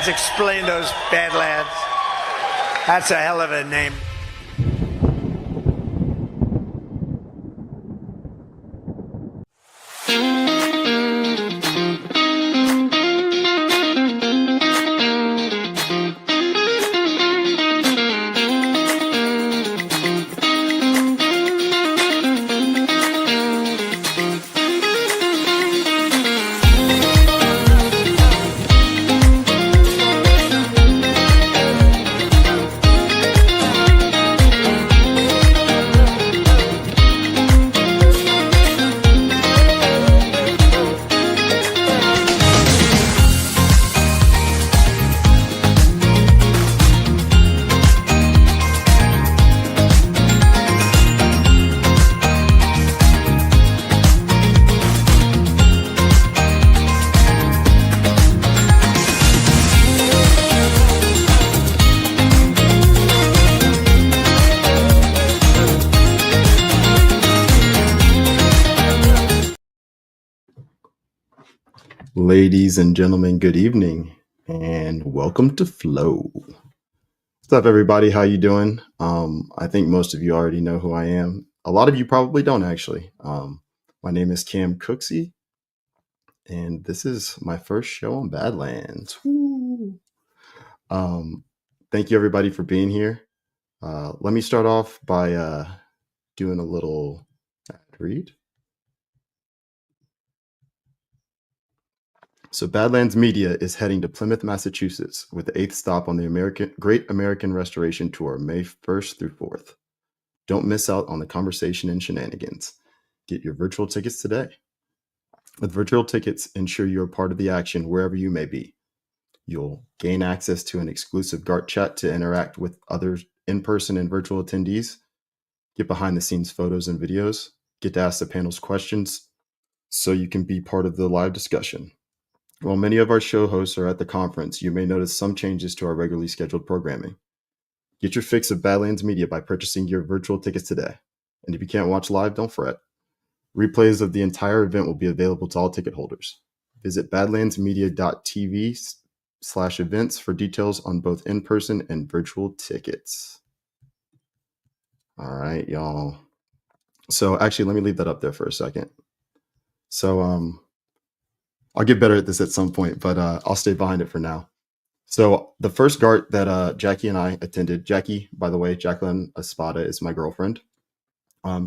Let's explain those Badlands. That's a hell of a name. Ladies and gentlemen, good evening and welcome to Flow. What's up, everybody? How you doing? I think most of you already know who I am. A lot of you probably don't, actually. My name is Cam Cooksey, and this is my first show on Badlands. Woo! Thank you, everybody, for being here. Let me start off by doing a little ad read. So Badlands Media is heading to Plymouth, Massachusetts with the 8th stop on the Great American Restoration Tour, May 1st through 4th. Don't miss out on the conversation and shenanigans. Get your virtual tickets today. With virtual tickets, ensure you're part of the action wherever you may be. You'll gain access to an exclusive GART chat to interact with other in-person and virtual attendees, get behind-the-scenes photos and videos, get to ask the panel's questions so you can be part of the live discussion. While many of our show hosts are at the conference, you may notice some changes to our regularly scheduled programming. Get your fix of Badlands Media by purchasing your virtual tickets today. And if you can't watch live, don't fret. Replays of the entire event will be available to all ticket holders. Visit badlandsmedia.tv/events for details on both in-person and virtual tickets. All right, y'all. So actually, let me leave that up there for a second. So, I'll get better at this at some point, but I'll stay behind it for now. So the first GART that Jackie and I attended, Jackie, by the way, Jacqueline Espada is my girlfriend.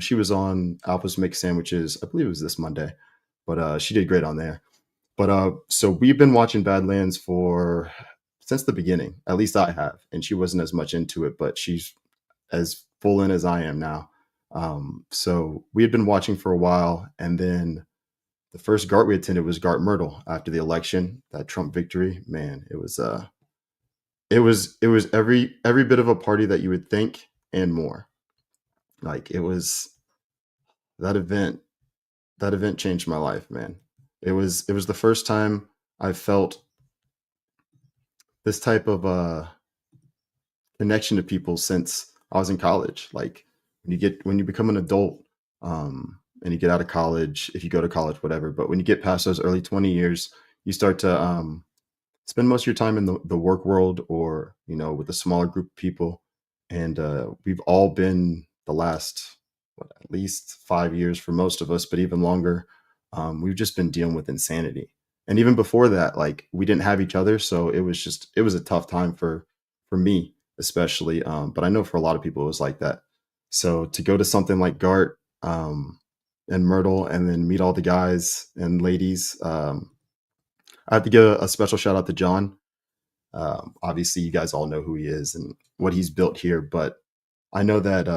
She was on Alpha's Mixed Sandwiches, I believe it was this Monday, but she did great on there. But so we've been watching Badlands since the beginning, at least I have, and she wasn't as much into it, but she's as full in as I am now. So we had been watching for a while, and then the first GART we attended was GART Myrtle after the election, that Trump victory. Man, it was every bit of a party that you would think and more. Like, it was that event changed my life, man. It was the first time I felt this type of connection to people since I was in college. Like, when you become an adult, and you get out of college, if you go to college, whatever. But when you get past those early 20 years, you start to spend most of your time in the work world, or, with a smaller group of people. And we've all been the last, at least 5 years for most of us, but even longer. We've just been dealing with insanity. And even before that, like, we didn't have each other. So it was a tough time for me, especially. But I know for a lot of people, it was like that. So to go to something like GART, and Myrtle, and then meet all the guys and ladies. I have to give a special shout out to John. Obviously, you guys all know who he is and what he's built here, but I know that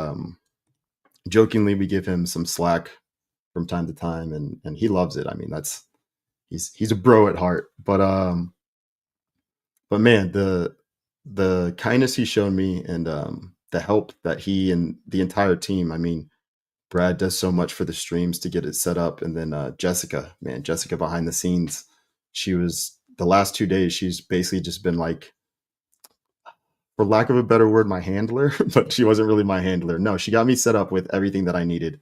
jokingly we give him some slack from time to time, and he loves it. I mean, he's a bro at heart. But man, the kindness he showed me, and the help that he and the entire team. I mean, Brad does so much for the streams to get it set up. And then Jessica behind the scenes, the last 2 days, she's basically just been like, for lack of a better word, my handler, but she wasn't really my handler. No, she got me set up with everything that I needed.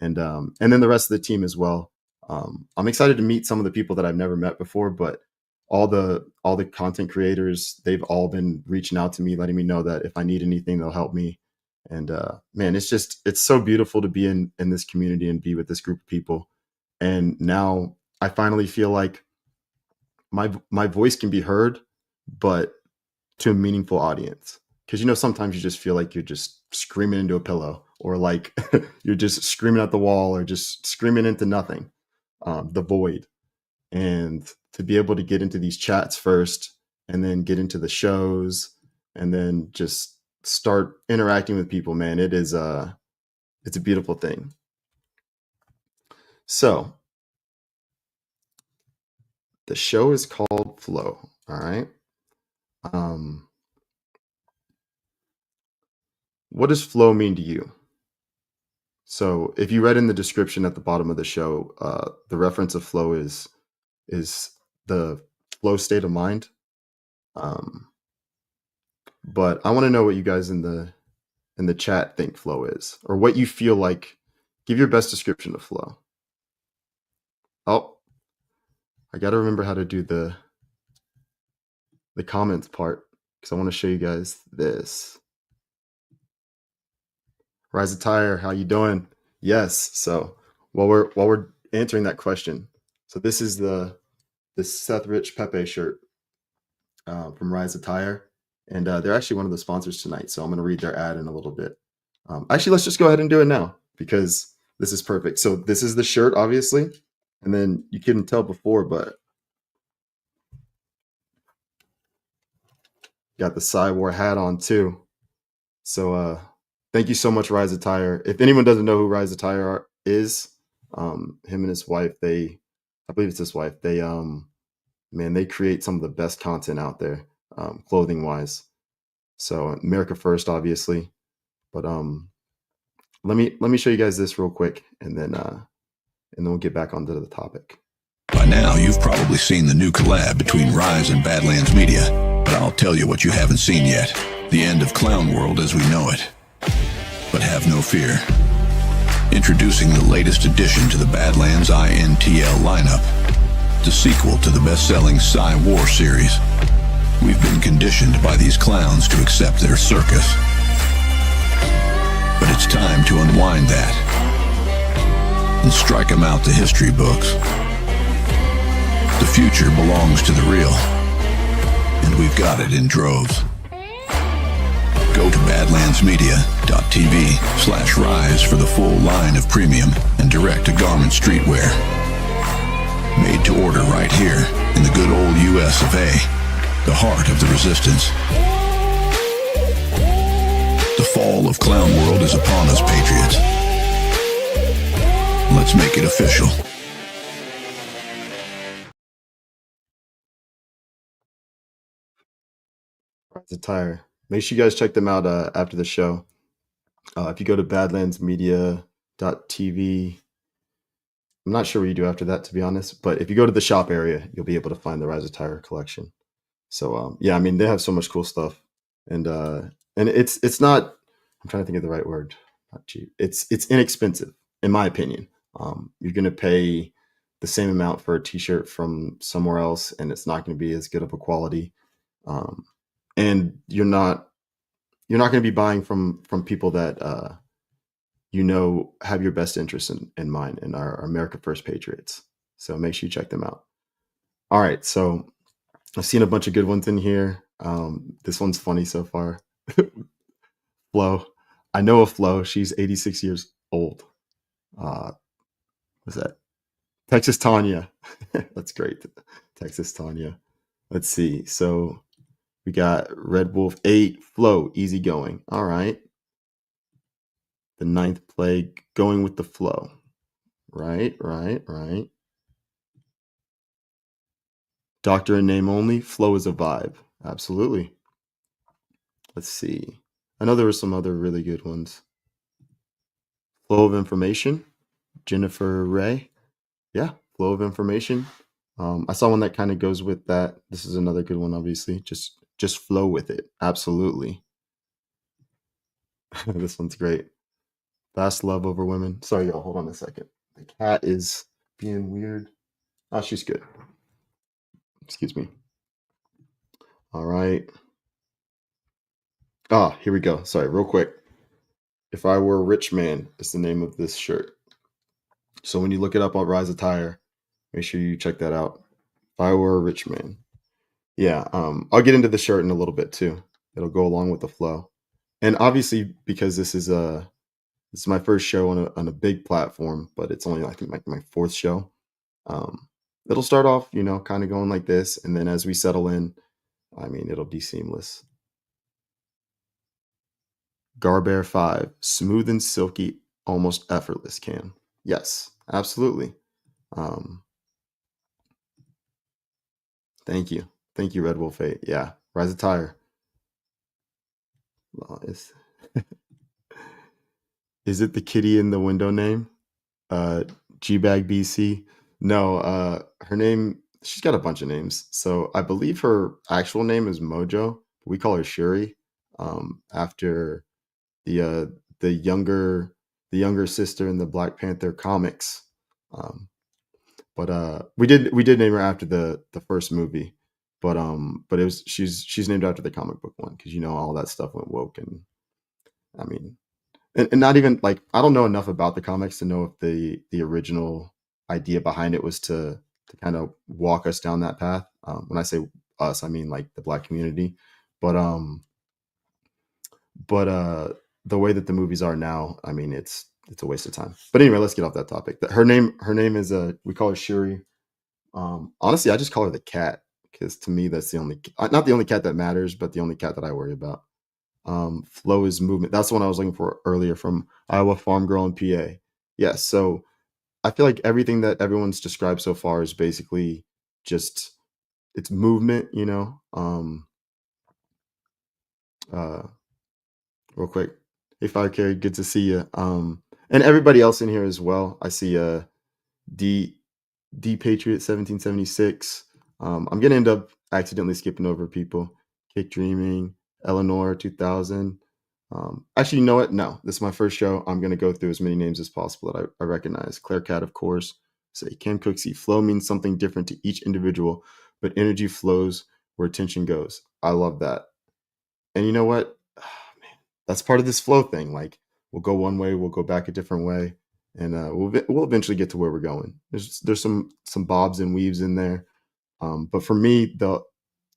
And then the rest of the team as well. I'm excited to meet some of the people that I've never met before, but all the content creators, they've all been reaching out to me, letting me know that if I need anything, they'll help me. And man, it's so beautiful to be in this community and be with this group of people. And now I finally feel like my voice can be heard, but to a meaningful audience. Because sometimes you just feel like you're just screaming into a pillow, or like you're just screaming at the wall, or just screaming into nothing, the void. And to be able to get into these chats first, and then get into the shows, and then just start interacting with people, man, it's a beautiful thing. So the show is called Flow. All right. What does flow mean to you? So if you read in the description at the bottom of the show, the reference of flow is the flow state of mind. But I want to know what you guys in the chat think flow is, or what you feel like. Give your best description of flow. Oh, I got to remember how to do the comments part, because I want to show you guys this. Rise of Tire, how you doing? Yes. So while we're answering that question, so this is the Seth Rich Pepe shirt from Rise of Tire, and they're actually one of the sponsors tonight. So I'm going to read their ad in a little bit. Actually, let's just go ahead and do it now, because this is perfect. So this is the shirt, obviously, and then you couldn't tell before, but got the Cywar hat on too. So thank you so much, Rise of Tire. If anyone doesn't know who Rise of Tire is, him and his wife, I believe it's his wife, man, they create some of the best content out there, clothing wise. So America first, obviously, but let me show you guys this real quick, and then we'll get back onto the topic. By now, you've probably seen the new collab between Rise and Badlands Media, but I'll tell you what you haven't seen yet: the end of Clown World as we know it. But have no fear. Introducing the latest addition to the Badlands INTL lineup, the sequel to the best-selling Cywar series. We've been conditioned by these clowns to accept their circus. But it's time to unwind that and strike them out the history books. The future belongs to the real, and we've got it in droves. Go to badlandsmedia.tv/rise for the full line of premium and direct-to-garment streetwear. Made to order right here in the good old US of A, the heart of the resistance. The fall of Clown World is upon us, patriots. Let's make it official. Rise of Tire. Make sure you guys check them out after the show. If you go to badlandsmedia.tv, I'm not sure what you do after that, to be honest, but if you go to the shop area, you'll be able to find the Rise of Tire collection. So yeah, I mean, they have so much cool stuff, and it's not, I'm trying to think of the right word, not cheap. It's inexpensive, in my opinion. You're going to pay the same amount for a t-shirt from somewhere else, and it's not going to be as good of a quality. And you're not going to be buying from people that have your best interest in mind, and are America First patriots. So make sure you check them out. All right, so I've seen a bunch of good ones in here. This one's funny so far. Flo, I know a Flo. She's 86 years old. What's that? Texas Tanya. That's great. Texas Tanya. Let's see. So we got Red Wolf 8, Flow, easy going. All right. The Ninth Plague, going with the flow. Right. Doctor in name only, flow is a vibe. Absolutely. Let's see. I know there were some other really good ones. Flow of information, Jennifer Ray. Yeah, flow of information. I saw one that kind of goes with that. This is another good one, obviously. Just flow with it. Absolutely. This one's great. Fast love over women. Sorry, y'all. Hold on a second. The cat is being weird. Oh, she's good. Excuse me. All right. Ah, here we go. Sorry, real quick. If I Were a Rich Man is the name of this shirt. So when you look it up on Rise Attire, make sure you check that out. If I Were a Rich Man. Yeah, I'll get into the shirt in a little bit too. It'll go along with the flow. And obviously, because this is my first show on a big platform, but it's only I think like my fourth show. Um, it'll start off, kind of going like this, and then as we settle in, I mean, it'll be seamless. Garbear 5, smooth and silky, almost effortless, Cam. Yes, absolutely. Um, thank you. Thank you, Red Wolf 8. Yeah, Rise of Tire. Well, is it the kitty in the window name? Uh, G-Bag BC? No, her name, she's got a bunch of names. So I believe her actual name is Mojo. We call her Shuri, after the uh, the younger the younger sister in the Black Panther comics. Um, but we did name her after the first movie. But it was she's named after the comic book one because all that stuff went woke, and I mean, and not even like I don't know enough about the comics to know if the original idea behind it was to kind of walk us down that path. When I say us, I mean like the Black community. But but the way that the movies are now, I mean, it's a waste of time. But anyway, let's get off that topic. Her name is we call her Shuri. Honestly, I just call her the cat because to me that's the only not the only cat that matters, but the only cat that I worry about. Flow is movement. That's the one I was looking for earlier from Iowa Farm Girl in PA. Yes, so I feel like everything that everyone's described so far is basically just it's movement, uh real quick. Hey Fire Carry, good to see you. And everybody else in here as well. I see D D Patriot 1776. I'm gonna end up accidentally skipping over people. Kick Dreaming, Eleanor 2000. Actually, you know what? No, this is my first show. I'm gonna go through as many names as possible that I recognize. Claire Cat, of course. Say Cam Cooksey. Flow means something different to each individual, but energy flows where attention goes. I love that. And you know what? Man, that's part of this flow thing. Like we'll go one way, we'll go back a different way, and we'll eventually get to where we're going. There's some bobs and weaves in there, but for me, the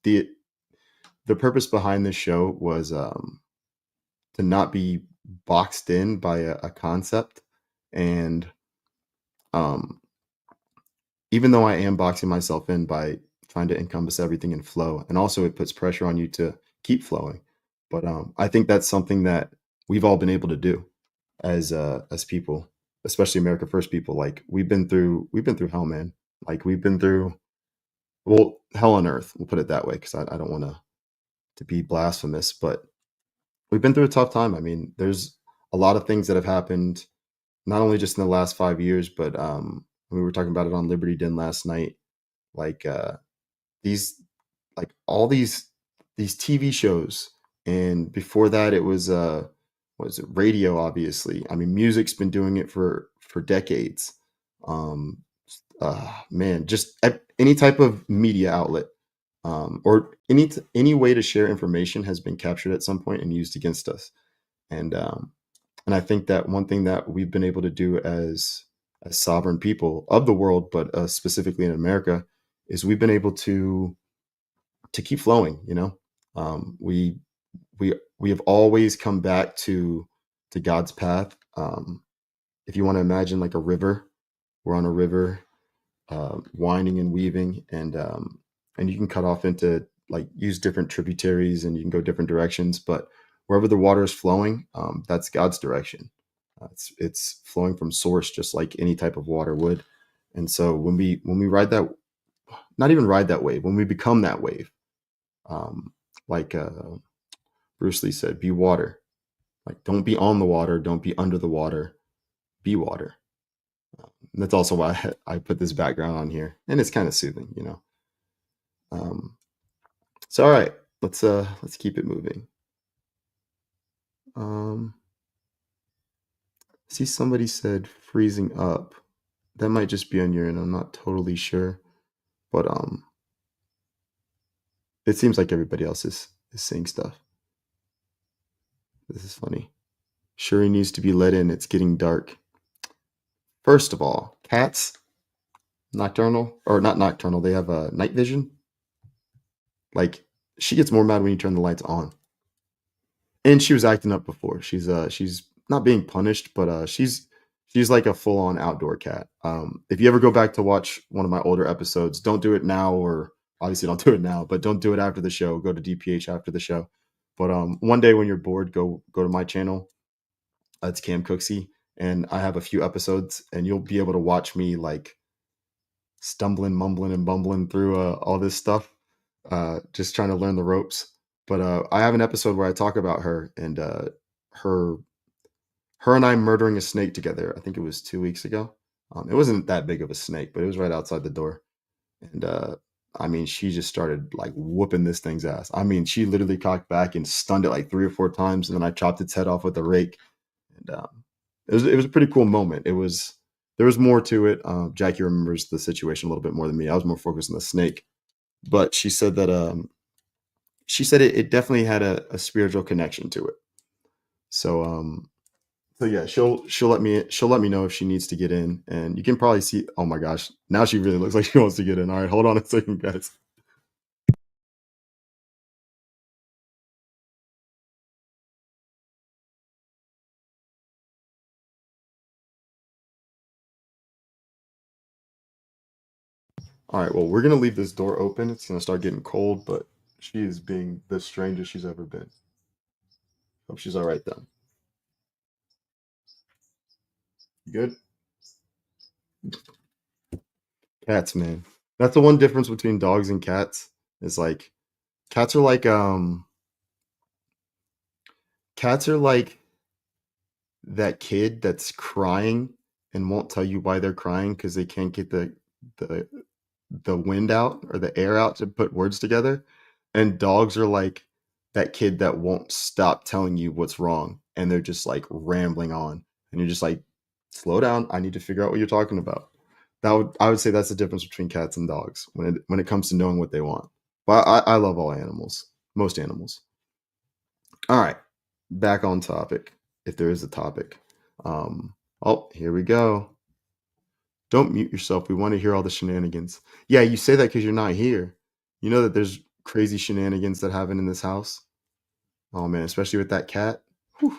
the purpose behind this show was to not be boxed in by a concept, and um, even though I am boxing myself in by trying to encompass everything in flow, and also it puts pressure on you to keep flowing. But I think that's something that we've all been able to do as people, especially America First people. Like we've been through hell, man. Like we've been through well hell on earth. We'll put it that way because I don't want to be blasphemous, but we've been through a tough time. I mean, there's a lot of things that have happened, not only just in the last 5 years, but we were talking about it on Liberty Den last night. Like these like all these TV shows, and before that it was what is it, radio, obviously. I mean, music's been doing it for decades. um Man, just any type of media outlet, or any way to share information has been captured at some point and used against us. And I think that one thing that we've been able to do as sovereign people of the world, but specifically in America, is we've been able to keep flowing. We have always come back to God's path. If you want to imagine like a river, we're on a river, winding and weaving, and you can cut off into like use different tributaries, and you can go different directions. But wherever the water is flowing, that's God's direction. It's flowing from source, just like any type of water would. And so when we ride that, not even ride that wave, when we become that wave, um, like Bruce Lee said, be water. Like don't be on the water, don't be under the water, be water. And that's also why I put this background on here, and it's kind of soothing. Um, so all right, let's keep it moving. See, somebody said freezing up. That might just be on your end. I'm not totally sure, but It seems like everybody else is seeing stuff. This is funny. Shuri needs to be let in. It's getting dark. First of all, cats nocturnal or not nocturnal. They have a night vision. Like she gets more mad when you turn the lights on. And she was acting up before. She's not being punished, but she's like a full on outdoor cat. If you ever go back to watch one of my older episodes, don't do it now, or obviously don't do it now, but don't do it after the show. Go to DPH after the show. But one day when you're bored, go to my channel. It's Cam Cooksey, and I have a few episodes, and you'll be able to watch me like stumbling, mumbling, and bumbling through all this stuff, just trying to learn the ropes. But I have an episode where I talk about her and her and I murdering a snake together. I think it was 2 weeks ago. It wasn't that big of a snake, but it was right outside the door. And I mean, she just started like whooping this thing's ass. I mean, she literally cocked back and stunned it like 3 or 4 times, and then I chopped its head off with a rake. And it was a pretty cool moment. There was more to it. Jackie remembers the situation a little bit more than me. I was more focused on the snake, but she said that it definitely had a spiritual connection to it. So yeah, she'll let me know if she needs to get in, and you can probably see. Oh my gosh, now she really looks like she wants to get in. All right, hold on a second, guys. All right, well, we're gonna leave this door open. It's gonna start getting cold, but she is being the strangest she's ever been. Hope she's all right then. You good? Cats, man. That's the one difference between dogs and cats. Is like cats are like cats are like that kid that's crying and won't tell you why they're crying because they can't get the the wind out or the air out to put words together. And dogs are like that kid that won't stop telling you what's wrong, and they're just like rambling on, and you're just like, slow down. I need to figure out what you're talking about. I would say that's the difference between cats and dogs when it comes to knowing what they want. But I love all animals, most animals. All right, back on topic, if there is a topic. Oh, here we go. Don't mute yourself. We want to hear all the shenanigans. Yeah, you say that because you're not here. You know that there's crazy shenanigans that happen in this house. Oh man, especially with that cat. Whew.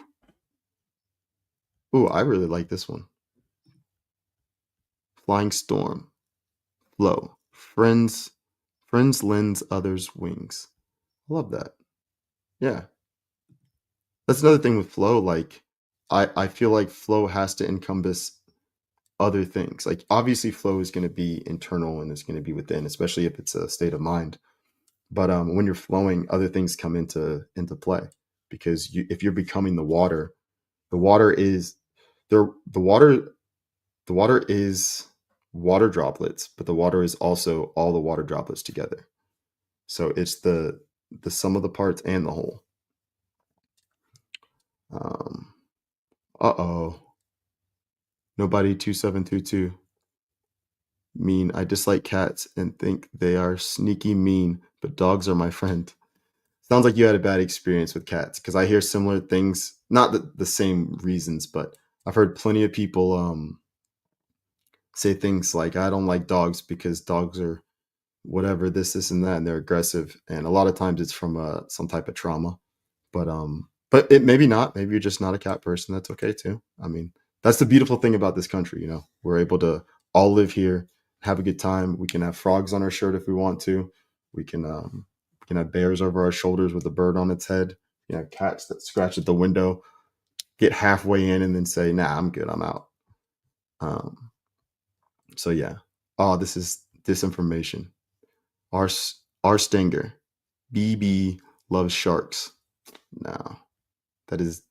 Ooh, I really like this one. Flying storm. Flow. Friends lends others wings. I love that. Yeah. That's another thing with flow. Like, I feel like flow has to encompass other things. Like, obviously, flow is going to be internal and it's going to be within, especially if it's a state of mind. But when you're flowing, other things come into play because if you're becoming the water is the water is water droplets, but the water is also all the water droplets together. So it's the sum of the parts and the whole. Uh-oh. Nobody 2722. Mean. I dislike cats and think they are sneaky mean, but dogs are my friend. Sounds like you had a bad experience with cats because I hear similar things, not the same reasons, but I've heard plenty of people say things like, I don't like dogs because dogs are whatever, this, and that, and they're aggressive. And a lot of times it's from some type of trauma. But it maybe not. Maybe you're just not a cat person. That's okay too. I mean, that's the beautiful thing about this country, you know. We're able to all live here, have a good time. We can have frogs on our shirt if we want to. We can have bears over our shoulders with a bird on its head. You know, cats that scratch at the window, get halfway in, and then say, "Nah, I'm good. I'm out." Um, so yeah. Oh, this is disinformation. Our stinger, BB loves sharks. No, that is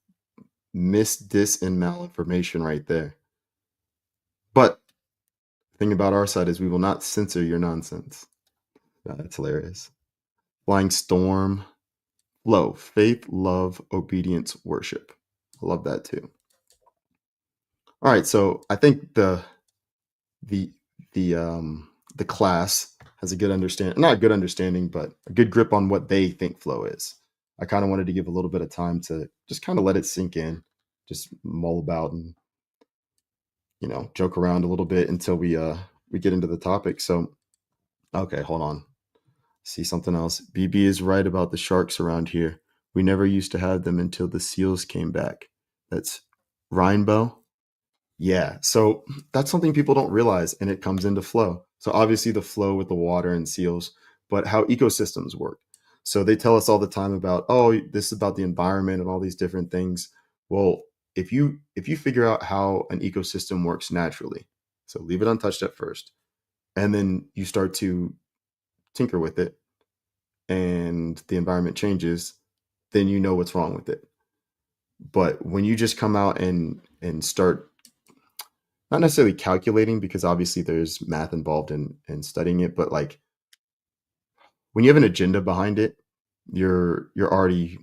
dis, and malinformation right there. But the thing about our side is we will not censor your nonsense. That's hilarious. Flying storm, flow, faith, love, obedience, worship. I love that too. All right, so I think the class has a good understand, not a good understanding, but a good grip on what they think flow is. I kind of wanted to give a little bit of time to just kind of let it sink in, just mull about and joke around a little bit until we get into the topic. So okay, hold on. See something else. BB is right about the sharks around here. We never used to have them until the seals came back. That's Rhinebo. Yeah, so that's something people don't realize, and it comes into flow. So obviously the flow with the water and seals, but how ecosystems work. So they tell us all the time about, oh, this is about the environment and all these different things. Well, if you figure out how an ecosystem works naturally, so leave it untouched at first, and then you start to tinker with it, and the environment changes, then you know what's wrong with it. But when you just come out and start not necessarily calculating, because obviously there's math involved in studying it, but like when you have an agenda behind it, you're already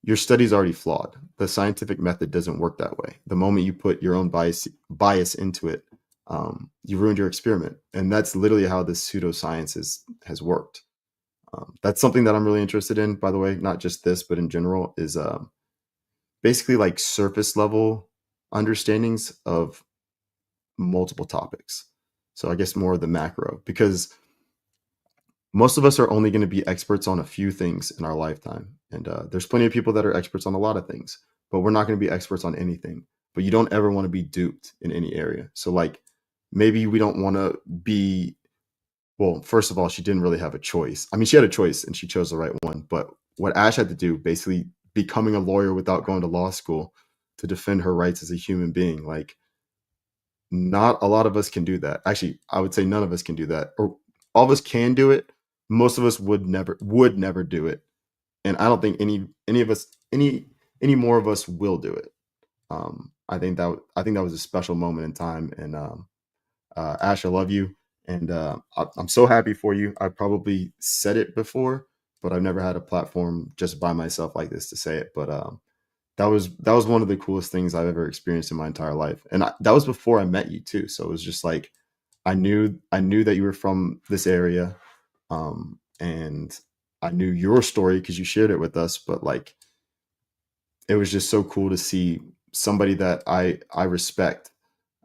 your study's already flawed. The scientific method doesn't work that way. The moment you put your own bias into it, you ruined your experiment, and that's literally how this pseudoscience has worked. That's something that I'm really interested in, by the way, not just this, but in general, is basically like surface level understandings of multiple topics. So I guess more of the macro, because most of us are only going to be experts on a few things in our lifetime. And there's plenty of people that are experts on a lot of things, but we're not going to be experts on anything. But you don't ever want to be duped in any area. So like maybe we don't want to be, well, first of all, she didn't really have a choice. I mean, she had a choice and she chose the right one. But what Ash had to do, basically becoming a lawyer without going to law school to defend her rights as a human being, like not a lot of us can do that. Actually, I would say none of us can do that. Or all of us can do it. Most of us would never do it. And I don't think any of us any more of us will do it. I think that was a special moment in time. And Ash, I love you, and I'm so happy for you. I probably said it before, but I've never had a platform just by myself like this to say it. But that was one of the coolest things I've ever experienced in my entire life, and that was before I met you too. So it was just like I knew that you were from this area, and I knew your story because you shared it with us. But like, it was just so cool to see somebody that I respect,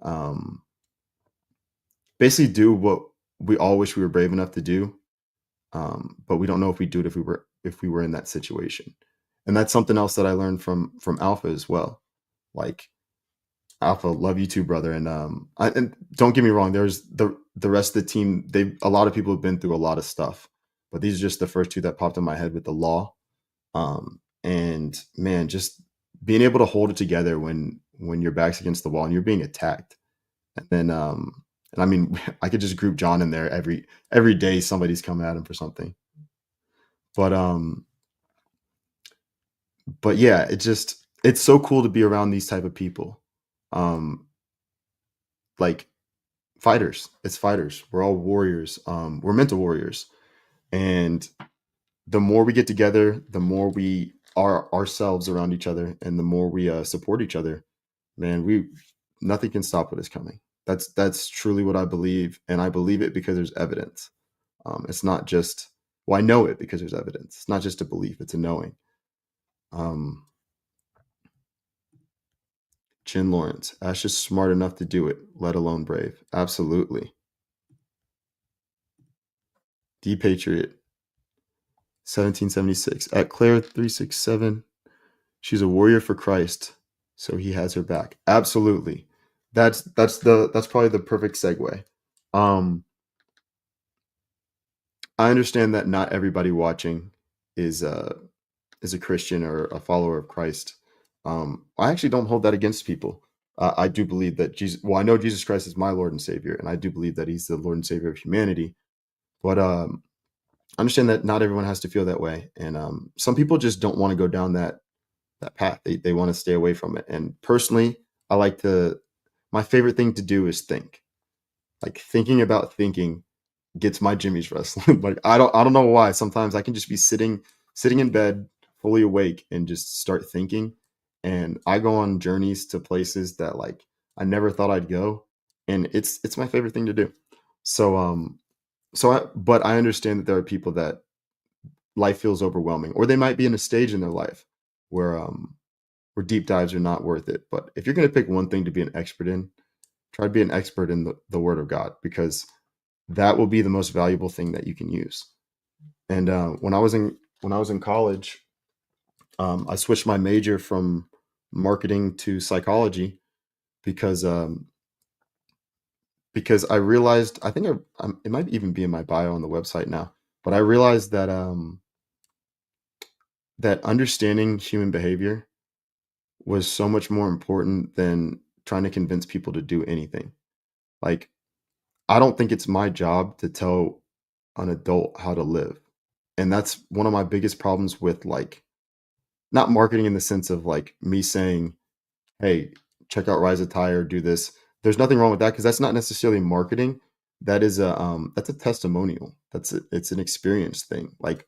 um, basically do what we all wish we were brave enough to do, but we don't know if we do it if we were in that situation. And that's something else that I learned from Alpha as well. Like, Alpha, love you too, brother. And and don't get me wrong, there's the rest of the team. A lot of people have been through a lot of stuff, but these are just the first two that popped in my head with the law. And man, just being able to hold it together when your back's against the wall and you're being attacked. And then and I mean, I could just group John in there every day somebody's coming at him for something. But yeah, it's so cool to be around these type of people. Um like fighters. It's fighters. We're all warriors. We're mental warriors. And the more we get together, the more we are ourselves around each other, and the more we support each other, man, we nothing can stop what is coming. That's truly what I believe, and I believe it because there's evidence. It's not just, well, I know it because there's evidence. It's not just a belief; it's a knowing. Um, Chin Lawrence, Ash is smart enough to do it, let alone brave. Absolutely. D Patriot, 1776 at Claire 367. She's a warrior for Christ, so he has her back. Absolutely. That's probably the perfect segue. Um, I understand that not everybody watching is a Christian or a follower of Christ. I actually don't hold that against people. I do believe that Jesus. Well, I know Jesus Christ is my Lord and Savior, and I do believe that He's the Lord and Savior of humanity. But I understand that not everyone has to feel that way, and some people just don't want to go down that path. They want to stay away from it. And personally, I like to. My favorite thing to do is think. Like thinking about thinking gets my jimmies wrestling. Like I don't know why. Sometimes I can just be sitting in bed, fully awake, and just start thinking. And I go on journeys to places that like I never thought I'd go, and it's my favorite thing to do. So but I understand that there are people that life feels overwhelming, or they might be in a stage in their life where where deep dives are not worth it. But if you're going to pick one thing to be an expert in, try to be an expert in the Word of God, because that will be the most valuable thing that you can use. And when I was in college, I switched my major from marketing to psychology because because I realized, I think it might even be in my bio on the website now, but I realized that that understanding human behavior was so much more important than trying to convince people to do anything. Like, I don't think it's my job to tell an adult how to live. And that's one of my biggest problems with, like, not marketing in the sense of like me saying, "Hey, check out Rise of Tire, do this." There's nothing wrong with that, because that's not necessarily marketing. That's a testimonial. It's an experience thing. Like,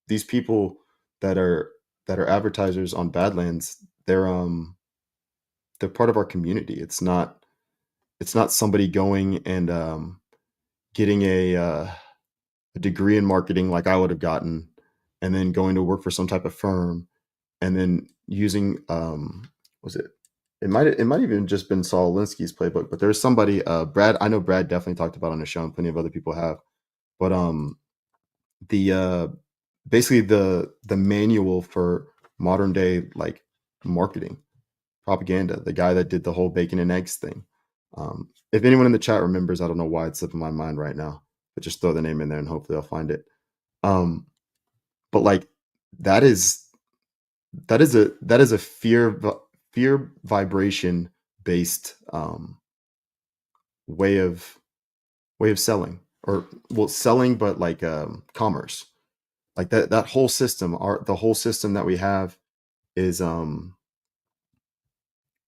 these people that are advertisers on Badlands, they're part of our community. It's not somebody going and getting a degree in marketing like I would have gotten, and then going to work for some type of firm, and then using was it it might even just been Saul Alinsky's playbook, but there's somebody, Brad, I know Brad definitely talked about on the show, and plenty of other people have. But the basically the manual for modern day, like, marketing propaganda, the guy that did the whole bacon and eggs thing. If anyone in the chat remembers, I don't know why it's slipping my mind right now, but just throw the name in there and hopefully I'll find it. Um, but like, that is that is a fear vibration based way of selling, or, well, selling, but like commerce. Like, that whole system, the whole system that we have is, in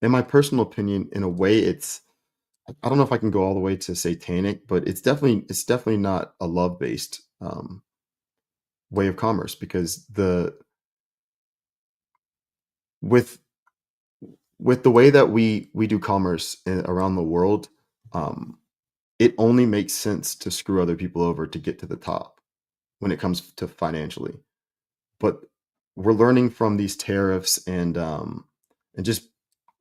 my personal opinion, in a way, it's, I don't know if I can go all the way to satanic, but it's definitely not a love based way of commerce, because the with the way that we do commerce around the world, um, it only makes sense to screw other people over to get to the top when it comes to financially. But we're learning from these tariffs and just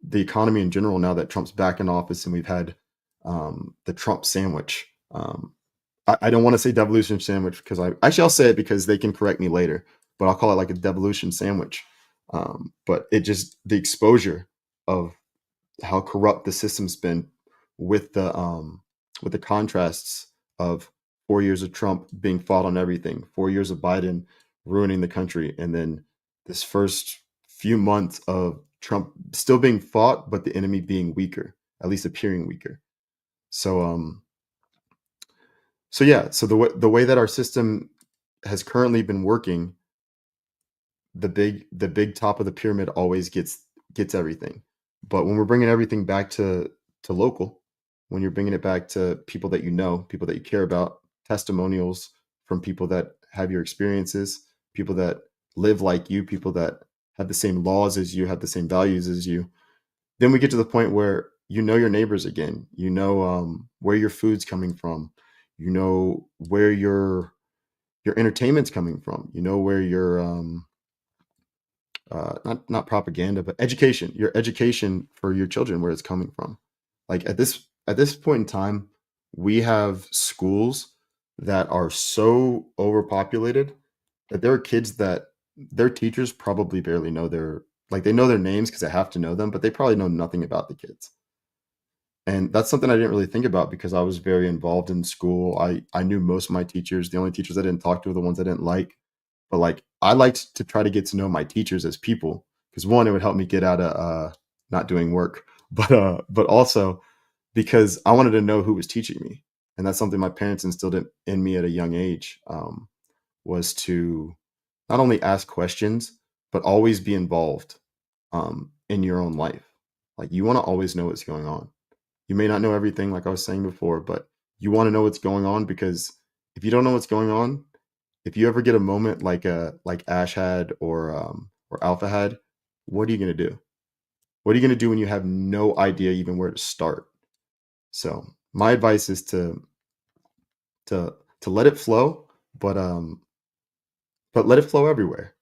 the economy in general, now that Trump's back in office, and we've had the Trump sandwich. I don't want to say devolution sandwich, because I'll say it because they can correct me later, but I'll call it like a devolution sandwich. But it just, the exposure of how corrupt the system's been, with the contrasts of 4 years of Trump being fought on everything, 4 years of Biden ruining the country, and then this first few months of Trump still being fought, but the enemy being weaker, at least appearing weaker. So yeah, so the way that our system has currently been working, the big top of the pyramid always gets everything. But when we're bringing everything back to local, when you're bringing it back to people that you know, people that you care about, testimonials from people that have your experiences, people that live like you, people that have the same laws as you, have the same values as you, then we get to the point where you know your neighbors again. You know where your food's coming from. You know where your entertainment's coming from. You know where your not propaganda, but education, your education for your children, where it's coming from. Like, at this point in time, we have schools that are so overpopulated that there are kids that their teachers probably barely know they know their names because they have to know them, but they probably know nothing about the kids. And that's something I didn't really think about, because I was very involved in school. I knew most of my teachers. The only teachers I didn't talk to were the ones I didn't like. But, like, I liked to try to get to know my teachers as people, because, one, it would help me get out of not doing work, but also because I wanted to know who was teaching me. And that's something my parents instilled in me at a young age, was to not only ask questions, but always be involved in your own life. Like, you want to always know what's going on. You may not know everything, like I was saying before, but you want to know what's going on, because if you don't know what's going on, if you ever get a moment like Ash had, or Alpha had, what are you gonna do? What are you gonna do when you have no idea even where to start? So my advice is to to let it flow, but let it flow everywhere.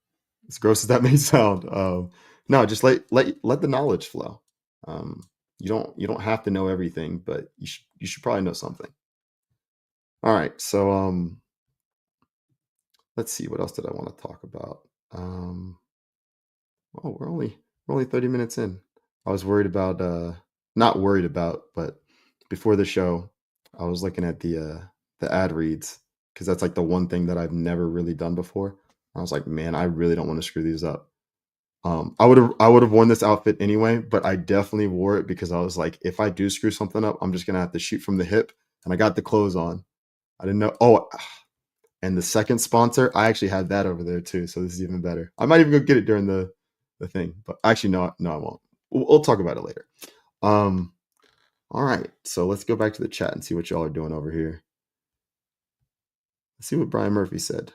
As gross as that may sound, no, just let the knowledge flow. Um, you don't have to know everything, but you should probably know something. All right, so let's see, what else did I want to talk about? Um, oh, we're only 30 minutes in. I was worried about not worried about, but before the show, I was looking at the ad reads because that's like the one thing that I've never really done before. I was like, man, I really don't want to screw these up. I would have worn this outfit anyway, but I definitely wore it because I was like, if I do screw something up, I'm just gonna have to shoot from the hip. And I got the clothes on. I didn't know. Oh, and the second sponsor, I actually had that over there too. So this is even better. I might even go get it during the thing, but actually, no, I won't. We'll talk about it later. Um, all right. So let's go back to the chat and see what y'all are doing over here. Let's see what Brian Murphy said.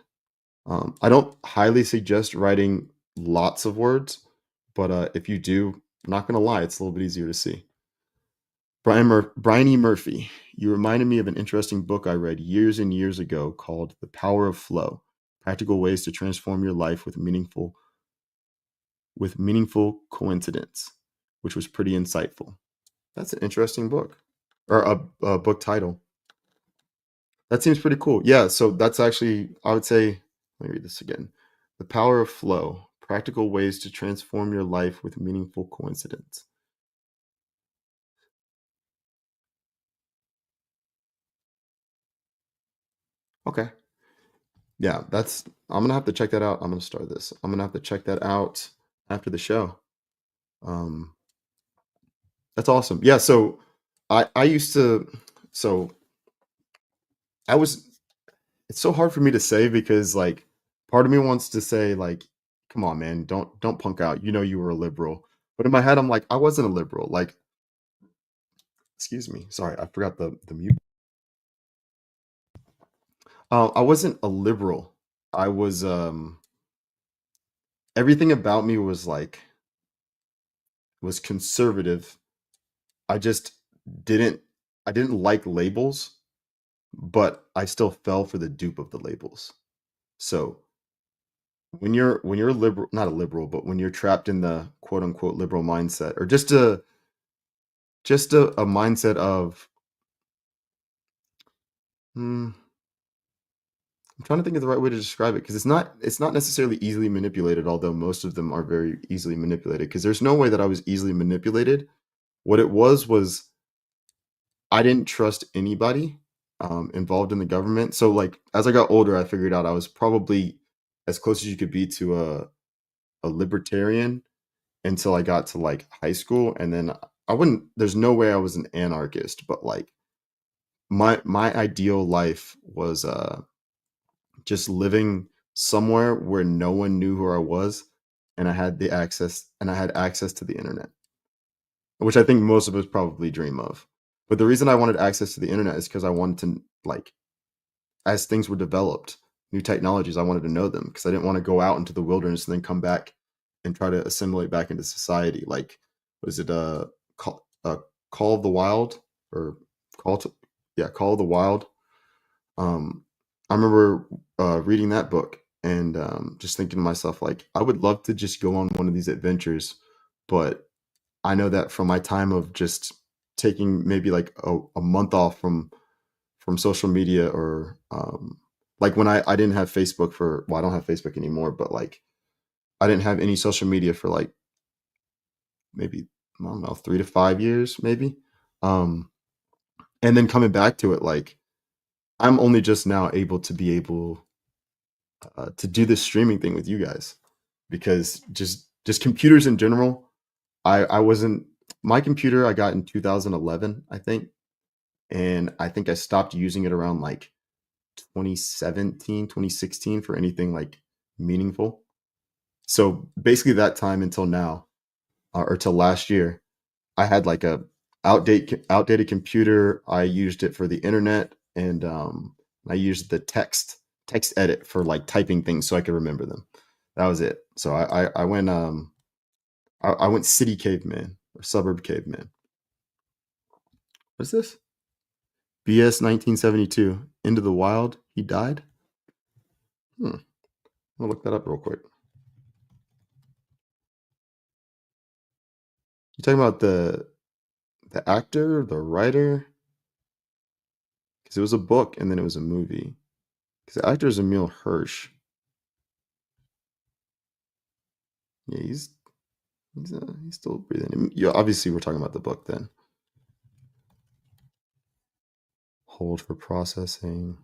I don't highly suggest writing lots of words, but if you do, I'm not gonna lie, it's a little bit easier to see. Brian E. Murphy, you reminded me of an interesting book I read years and years ago called The Power of Flow: Practical Ways to Transform Your Life with Meaningful Coincidence, which was pretty insightful. That's an interesting book, or a book title. That seems pretty cool. Yeah, so that's actually, I would say, let me read this again. The Power of Flow: Practical Ways to Transform Your Life with Meaningful Coincidence. Okay. Yeah, I'm gonna have to check that out. I'm gonna start this. I'm gonna have to check that out after the show. Um, that's awesome. Yeah, so I used to, so I was, it's so hard for me to say because like part of me wants to say like, come on, man, don't punk out. You know you were a liberal. But in my head, I'm like, I wasn't a liberal. Like, excuse me, sorry, I forgot the mute. I wasn't a liberal. I was everything about me was conservative. I just didn't I didn't like labels, but I still fell for the dupe of the labels. So when you're a liberal, not a liberal, but when you're trapped in the quote unquote liberal mindset, or just a mindset of hmm, I'm trying to think of the right way to describe it because it's not necessarily easily manipulated, although most of them are very easily manipulated. Because there's no way that I was easily manipulated. What it was I didn't trust anybody involved in the government. So like as I got older, I figured out I was probably as close as you could be to a libertarian until I got to like high school, and then I wouldn't. There's no way I was an anarchist, but like my ideal life was just living somewhere where no one knew who I was, and I had access to the internet, which I think most of us probably dream of. But the reason I wanted access to the internet is because I wanted to like as things were developed, new technologies, I wanted to know them because I didn't want to go out into the wilderness and then come back and try to assimilate back into society. Like, was it Call of the Wild or Call to yeah Call of the Wild? Um, I remember reading that book and just thinking to myself like, I would love to just go on one of these adventures, but I know that from my time of just taking maybe like a month off from social media or like when I didn't have Facebook for well I don't have Facebook anymore, but like I didn't have any social media for like maybe I don't know 3 to 5 years maybe, um, and then coming back to it like I'm only just now able to do this streaming thing with you guys because just computers in general. I wasn't my computer I got in 2011 I think, and I think I stopped using it around like 2017, 2016 for anything like meaningful. So basically that time until now, or till last year, I had like a outdated computer. I used it for the internet and I used the text edit for like typing things so I could remember them. That was it. So I went city caveman or suburb caveman. What's this? BS 1972. Into the Wild. He died? I'll look that up real quick. You talking about the actor, the writer? Because it was a book and then it was a movie. Because the actor is Emil Hirsch. Yeah, he's still breathing. Yeah, obviously we're talking about the book then. Hold for processing.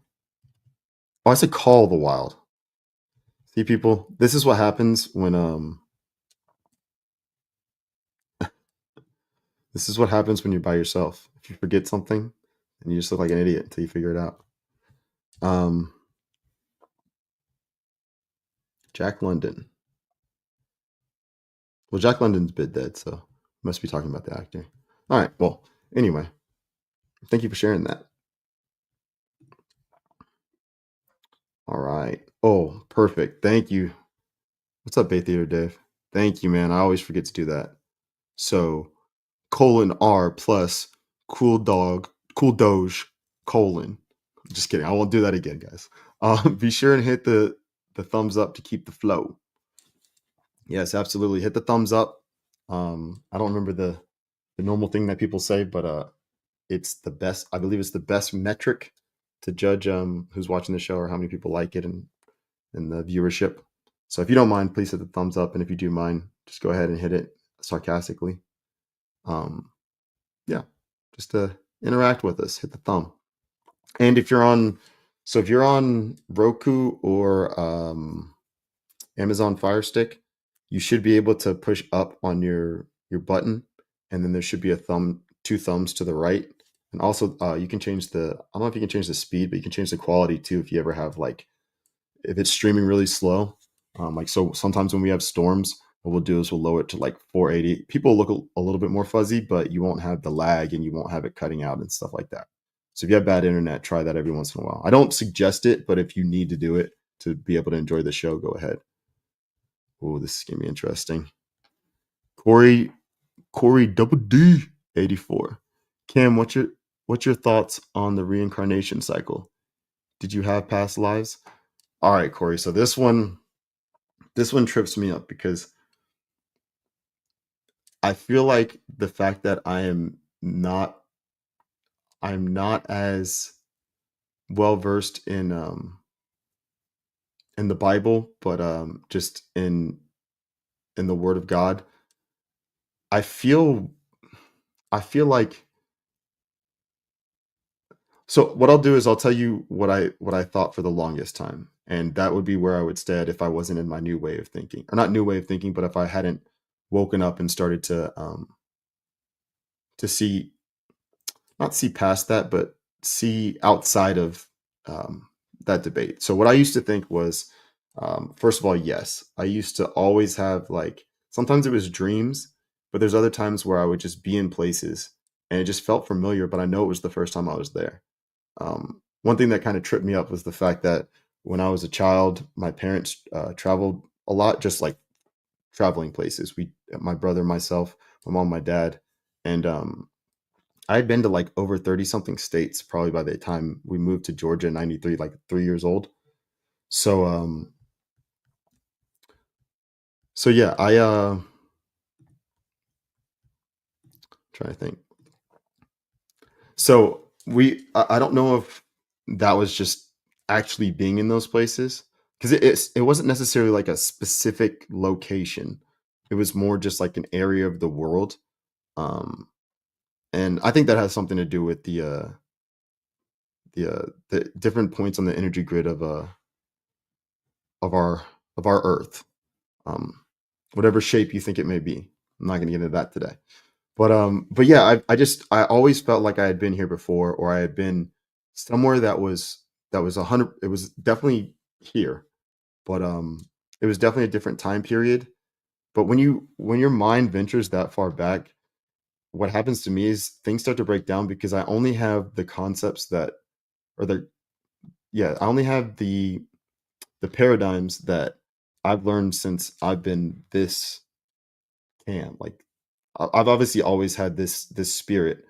Oh, I said Call of the Wild. See, people, this is what happens when this is what happens when you're by yourself. If you forget something, and you just look like an idiot until you figure it out. Jack London. Well, Jack London's been dead, so must be talking about the actor. All right. Well, anyway, thank you for sharing that. All right. Oh, perfect. Thank you. What's up, Bay Theater Dave? Thank you, man. I always forget to do that. So, :R plus cool doge, colon. Just kidding. I won't do that again, guys. Be sure and hit the thumbs up to keep the flow. Yes, absolutely. Hit the thumbs up. I don't remember the normal thing that people say, but it's the best. I believe it's the best metric to judge who's watching the show or how many people like it and the viewership. So if you don't mind, please hit the thumbs up, and if you do mind, just go ahead and hit it sarcastically. Yeah, just to interact with us, hit the thumb. And if you're on Roku or Amazon Fire Stick, you should be able to push up on your button, and then there should be two thumbs to the right. And also, you can change I don't know if you can change the speed, but you can change the quality too if you ever have if it's streaming really slow. So sometimes when we have storms, what we'll do is we'll lower it to 480. People look a little bit more fuzzy, but you won't have the lag and you won't have it cutting out and stuff like that. So if you have bad internet, try that every once in a while. I don't suggest it, but if you need to do it to be able to enjoy the show, go ahead. Oh, this is gonna be interesting. Corey Double D 84. Cam, what's your thoughts on the reincarnation cycle? Did you have past lives? All right, Corey. So this one trips me up because I feel like the fact that I'm not as well versed in the Bible, but just in the Word of God, I feel like. So what I'll do is I'll tell you what I thought for the longest time, and that would be where I would stand if I wasn't in my new way of thinking, or not new way of thinking, but if I hadn't woken up and started to see, not see past that, but see outside of that debate. So what I used to think was, first of all, yes, I used to always have sometimes it was dreams, but there's other times where I would just be in places and it just felt familiar, but I know it was the first time I was there. One thing that kind of tripped me up was the fact that when I was a child, my parents traveled a lot, just traveling places. My brother, myself, my mom, my dad, and I had been to over 30 something states probably by the time we moved to Georgia in 93, 3 years old. So yeah, trying to think. So I don't know if that was just actually being in those places, because it wasn't necessarily a specific location. It was more just an area of the world. And I think that has something to do with the different points on the energy grid of our Earth, whatever shape you think it may be. I'm not going to get into that today, but yeah, I always felt like I had been here before, or I had been somewhere that was 100. It was definitely here, but it was definitely a different time period. But when your mind ventures that far back, what happens to me is things start to break down, because I only have the concepts that, I only have the paradigms that I've learned since I've been this Cam. I've obviously always had this spirit,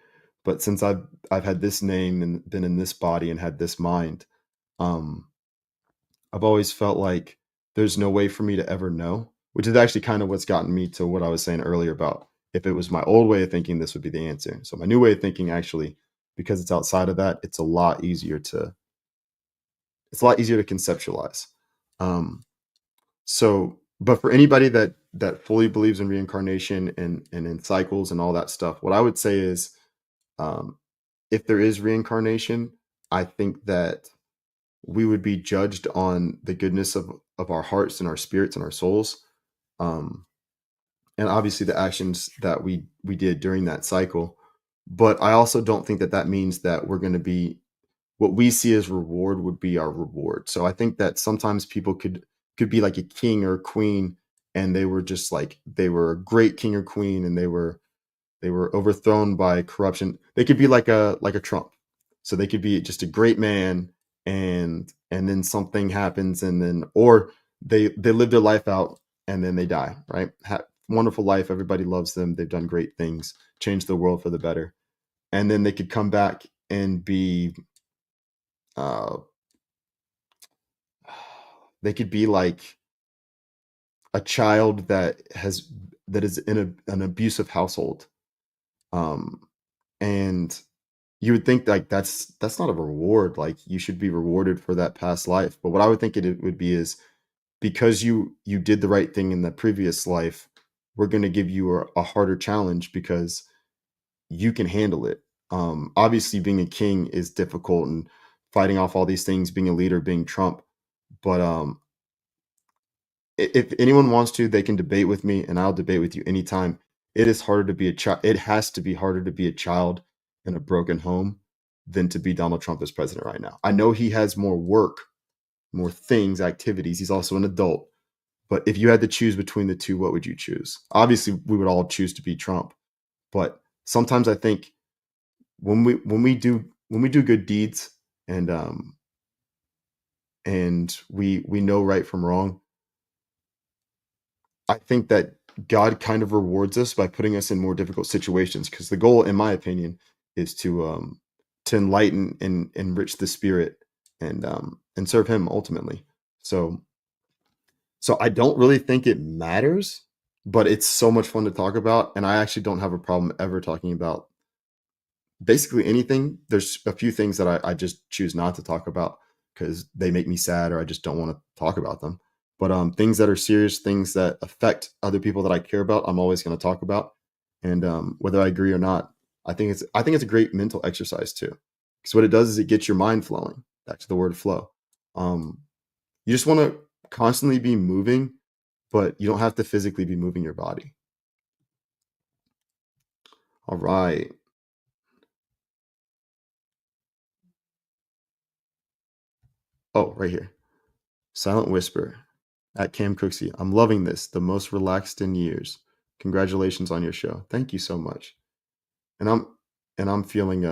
But since I've had this name and been in this body and had this mind, um, I've always felt like there's no way for me to ever know, which is actually kind of what's gotten me to what I was saying earlier about if it was my old way of thinking, this would be the answer. So my new way of thinking, actually, because it's outside of that, it's a lot easier to conceptualize. But for anybody that fully believes in reincarnation and in cycles and all that stuff, what I would say is, if there is reincarnation, I think that we would be judged on the goodness of our hearts and our spirits and our souls, and obviously the actions that we did during that cycle. But I also don't think that means that we're going to be, what we see as reward would be our reward. So I think that sometimes people could be like a king or a queen, and they were just like, they were a great king or queen, and they were overthrown by corruption. They could be like a Trump. So they could be just a great man, and then something happens, and then, or they live their life out and then they die, right? Wonderful life, everybody loves them, they've done great things, changed the world for the better, and then they could come back and be they could be like a child that is in an abusive household, and you would think like that's not a reward. Like, you should be rewarded for that past life. But what I would think it would be is, because you did the right thing in the previous life, we're going to give you a harder challenge because you can handle it. Obviously, being a king is difficult, and fighting off all these things, being a leader, being Trump. But if anyone wants to, they can debate with me, and I'll debate with you anytime. It is harder to be a child. It has to be harder to be a child in a broken home than to be Donald Trump as president right now. I know he has more work, more things, activities. He's also an adult. But if you had to choose between the two, what would you choose? Obviously, we would all choose to be Trump. But sometimes I think when we do good deeds, and we know right from wrong, I think that God kind of rewards us by putting us in more difficult situations, because the goal, in my opinion, is to enlighten and enrich the spirit, and serve Him ultimately. So I don't really think it matters, but it's so much fun to talk about, and I actually don't have a problem ever talking about basically anything. There's a few things that I just choose not to talk about because they make me sad, or I just don't want to talk about them. But things that are serious, things that affect other people that I care about, I'm always going to talk about. And whether I agree or not, I think it's a great mental exercise too, because what it does is it gets your mind flowing. Back to the word flow. You just want to constantly be moving, but you don't have to physically be moving your body. All right. Oh, right here. Silent Whisper at Cam Cooksey. I'm loving this. The most relaxed in years. Congratulations on your show. Thank you so much. And I'm feeling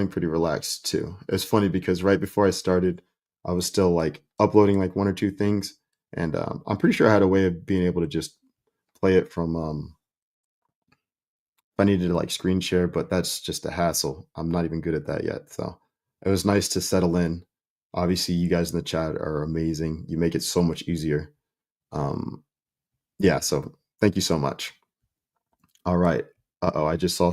pretty relaxed too. It's funny because right before I started, I was still like uploading like one or two things, and I'm pretty sure I had a way of being able to just play it from if I needed to like screen share, but that's just a hassle. I'm not even good at that yet. So it was nice to settle in. Obviously, you guys in the chat are amazing. You make it so much easier. Yeah, so thank you so much. All right. I just saw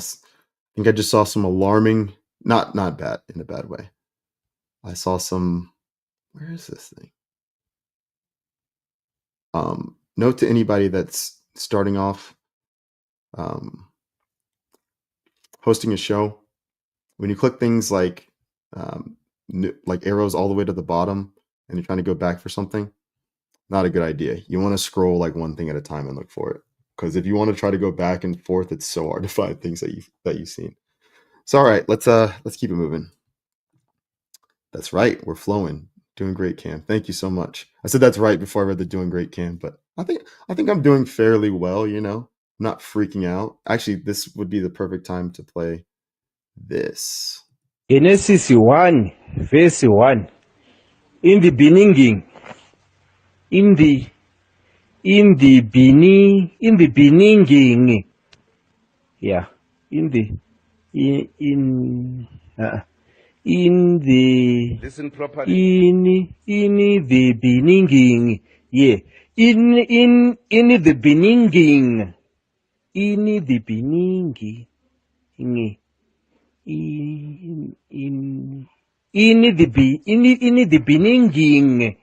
some alarming, not bad, in a bad way. I saw some, where is this thing? Note to anybody that's starting off hosting a show, when you click things like arrows all the way to the bottom and you're trying to go back for something, not a good idea. You want to scroll like one thing at a time and look for it, because if you want to try to go back and forth, it's so hard to find things that you've seen. So all right, let's keep it moving. That's right, we're flowing. Doing great, Cam. Thank you so much. I said that's right before I read the doing great, Cam, but I think I'm doing fairly well, I'm not freaking out. Actually, this would be the perfect time to play this. Genesis 1, verse 1. In the beginning, in the beginning, yeah, in the in in the Listen properly. in the beginning, yeah, in the beginning, in the beginning, in in the beginning.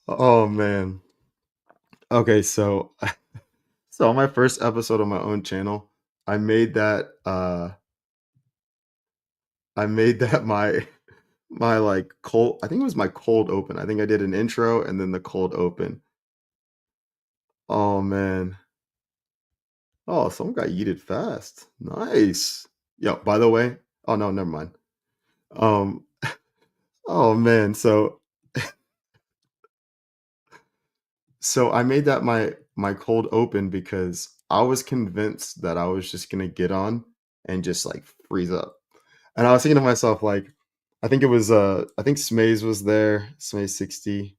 Oh man. Okay, so so on my first episode on my own channel, I made that my my like cold, I think it was my cold open. I think I did an intro and then the cold open. Oh man. Oh, someone got yeeted fast. Nice. Yo, by the way, oh no, never mind. Um oh man, so I made that my cold open because I was convinced that I was just gonna get on and just like freeze up. And I was thinking to myself, like, I think it was I think Smaze was there, Smaze 60.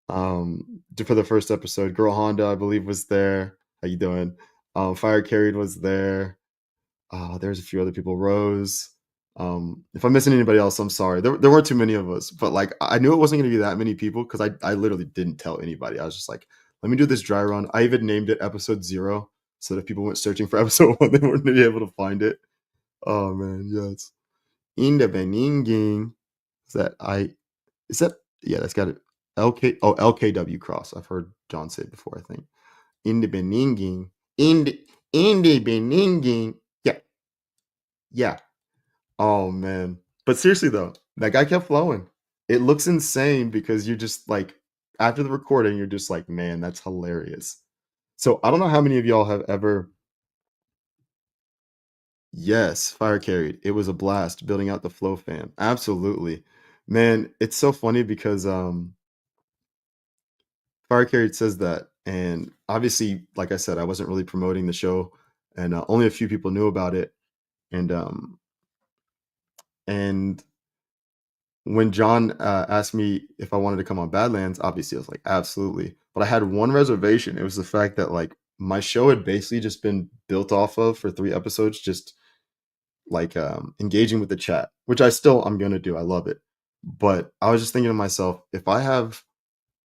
For the first episode. Girl Honda, I believe, was there. How you doing? Fire Carried was there. There's a few other people. Rose. If I'm missing anybody else, I'm sorry. There weren't too many of us, but like I knew it wasn't going to be that many people because I literally didn't tell anybody. I was just like, let me do this dry run. I even named it episode 0 so that if people went searching for episode 1, they wouldn't be able to find it. Oh man, yes. In the Beninging. Is that I? Is that yeah? That's got it. LKW cross. I've heard John say it before. I think in the Beninging. In the Beninging. Yeah, yeah. Oh man. But seriously though, that guy kept flowing. It looks insane because you're just like after the recording, you're just like, man, that's hilarious. So I don't know how many of y'all have ever. Yes, fire carried. It was a blast building out the flow fam. Absolutely. Man, it's so funny because fire carried says that, and obviously, like I said, I wasn't really promoting the show, and only a few people knew about it. And when John asked me if I wanted to come on Badlands, obviously I was like, absolutely. But I had one reservation. It was the fact that like my show had basically just been built off of for 3 episodes, just like engaging with the chat, which I'm gonna do. I love it. But I was just thinking to myself, if I have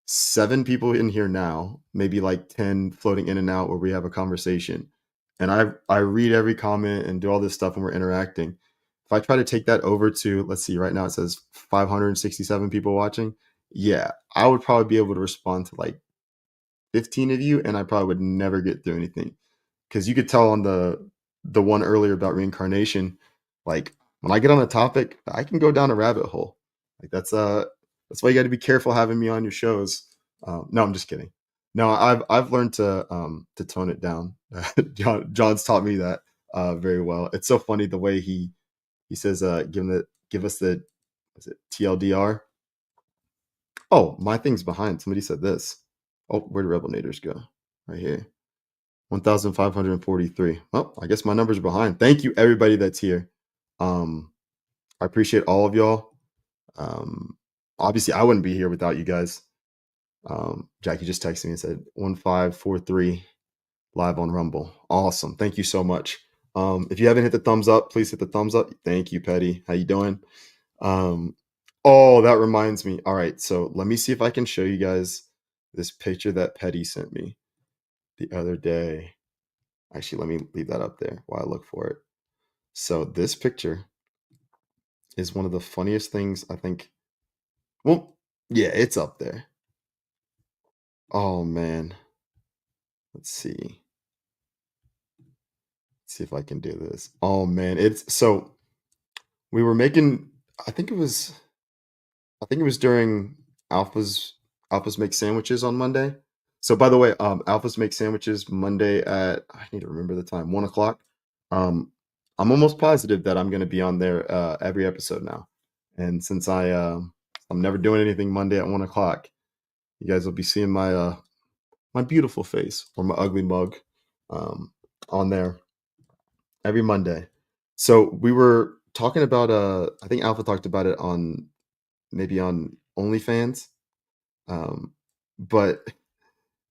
7 people in here now, maybe like 10 floating in and out where we have a conversation, and I read every comment and do all this stuff and we're interacting. If I try to take that over to, let's see, right now it says 567 people watching. Yeah, I would probably be able to respond to like 15 of you, and I probably would never get through anything because you could tell on the one earlier about reincarnation, like when I get on a topic, I can go down a rabbit hole. Like that's why you got to be careful having me on your shows. No, I'm just kidding. No, I've learned to tone it down. John's taught me that very well. It's so funny the way he says give us the, is it TLDR? Oh, my thing's behind. Somebody said this. Oh, where do Rebel Naders go? Right here. 1,543. Well, I guess my numbers are behind. Thank you, everybody that's here. I appreciate all of y'all. Obviously, I wouldn't be here without you guys. Jackie just texted me and said 1543 live on Rumble. Awesome. Thank you so much. If you haven't hit the thumbs up, please hit the thumbs up. Thank you, Petty. How you doing? Oh, that reminds me. All right, so let me see if I can show you guys this picture that Petty sent me the other day. Actually, let me leave that up there while I look for it. So this picture is one of the funniest things I think. Well, yeah, it's up there. Oh man. Let's see. Let's see if I can do this. Oh man, it's so we were making, I think it was during Alpha's Make Sandwiches on Monday. So by the way, Alpha's Make Sandwiches Monday at, I need to remember the time, 1 o'clock. I'm almost positive that I'm going to be on there every episode now. And since I'm never doing anything Monday at 1 o'clock, you guys will be seeing my my beautiful face or my ugly mug on there every Monday. So we were talking about I think Alpha talked about it on maybe on OnlyFans. But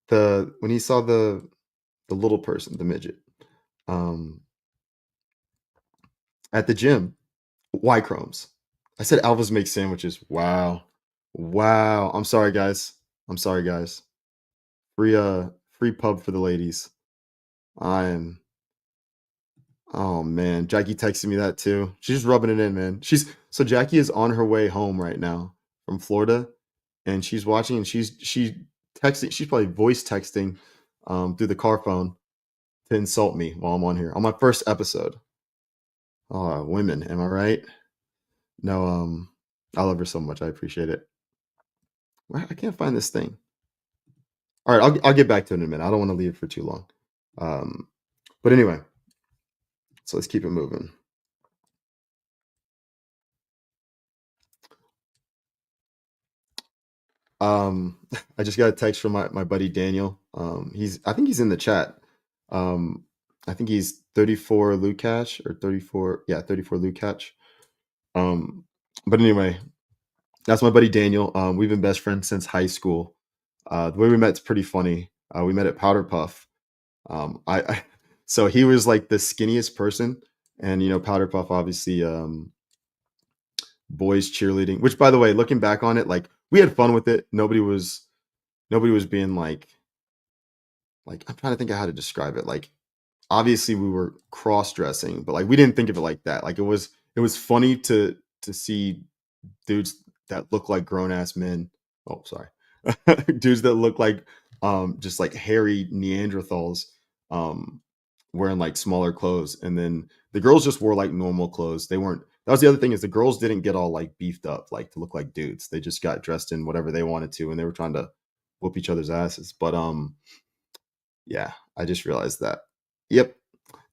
when he saw the little person, the midget, Um, at the gym, Y Chromes. I said Alva's make sandwiches. Wow. Wow. I'm sorry, guys. I'm sorry, guys. Free pub for the ladies. I'm Oh man, Jackie texted me that too. She's just rubbing it in, man. Jackie is on her way home right now from Florida, and she's watching, and she texting. She's probably voice texting through the car phone to insult me while I'm on here on my first episode. Oh, women, am I right? No, I love her so much. I appreciate it. I can't find this thing. All right, I'll get back to it in a minute. I don't want to leave it for too long. But anyway, so let's keep it moving. I just got a text from my buddy Daniel. I think he's in the chat. I think he's 34 Lukash or 34, yeah, 34 Lukash. But anyway, that's my buddy Daniel. We've been best friends since high school. The way we met is pretty funny. We met at Powder Puff. I so he was like the skinniest person, and Powder Puff obviously boys cheerleading. Which, by the way, looking back on it, like we had fun with it. Nobody was being like I'm trying to think of how to describe it. Like obviously we were cross dressing, but like we didn't think of it like that. Like it was funny to see dudes that look like grown ass men. Oh, sorry. Dudes that look like just like hairy Neanderthals wearing like smaller clothes, and then the girls just wore like normal clothes. They weren't That was the other thing, is the girls didn't get all like beefed up like to look like dudes. They just got dressed in whatever they wanted to, and they were trying to whoop each other's asses. But yeah, I just realized that. Yep.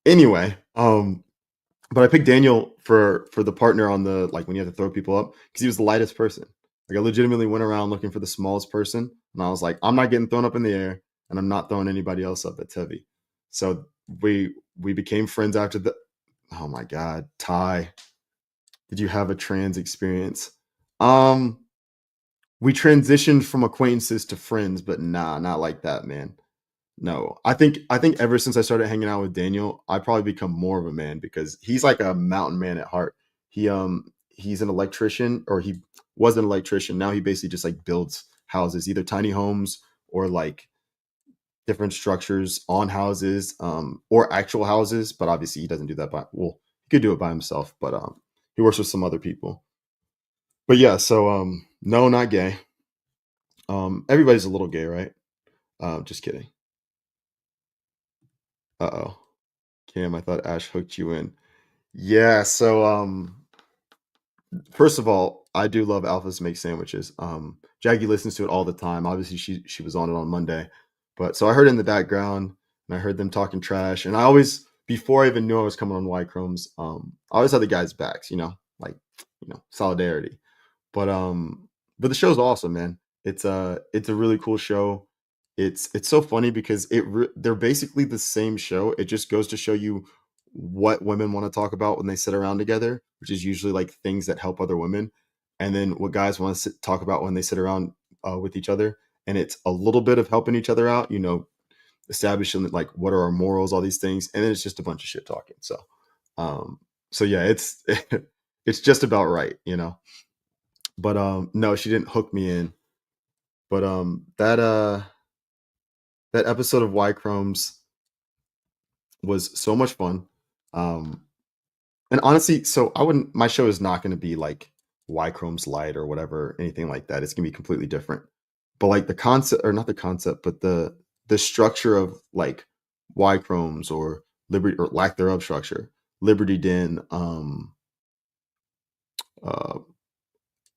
Anyway, but I picked Daniel for the partner on the, like, when you have to throw people up, because he was the lightest person. Like I legitimately went around looking for the smallest person, and I was like, I'm not getting thrown up in the air, and I'm not throwing anybody else up that's heavy. So we became friends after the. Oh my God, Ty, did you have a trans experience? We transitioned from acquaintances to friends, but nah, not like that, man. No, I think ever since I started hanging out with Daniel, I probably become more of a man, because he's like a mountain man at heart. He's an electrician, or he was an electrician. Now he basically just like builds houses, either tiny homes or like different structures on houses, or actual houses. But obviously he doesn't do that he could do it by himself, but he works with some other people. But yeah, so no, not gay. Everybody's a little gay, right? Just kidding. Uh-oh. Cam, I thought Ash hooked you in. Yeah, so first of all, I do love Alphas Make Sandwiches. Jackie listens to it all the time. Obviously, she was on it on Monday. But so I heard it in the background, and I heard them talking trash. And I always, before I even knew I was coming on Y Chromes, I always had the guys' backs, like, solidarity. But the show's awesome, man. It's a really cool show. It's so funny because they're basically the same show. It just goes to show you what women want to talk about when they sit around together, which is usually like things that help other women, and then what guys want to talk about when they sit around with each other. And it's a little bit of helping each other out, establishing like what are our morals, all these things, and then it's just a bunch of shit talking. So yeah, it's it's just about right, But no, she didn't hook me in. But that episode of Y Chromes was so much fun. And honestly, so my show is not going to be like Y Chromes Light or whatever, anything like that. It's going to be completely different. But like the concept, or not the concept, but the structure of like Y Chromes, or Liberty, or lack thereof structure, Liberty Den, uh,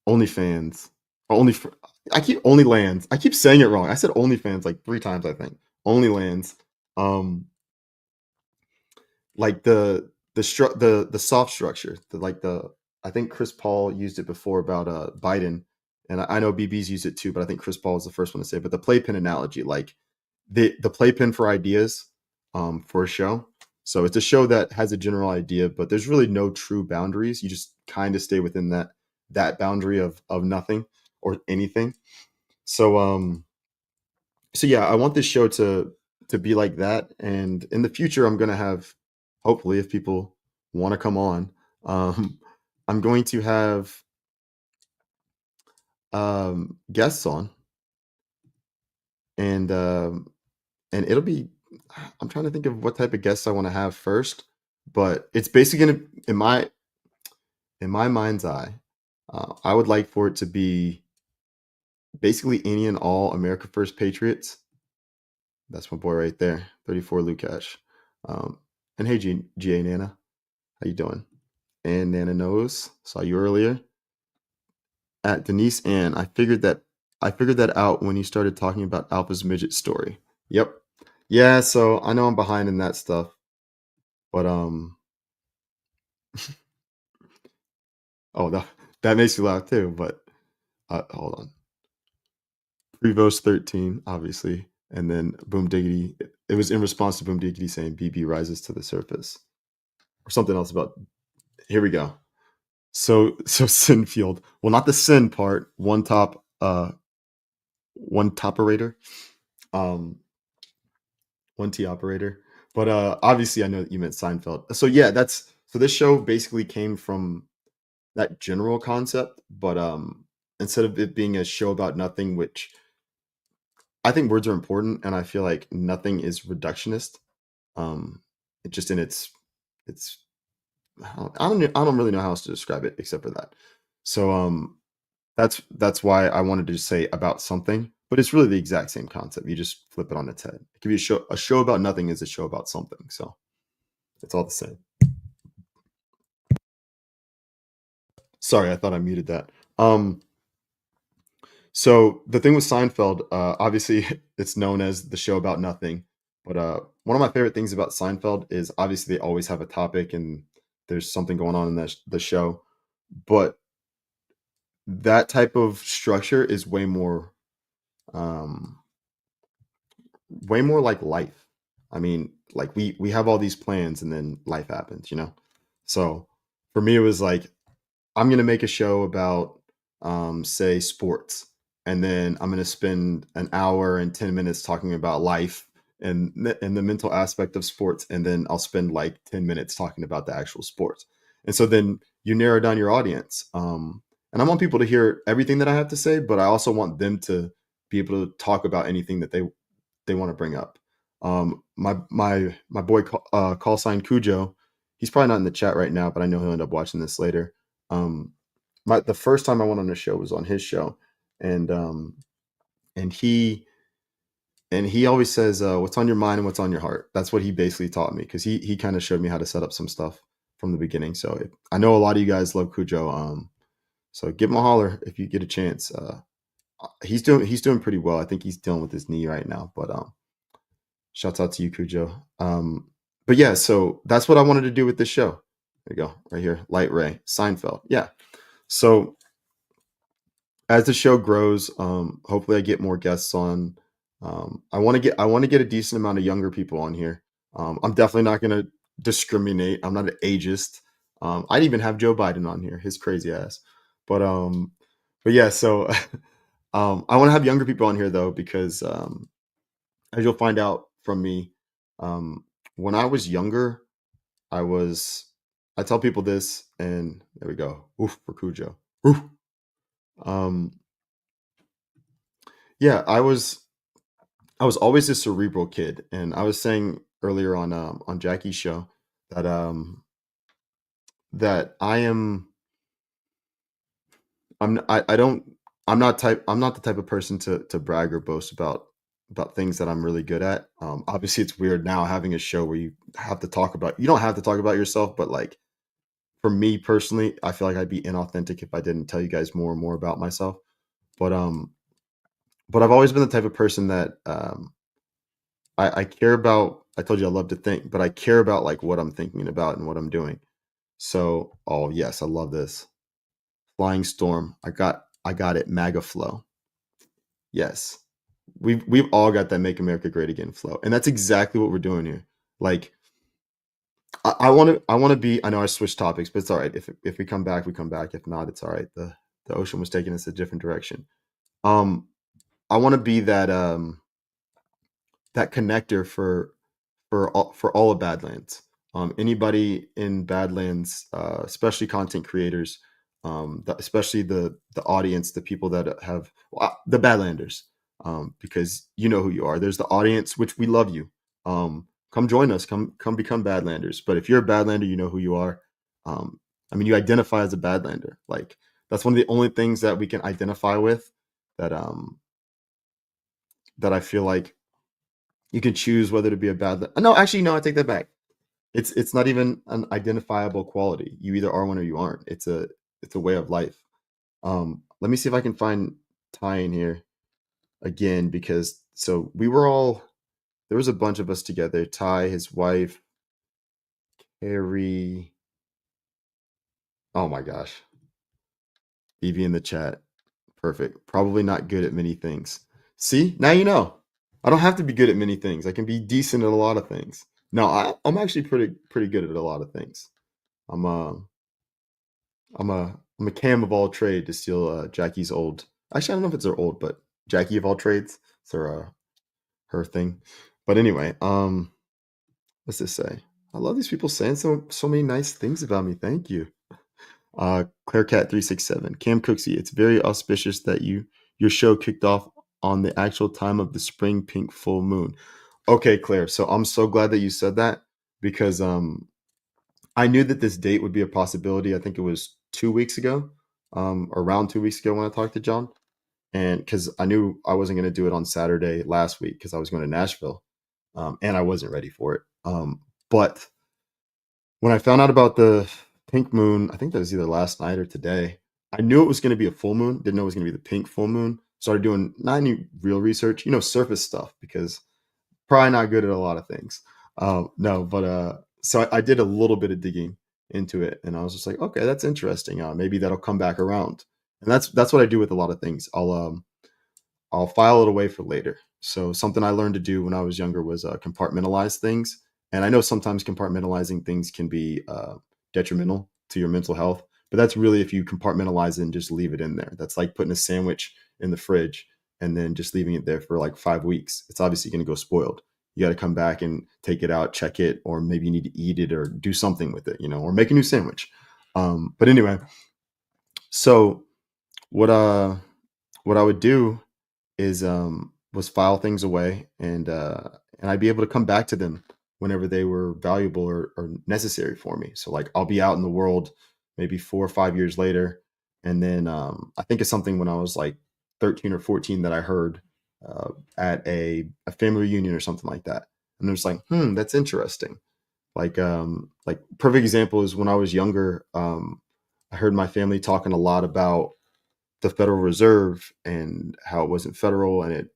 OnlyFans, only for, I keep OnlyLands. I keep saying it wrong. I said OnlyFans like 3 times, I think. OnlyLands. Like the soft structure, I think Chris Paul used it before about Biden, and I know BB's used it too, but I think Chris Paul is the first one to say it. But the playpen analogy, like the playpen for ideas, for a show. So it's a show that has a general idea, but there's really no true boundaries. You just kind of stay within that boundary of nothing or anything. So yeah, I want this show to be like that, and in the future I'm going to have hopefully, if people want to come on, I'm going to have guests on, and it'll be. I'm trying to think of what type of guests I want to have first, but it's basically gonna in my mind's eye. I would like for it to be basically any and all America First Patriots. That's my boy right there, 34 Lukash. And hey, GA Nana, how you doing? And Nana knows, saw you earlier. At Denise Ann, I figured that out when you started talking about Alpha's midget story. Yep. Yeah, so I know I'm behind in that stuff, but oh, that makes you laugh too. But hold on, Prevost 13, obviously, and then Boom Diggity. It was in response to Boom Diggity saying BB rises to the surface, or something else about. Here we go. So Sinfield. Well, not the sin part. One top operator. One T operator. But obviously I know that you meant Seinfeld. So yeah, so this show basically came from that general concept, but instead of it being a show about nothing, which I think words are important, and I feel like nothing is reductionist. It just in it's I don't really know how else to describe it except for that. So that's why I wanted to just say about something, but it's really the exact same concept. You just flip it on its head. It could be a show about nothing is a show about something. So it's all the same. Sorry, I thought I muted that. So the thing with Seinfeld, obviously it's known as the show about nothing. But one of my favorite things about Seinfeld is obviously they always have a topic and there's something going on in the show. But that type of structure is um, way more like life. I mean, like we have all these plans and then life happens, you know? So for me, it was like, I'm going to make a show about, say, sports. And then I'm going to spend an hour and 10 minutes talking about life and the mental aspect of sports. And then I'll spend like 10 minutes talking about the actual sports. And so then you narrow down your audience. And I want people to hear everything that I have to say, but I also want them to be able to talk about anything that they want to bring up. My boy call sign Cujo, he's probably not in the chat right now, but I know he'll end up watching this later. Um, the first time I went on a show was on his show, and and he always says, "What's on your mind and what's on your heart." That's what he basically taught me because he kind of showed me how to set up some stuff from the beginning. So I know a lot of you guys love Cujo. So give him a holler if you get a chance. He's doing pretty well. I think he's dealing with his knee right now, but shouts out to you, Cujo. But yeah, so that's what I wanted to do with this show. There you go, right here, Light Ray, Seinfeld. Yeah. So as the show grows, hopefully I get more guests on. I want to get a decent amount of younger people on here. I'm definitely not going to discriminate. I'm not an ageist. I'd even have Joe Biden on here, his crazy ass. But yeah, so I want to have younger people on here though, because as you'll find out from me, when I was younger, I tell people this, and there we go. Oof for Cujo. Oof. Um, yeah, I was always a cerebral kid, and I was saying earlier on Jackie's show that that I don't I'm not the type of person to brag or boast about things that I'm really good at. Obviously, it's weird now having a show where you don't have to talk about yourself, but like for me personally, I feel like I'd be inauthentic if I didn't tell you guys more and more about myself. But I've always been the type of person that I care about. I told you I love to think, but I care about like what I'm thinking about and what I'm doing. So, oh yes, I love this. Flying Storm. I got it. MAGA flow. Yes. We've all got that Make America Great Again flow. And that's exactly what we're doing here. Like I want to be, I know I switched topics, but it's all right. If we come back, we come back. If not, it's all right. The ocean was taking us a different direction. Um I want to be that connector for all of Badlands. Anybody in Badlands, especially content creators, especially the audience, the people that have the Badlanders, because you know who you are. There's the audience, which we love you. Come join us. Come become Badlanders. But if you're a Badlander, you know who you are. I mean, you identify as a Badlander. Like that's one of the only things that we can identify with. That I feel like you can choose whether to be a bad. No, actually, no. I take that back. It's not even an identifiable quality. You either are one or you aren't. It's a way of life. Let me see if I can find Ty in here again because so we were all there was a bunch of us together. Ty, his wife, Harry. Oh my gosh, Evie in the chat. Perfect. Probably not good at many things. See, now you know. I don't have to be good at many things. I can be decent at a lot of things. No, I'm actually pretty good at a lot of things. I'm I'm a cam of all trade to steal Jackie's old. Actually, I don't know if it's her old, but Jackie of all trades. It's her thing. But anyway, what's this say? I love these people saying so many nice things about me. Thank you. ClareCat367. Cam Cooksey, it's very auspicious that your show kicked off on the actual time of the spring pink full moon. Okay, Claire. So I'm so glad that you said that because I knew that this date would be a possibility. I think it was 2 weeks ago, around 2 weeks ago when I talked to John. And because I knew I wasn't going to do it on Saturday last week because I was going to Nashville and I wasn't ready for it. But when I found out about the pink moon, I think that was either last night or today, I knew it was going to be a full moon. Didn't know it was going to be the pink full moon. Started doing not any real research, surface stuff because probably not good at a lot of things. No, but so I did a little bit of digging into it, and I was just like, okay, that's interesting. Maybe that'll come back around, and that's what I do with a lot of things. I'll file it away for later. So something I learned to do when I was younger was compartmentalize things, and I know sometimes compartmentalizing things can be detrimental to your mental health, but that's really if you compartmentalize it and just leave it in there. That's like putting a sandwich in the fridge and then just leaving it there for like 5 weeks. It's obviously going to go spoiled. You got to come back and take it out, check it, or maybe you need to eat it or do something with it, or make a new sandwich. But anyway, so what what I would do is was file things away and I'd be able to come back to them whenever they were valuable or necessary for me. So like I'll be out in the world maybe 4 or 5 years later, and then I think it's something when I was like 13 or 14 that I heard at a family reunion or something like that, and it was like, that's interesting. Like perfect example is when I was younger, I heard my family talking a lot about the Federal Reserve and how it wasn't federal and it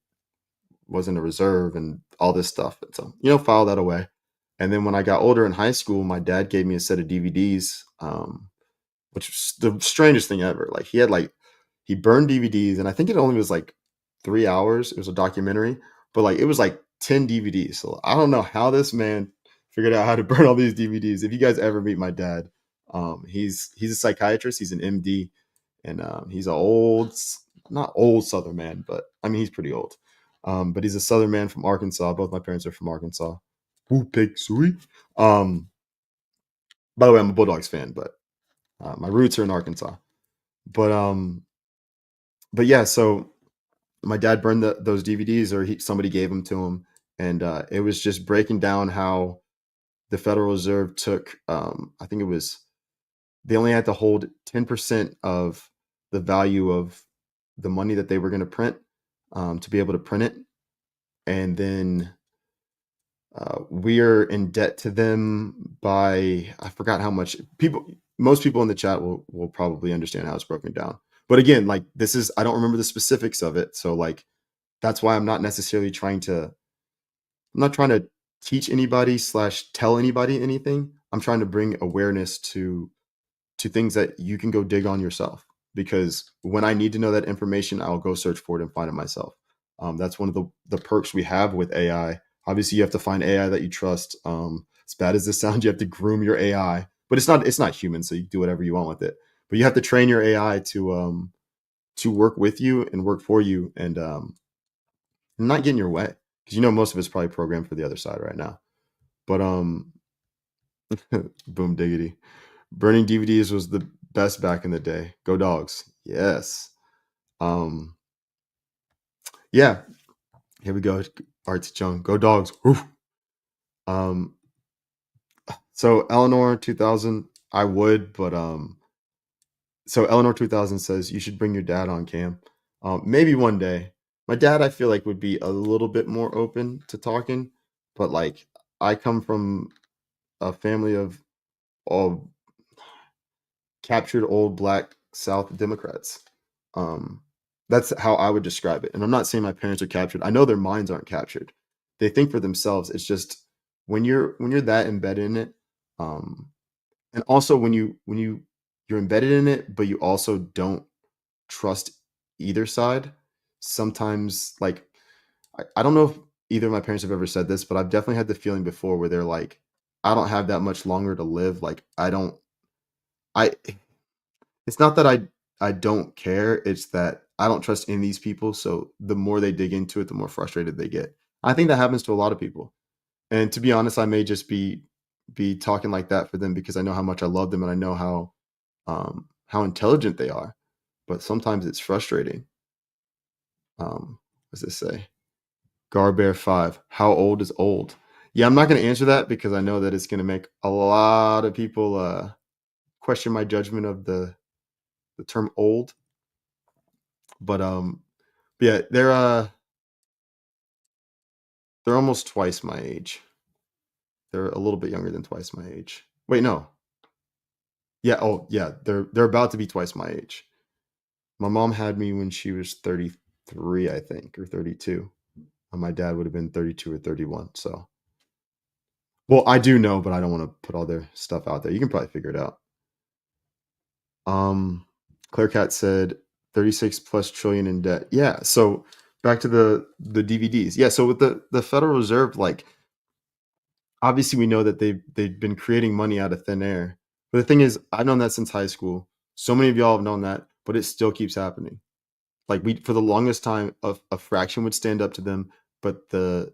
wasn't a reserve and all this stuff. And so, file that away. And then when I got older in high school, my dad gave me a set of DVDs, which was the strangest thing ever. Like he burned DVDs, and I think it only was like 3 hours. It was a documentary, but like it was like 10 DVDs. So I don't know how this man figured out how to burn all these DVDs. If you guys ever meet my dad, he's a psychiatrist. He's an MD, and he's not old Southern man, but I mean he's pretty old. But he's a Southern man from Arkansas. Both my parents are from Arkansas. Woo pig sweet. By the way, I'm a Bulldogs fan, but my roots are in Arkansas. But yeah, so my dad burned those DVDs, or somebody gave them to him, and it was just breaking down how the Federal Reserve took. I think it was they only had to hold 10% of the value of the money that they were going to print to be able to print it, and then we are in debt to them by I forgot how much. Most people in the chat will probably understand how it's broken down. But again, like I don't remember the specifics of it, so like that's why I'm not necessarily trying to. I'm not trying to teach anybody / tell anybody anything. I'm trying to bring awareness to things that you can go dig on yourself. Because when I need to know that information, I'll go search for it and find it myself. That's one of the perks we have with AI. Obviously, you have to find AI that you trust. As bad as this sounds, you have to groom your AI, but it's not human, so you do whatever you want with it. But you have to train your AI to work with you and work for you, and not get in your way, because most of it's probably programmed for the other side right now. But Boom diggity. Burning DVDs was the best back in the day. Go dogs. Yes. Um, yeah. Here we go. Arts Chung. Go dogs. Woof. Um, so Eleanor 2000, I would, but so Eleanor 2000 says you should bring your dad on cam. Maybe one day. My dad, I feel like, would be a little bit more open to talking, but like I come from a family of all captured old black South Democrats. Um, that's how I would describe it. And I'm not saying my parents are captured. I know their minds aren't captured. They think for themselves. It's just when you're that embedded in it, um, and also when you're embedded in it, but you also don't trust either side. Sometimes, like I don't know if either of my parents have ever said this, but I've definitely had the feeling before where they're like, I don't have that much longer to live. Like I don't I it's not that I don't care, it's that I don't trust in these people, so the more they dig into it, the more frustrated they get. I think that happens to a lot of people. And to be honest, I may just be talking like that for them because I know how much I love them and I know how intelligent they are. But sometimes it's frustrating. What does this say? Garbear 5. How old is old? Yeah, I'm not going to answer that because I know that it's going to make a lot of people question my judgment of the term old. But yeah, they're almost twice my age. They're a little bit younger than twice my age. Wait, no. Yeah, oh yeah, they're about to be twice my age. My mom had me when she was 33, I think, or 32. And my dad would have been 32 or 31. So, well, I do know, but I don't want to put all their stuff out there. You can probably figure it out. Claire Cat said 36 plus trillion in debt. Yeah. So back to the DVDs. Yeah. So with the Federal Reserve, like obviously we know that they've been creating money out of thin air. But the thing is, I've known that since high school. So many of y'all have known that, but it still keeps happening. Like we for the longest time, a fraction would stand up to them, but the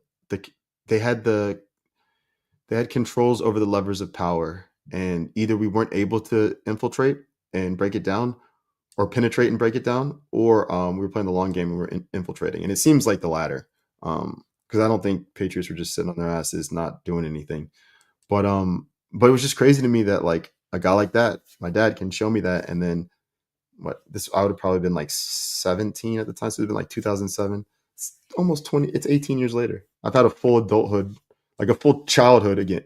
they had the they had controls over the levers of power, and either we weren't able to infiltrate and break it down, or penetrate and break it down, or we were playing the long game and we were infiltrating. And it seems like the latter, because I don't think Patriots were just sitting on their asses not doing anything. But it was just crazy to me that like a guy like that, my dad, can show me that, and then what this I would have probably been like 17 at the time, so it would have been like 2007. It's almost 20. It's 18 years later. I've had a full adulthood, like a full childhood again.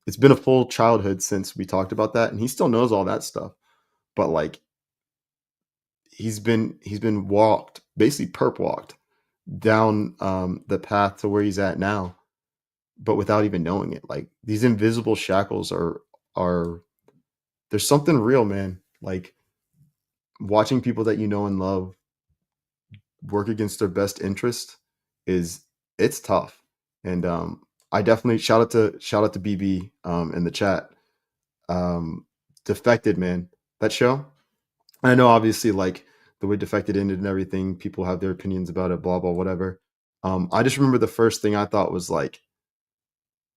It's been a full childhood since we talked about that, and he still knows all that stuff. But like he's been walked, basically perp walked down the path to where he's at now, but without even knowing it. Like these invisible shackles are there's something real, man. Like watching people that you know and love work against their best interest is it's tough. And I definitely shout out to BB in the chat. Defected, man. That show. I know obviously like the way Defected ended and everything, people have their opinions about it, blah blah whatever. I just remember the first thing I thought was like,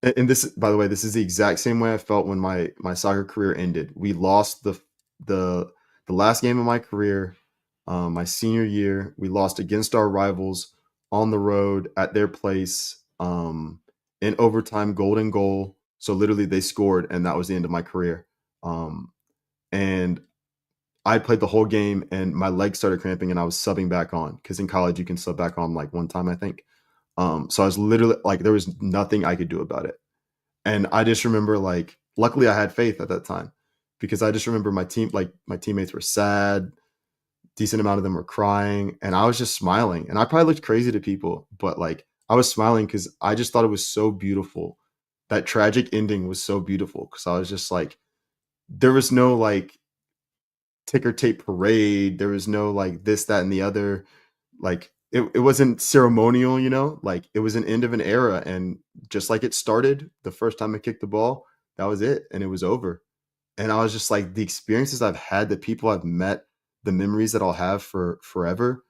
and this, by the way, this is the exact same way I felt when my soccer career ended. We lost the the last game of my career, my senior year. We lost against our rivals on the road at their place, in overtime, golden goal. So literally, they scored, and that was the end of my career. And I played the whole game, and my legs started cramping, and I was subbing back on because in college you can sub back on like one time, I think. So I was literally like, there was nothing I could do about it. And I just remember like, luckily I had faith at that time because I just remember my teammates were sad, decent amount of them were crying, and I was just smiling. And I probably looked crazy to people, but like I was smiling because I just thought it was so beautiful. That tragic ending was so beautiful because I was just like, there was no like ticker tape parade. There was no like this, that, and the other. Like it wasn't ceremonial, like it was an end of an era. And just like it started the first time I kicked the ball, that was it. And it was over. And I was just like, the experiences I've had, the people I've met, the memories that I'll have for forever.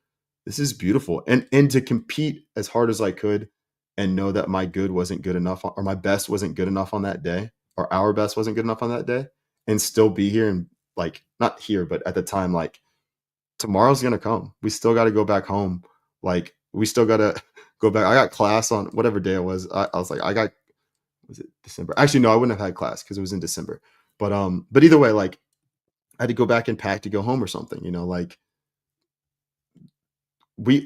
This is beautiful. And to compete as hard as I could and know that my good wasn't good enough or my best wasn't good enough on that day. or our best wasn't good enough on that day, and still be here and like not here, but at the time, like tomorrow's gonna come. We still got to go back home. Like we still got to go back. I got class on whatever day it was. I was like, was it December? Actually, no, I wouldn't have had class because it was in December. But either way, like I had to go back and pack to go home or something, like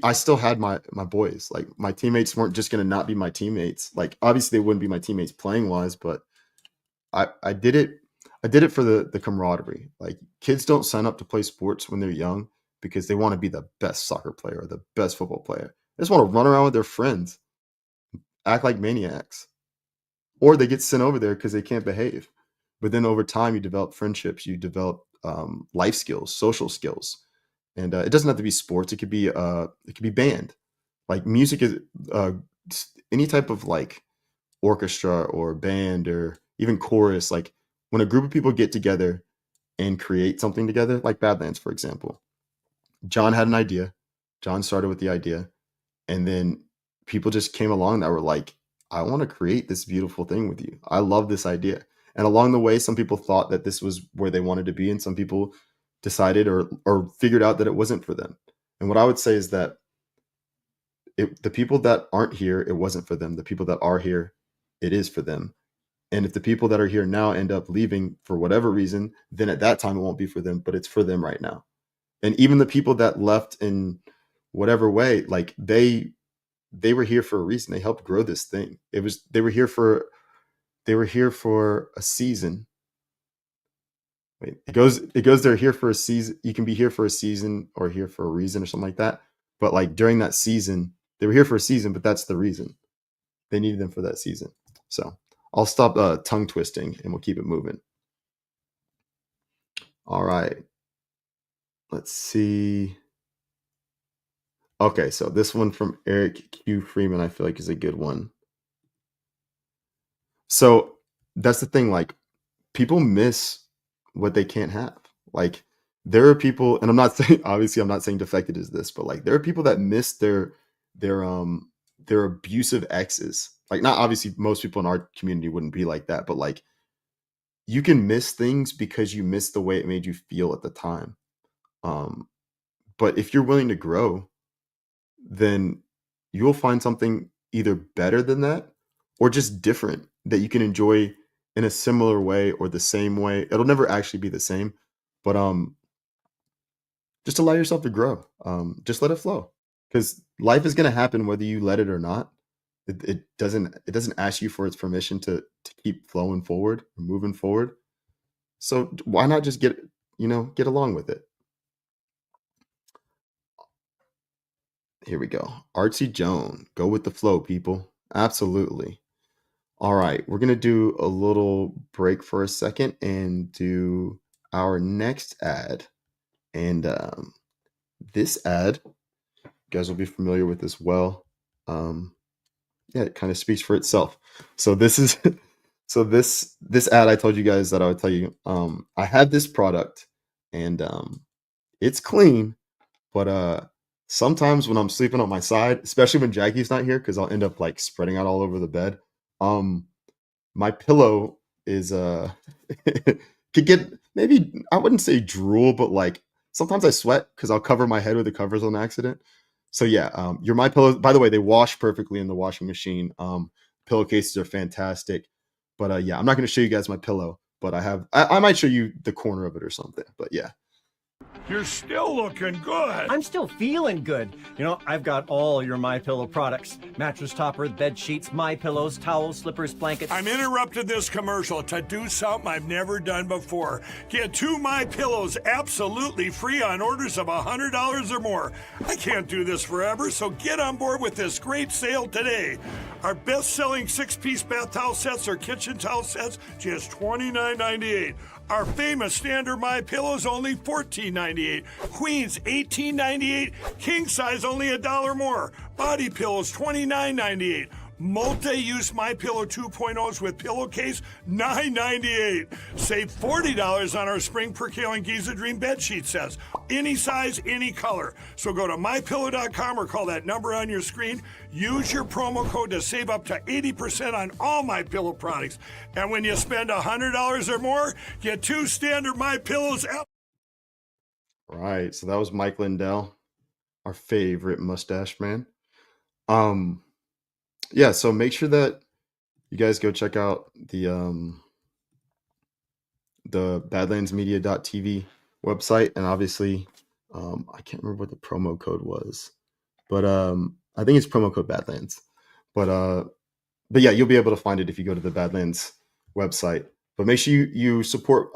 I still had my boys. Like my teammates weren't just gonna not be my teammates. Like obviously they wouldn't be my teammates playing wise, but I did it for the camaraderie. Like kids don't sign up to play sports when they're young because they want to be the best soccer player or the best football player. They just want to run around with their friends, act like maniacs. Or they get sent over there because they can't behave. But then over time, you develop friendships, you develop life skills, social skills, and it doesn't have to be sports. It could be band. Like music is any type of like orchestra or band or even chorus. Like when a group of people get together and create something together, like Badlands, for example. John had an idea. John started with the idea, and then people just came along that were like, I want to create this beautiful thing with you. I love this idea. And along the way, some people thought that this was where they wanted to be, and some people decided or figured out that it wasn't for them. And what I would say is that the people that aren't here, it wasn't for them. The people that are here, it is for them. And if the people that are here now end up leaving for whatever reason, then at that time it won't be for them, but it's for them right now. And even the people that left in whatever way, like they were here for a reason. They helped grow this thing. They were here for a season. Wait, it goes they're here for a season. You can be here for a season or here for a reason or something like that. But like during that season, they were here for a season, but that's the reason. They needed them for that season. So I'll stop tongue twisting and we'll keep it moving. All right. Let's see. Okay, so this one from Eric Q. Freeman, I feel like is a good one. So that's the thing, like people miss what they can't have. Like there are people, and I'm not saying, obviously I'm not saying defected is this, but like there are people that miss their abusive exes. Like not obviously most people in our community wouldn't be like that, but like you can miss things because you miss the way it made you feel at the time. But if you're willing to grow, then you'll find something either better than that or just different that you can enjoy in a similar way or the same way. It'll never actually be the same, but just allow yourself to grow. Just let it flow, because life is going to happen whether you let it or not. It doesn't ask you for its permission to keep flowing forward or moving forward. So why not just get along with it? Here we go. Artsy Joan, go with the flow, people. Absolutely. All right, we're going to do a little break for a second and do our next ad. And this ad, you guys will be familiar with as well. It kind of speaks for itself. So this is this ad, I told you guys that I would tell you. I had this product and it's clean, but sometimes when I'm sleeping on my side, especially when Jackie's not here, because I'll end up like spreading out all over the bed. My pillow is could get, maybe I wouldn't say drool, but like sometimes I sweat because I'll cover my head with the covers on accident. So yeah, your My Pillow, by the way, they wash perfectly in the washing machine. Pillowcases are fantastic. But yeah, I'm not going to show you guys my pillow, but I might show you the corner of it or something. But yeah. You're still looking good. I'm still feeling good. I've got all your MyPillow products. Mattress topper, bed sheets, MyPillows, towels, slippers, blankets. I'm interrupting this commercial to do something I've never done before. Get 2 MyPillows absolutely free on orders of $100 or more. I can't do this forever, so get on board with this great sale today. Our best-selling 6-piece bath towel sets or kitchen towel sets, just $29.98. Our famous standard MyPillows only $14.98. Queens $18.98. King size only $1 more. Body pillows $29.98. Multi-use MyPillow 2.0s with pillowcase, $9.98. Save $40 on our Spring Percale and Giza Dream bed sheet sets. Any size, any color. So go to MyPillow.com or call that number on your screen. Use your promo code to save up to 80% on all MyPillow products. And when you spend $100 or more, get 2 standard MyPillows out. Right. So that was Mike Lindell, our favorite mustache man. Yeah, so make sure that you guys go check out the badlandsmedia.tv website, and obviously I can't remember what the promo code was, but I think it's promo code Badlands. But yeah, you'll be able to find it if you go to the Badlands website. But make sure you support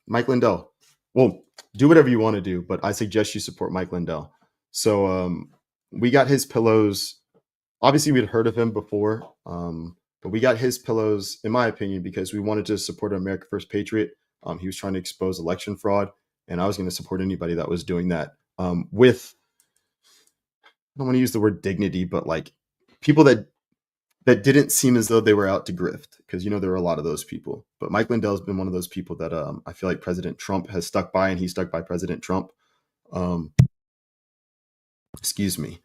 Mike Lindell. Well, do whatever you want to do, but I suggest you support Mike Lindell. So we got his pillows. Obviously, we'd heard of him before, but we got his pillows, in my opinion, because we wanted to support America First Patriot. He was trying to expose election fraud, and I was going to support anybody that was doing that with, I don't want to use the word dignity, but like people that didn't seem as though they were out to grift, because there were a lot of those people. But Mike Lindell's been one of those people that I feel like President Trump has stuck by, and he stuck by President Trump. Excuse me.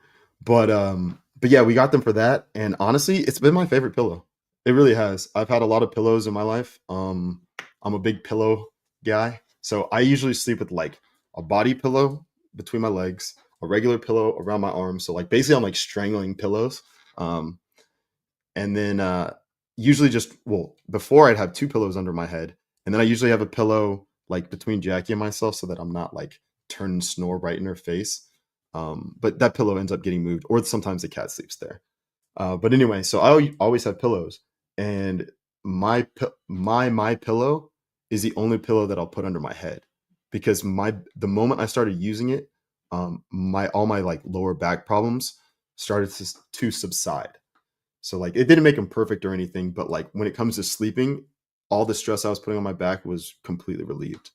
But yeah, we got them for that, and honestly, it's been my favorite pillow. It really has. I've had a lot of pillows in my life. I'm a big pillow guy, so I usually sleep with like a body pillow between my legs, a regular pillow around my arms. So like basically, I'm like strangling pillows. And then usually before I'd have 2 pillows under my head, and then I usually have a pillow like between Jackie and myself so that I'm not like turn and snore right in her face. But that pillow ends up getting moved, or sometimes the cat sleeps there. But anyway, so I always have pillows, and my pillow is the only pillow that I'll put under my head, because the moment I started using it, all my like lower back problems started to subside. So like it didn't make them perfect or anything, but like when it comes to sleeping, all the stress I was putting on my back was completely relieved.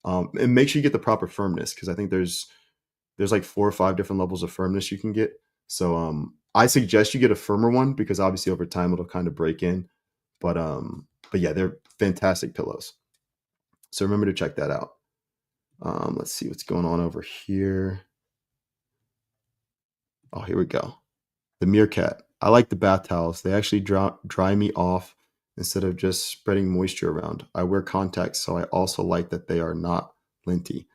And make sure you get the proper firmness, because I think there's like 4 or 5 different levels of firmness you can get. So I suggest you get a firmer one, because obviously over time it'll kind of break in. But yeah, they're fantastic pillows. So remember to check that out. Let's see what's going on over here. Oh, here we go. The Meerkat. I like the bath towels. They actually dry me off instead of just spreading moisture around. I wear contacts, so I also like that they are not linty.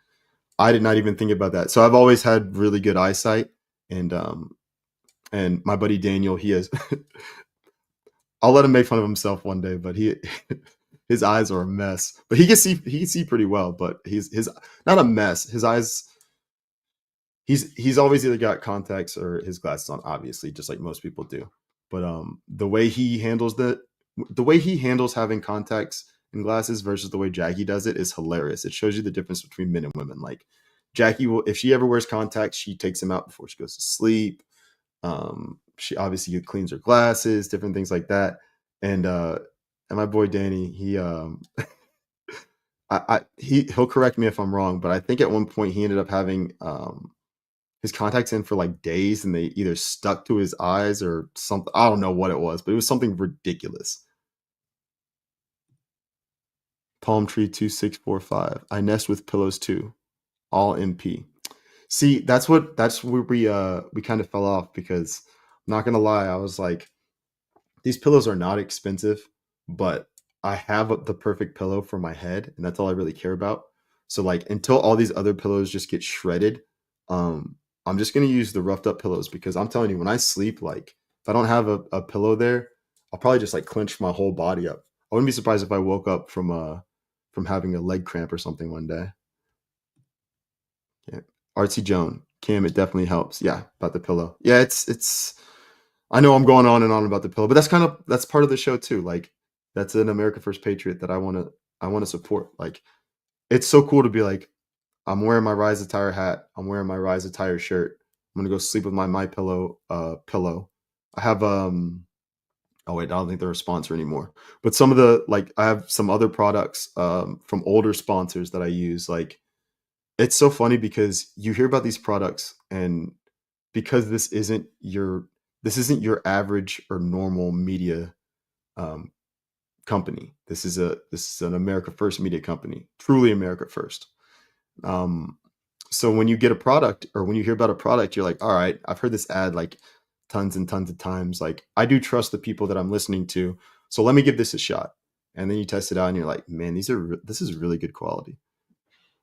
I did not even think about that. So I've always had really good eyesight, and my buddy Daniel, he has. I'll let him make fun of himself one day, but his eyes are a mess. But he can see pretty well, but his not a mess. His eyes. He's always either got contacts or his glasses on, obviously, just like most people do. But the way he handles having contacts and glasses versus the way Jackie does it is hilarious. It shows you the difference between men and women. Like Jackie will, if she ever wears contacts, she takes them out before she goes to sleep. She obviously cleans her glasses, different things like that. And my boy Danny, he'll correct me if I'm wrong, but I think at one point he ended up having his contacts in for like days, and they either stuck to his eyes or something. I don't know what it was, but it was something ridiculous. Palm Tree 2645. I nest with pillows too. All MP. See, that's where we kind of fell off, because I'm not gonna lie, I was like, these pillows are not expensive, but I have the perfect pillow for my head, and that's all I really care about. So like until all these other pillows just get shredded, I'm just going to use the roughed up pillows, because I'm telling you, when I sleep, like if I don't have a pillow there, I'll probably just like clench my whole body up. I wouldn't be surprised if I woke up from having a leg cramp or something one day. Yeah. Artsy Joan, Cam, it definitely helps. Yeah, about the pillow. Yeah, it's I know I'm going on and on about the pillow, but that's part of the show too. Like that's an America First Patriot that I want to support. Like it's so cool to be like, I'm wearing my Rise Attire hat. I'm wearing my Rise Attire shirt. I'm gonna go sleep with my pillow pillow. I have oh wait, I don't think they're a sponsor anymore. But some of the I have some other products from older sponsors that I use. Like it's so funny because you hear about these products, and because this isn't your this isn't your average or normal media um, company. This is an America First media company, truly America First. So when you get a product or when you hear about a product, you're like, all right, I've heard this ad like tons and tons of times. Like, I do trust the people that I'm listening to, so let me give this a shot. And then you test it out and you're like, man, this is really good quality.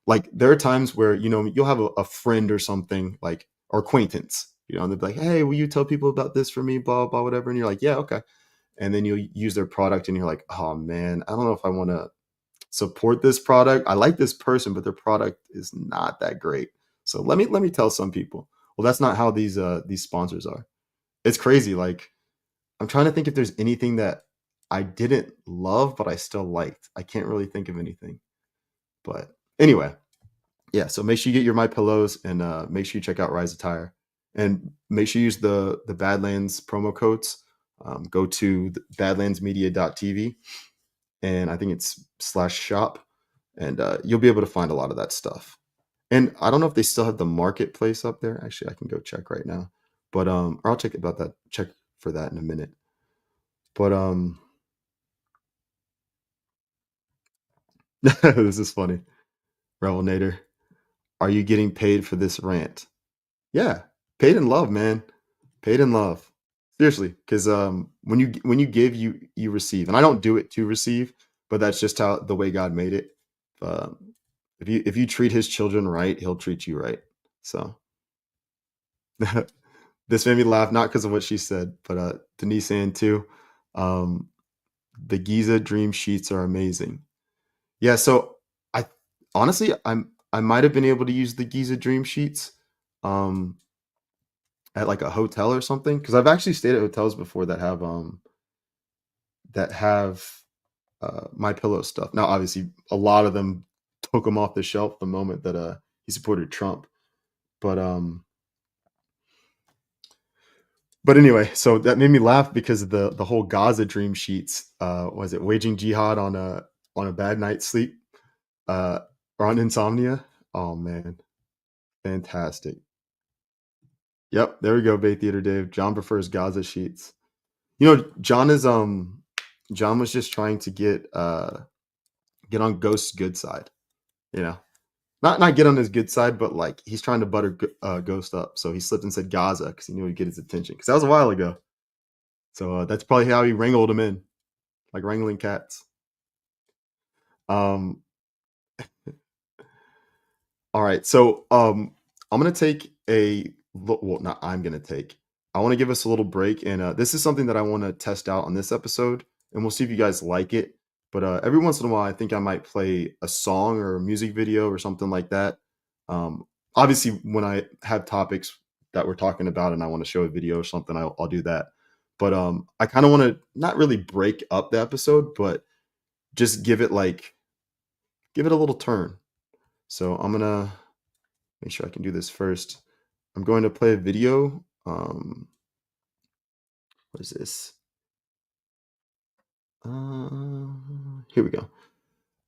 Like, there are times where, you'll have a friend or something, like, or acquaintance, and they'll be like, hey, will you tell people about this for me, blah, blah, whatever. And you're like, yeah, okay. And then you'll use their product and you're like, oh man, I don't know if I want to support this product. I like this person, but their product is not that great. So let me tell some people. Well, that's not how these sponsors are. It's crazy. Like, I'm trying to think if there's anything that I didn't love, but I still liked. I can't really think of anything. But anyway, yeah. So make sure you get your My Pillows and make sure you check out Rise Attire, and make sure you use the Badlands promo codes. Go to badlandsmedia.tv, and I think it's /shop, and you'll be able to find a lot of that stuff. And I don't know if they still have the marketplace up there. Actually, I can go check right now, but or I'll check for that in a minute. But this is funny. Revelnator, are you getting paid for this rant? Yeah, paid in love, man. Paid in love. Seriously, because when you give, you receive, and I don't do it to receive, but that's just how the way God made it. If you treat His children right, He'll treat you right. So this made me laugh, not because of what she said, but Denise Ann too. The Giza Dream Sheets are amazing. Yeah, so I honestly I might have been able to use the Giza Dream Sheets at like a hotel or something, because I've actually stayed at hotels before that have My Pillow stuff. Now, obviously, a lot of them took them off the shelf the moment that he supported Trump. But anyway, so that made me laugh because of the whole Gaza Dream Sheets. Was it waging jihad on a bad night's sleep or on insomnia? Oh man, fantastic. Yep, there we go, Bay Theater Dave. John prefers Gaza sheets. John was just trying to get on Ghost's good side. Not get on his good side, but like he's trying to butter Ghost up. So he slipped and said Gaza because he knew he'd get his attention. Because that was a while ago. So that's probably how he wrangled him in, like wrangling cats. All right, so I'm gonna take I want to give us a little break, and this is something that I want to test out on this episode, and we'll see if you guys like it. But every once in a while, I think I might play a song or a music video or something like that. Obviously, when I have topics that we're talking about and I want to show a video or something, I'll do that. But I kind of want to not really break up the episode, but just give it a little turn. So I'm gonna make sure I can do this first. I'm going to play a video. What is this? Here we go.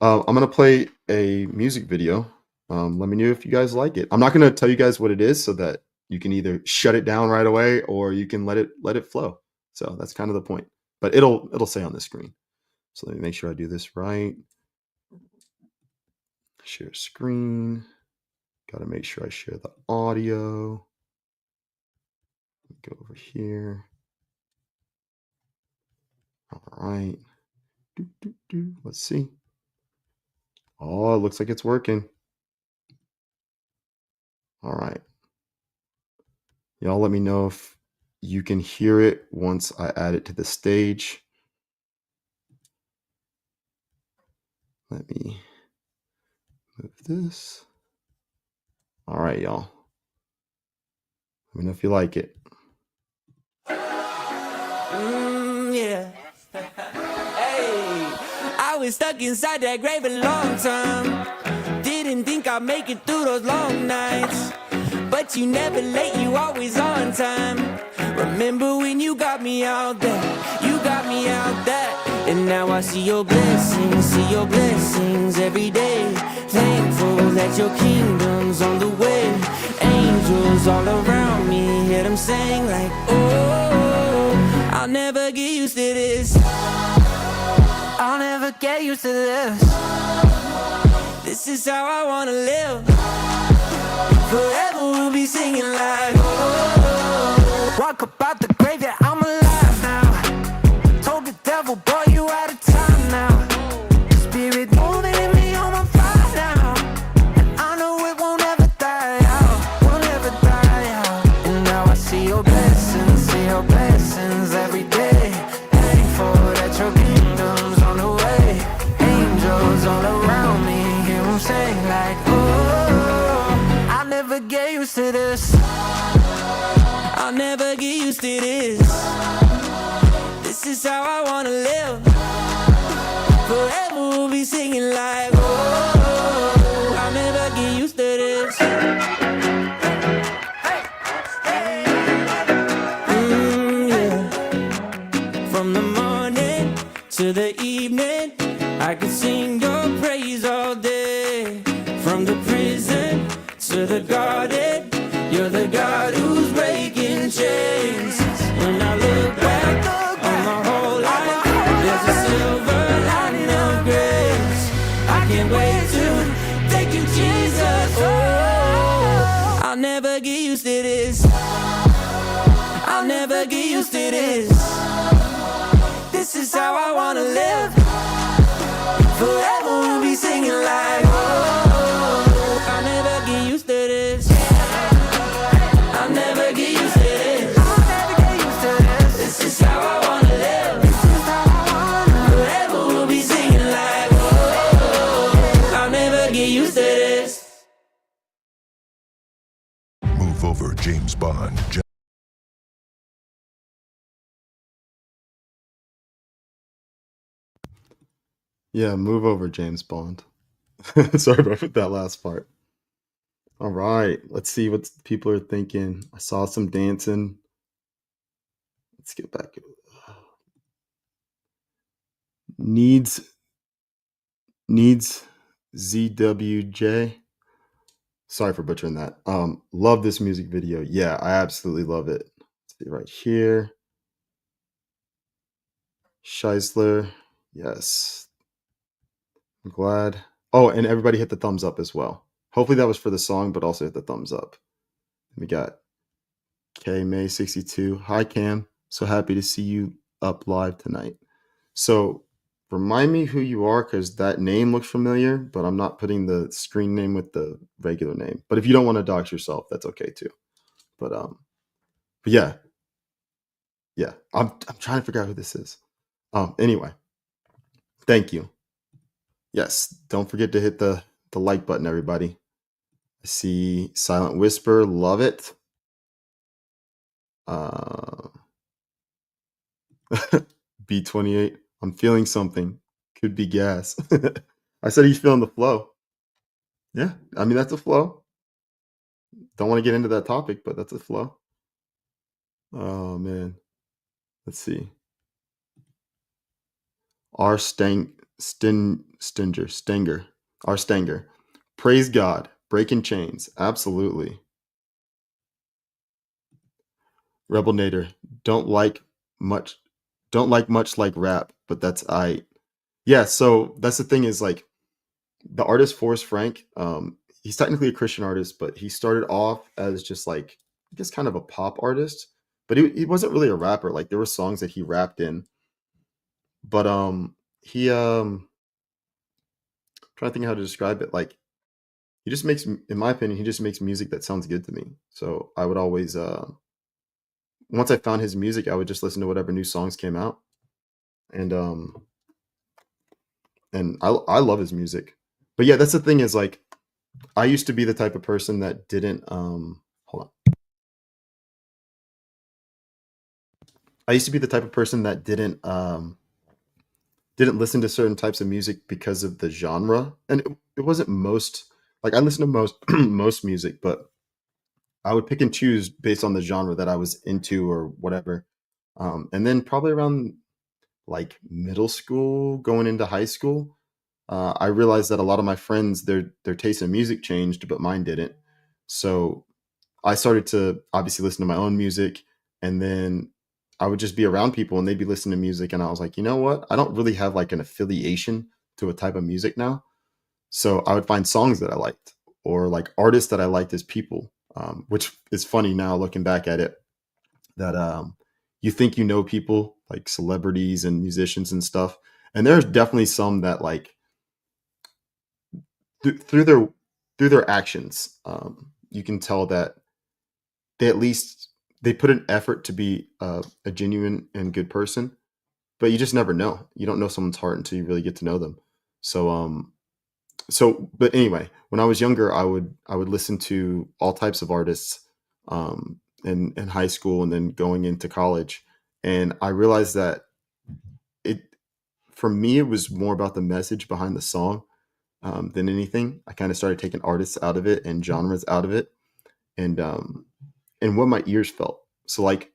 I'm gonna play a music video. Let me know if you guys like it. I'm not gonna tell you guys what it is, so that you can either shut it down right away or you can let it flow. So that's kind of the point. But it'll say on the screen. So let me make sure I do this right. Share screen. Got to make sure I share the audio. Go over here. All right. Let's see. Oh, it looks like it's working. All right. Y'all let me know if you can hear it once I add it to the stage. Let me move this. All right, y'all. Let me know if you like it. Yeah. Hey, I was stuck inside that grave a long time. Didn't think I'd make it through those long nights. But you never late, you always on time. Remember when you got me out there? You got me out there. And now I see your blessings every day. Thankful that your kingdom's on the way. Angels all around me, here what I'm saying? Like, oh, I'll never get used to this. I'll never get used to this. This is how I wanna live. Forever we'll be singing like, oh, walk up out the grave, yeah, I'm alive now. Told the devil, boy, you out of time now. Spirit moving in me on my fire now. And I know it won't ever die out, won't ever die out. And now I see your blessings every day. Thankful that your kingdom's on the way. Angels all around me, hear them sing like, oh, I'll never get used to this. I'll never get used to this. This is how I wanna live. Forever we'll be singing like, oh, I'll never get used to this. Yeah. From the morning to the evening, I could sing your praise all day. From the prison to the garden, you're the God who's breaking chains. When I look back on my whole life, there's a silver lining of grace. I can't wait to thank you, Jesus. Oh, I'll never get used to this. I'll never get used to this. This is how I wanna live. Forever we'll be singing like, oh, I'll never get used to this. I'll never get used to this. I'll never get used to this. This is how I wanna live. This is how I wanna. Forever we'll be singing like, oh, I'll never get used to this. Move over, James Bond. Yeah, move over, James Bond. Sorry about that last part. All right, let's see what people are thinking. I saw some dancing. Let's get back. Needs ZWJ. Sorry for butchering that. Love this music video. Yeah, I absolutely love it. Let's see right here. Scheisler. Yes. I'm glad. Oh, and everybody hit the thumbs up as well. Hopefully that was for the song, but also hit the thumbs up. We got K May 62. Hi Cam. So happy to see you up live tonight. So remind me who you are, because that name looks familiar, but I'm not putting the screen name with the regular name. But if you don't want to dox yourself, that's okay too. But yeah. I'm trying to figure out who this is. Anyway, thank you. Yes, don't forget to hit the like button, everybody. I see Silent Whisper, love it. B28, I'm feeling something. Could be gas. I said he's feeling the flow. Yeah, I mean, that's a flow. Don't want to get into that topic, but that's a flow. Oh, man. Let's see. R. Stenger. R. Stenger. Praise God. Breaking chains. Absolutely. Rebel Nader. Don't like much like rap, but that's yeah, so that's the thing is, like, the artist Forrest Frank, he's technically a Christian artist, but he started off as just, like, I guess kind of a pop artist, but he wasn't really a rapper. Like, there were songs that he rapped in, but he trying to think how to describe it. Like, he just makes, in my opinion, he just makes music that sounds good to me. So I would always once I found his music, I would just listen to whatever new songs came out, and I love his music. But yeah, that's the thing is, like, I used to be the type of person that didn't hold on. I used to be the type of person that didn't listen to certain types of music because of the genre, and it wasn't most, like, I listen to most most music, but I would pick and choose based on the genre that I was into or whatever. And then probably around, like, middle school, going into high school, I realized that a lot of my friends, their taste in music changed, but mine didn't. So I started to obviously listen to my own music, and then I would just be around people and they'd be listening to music, and I was like, you know what? I don't really have like an affiliation to a type of music now. So I would find songs that I liked or like artists that I liked as people, which is funny now looking back at it that you think you know people like celebrities and musicians and stuff. And there's definitely some that like through their actions, you can tell that they at least they put an effort to be a genuine and good person, but you just never know. You don't know someone's heart until you really get to know them. So but anyway, when I was younger, I would listen to all types of artists in high school and then going into college, and I realized that it for me it was more about the message behind the song than anything. I kind of started taking artists out of it and genres out of it, and what my ears felt. So like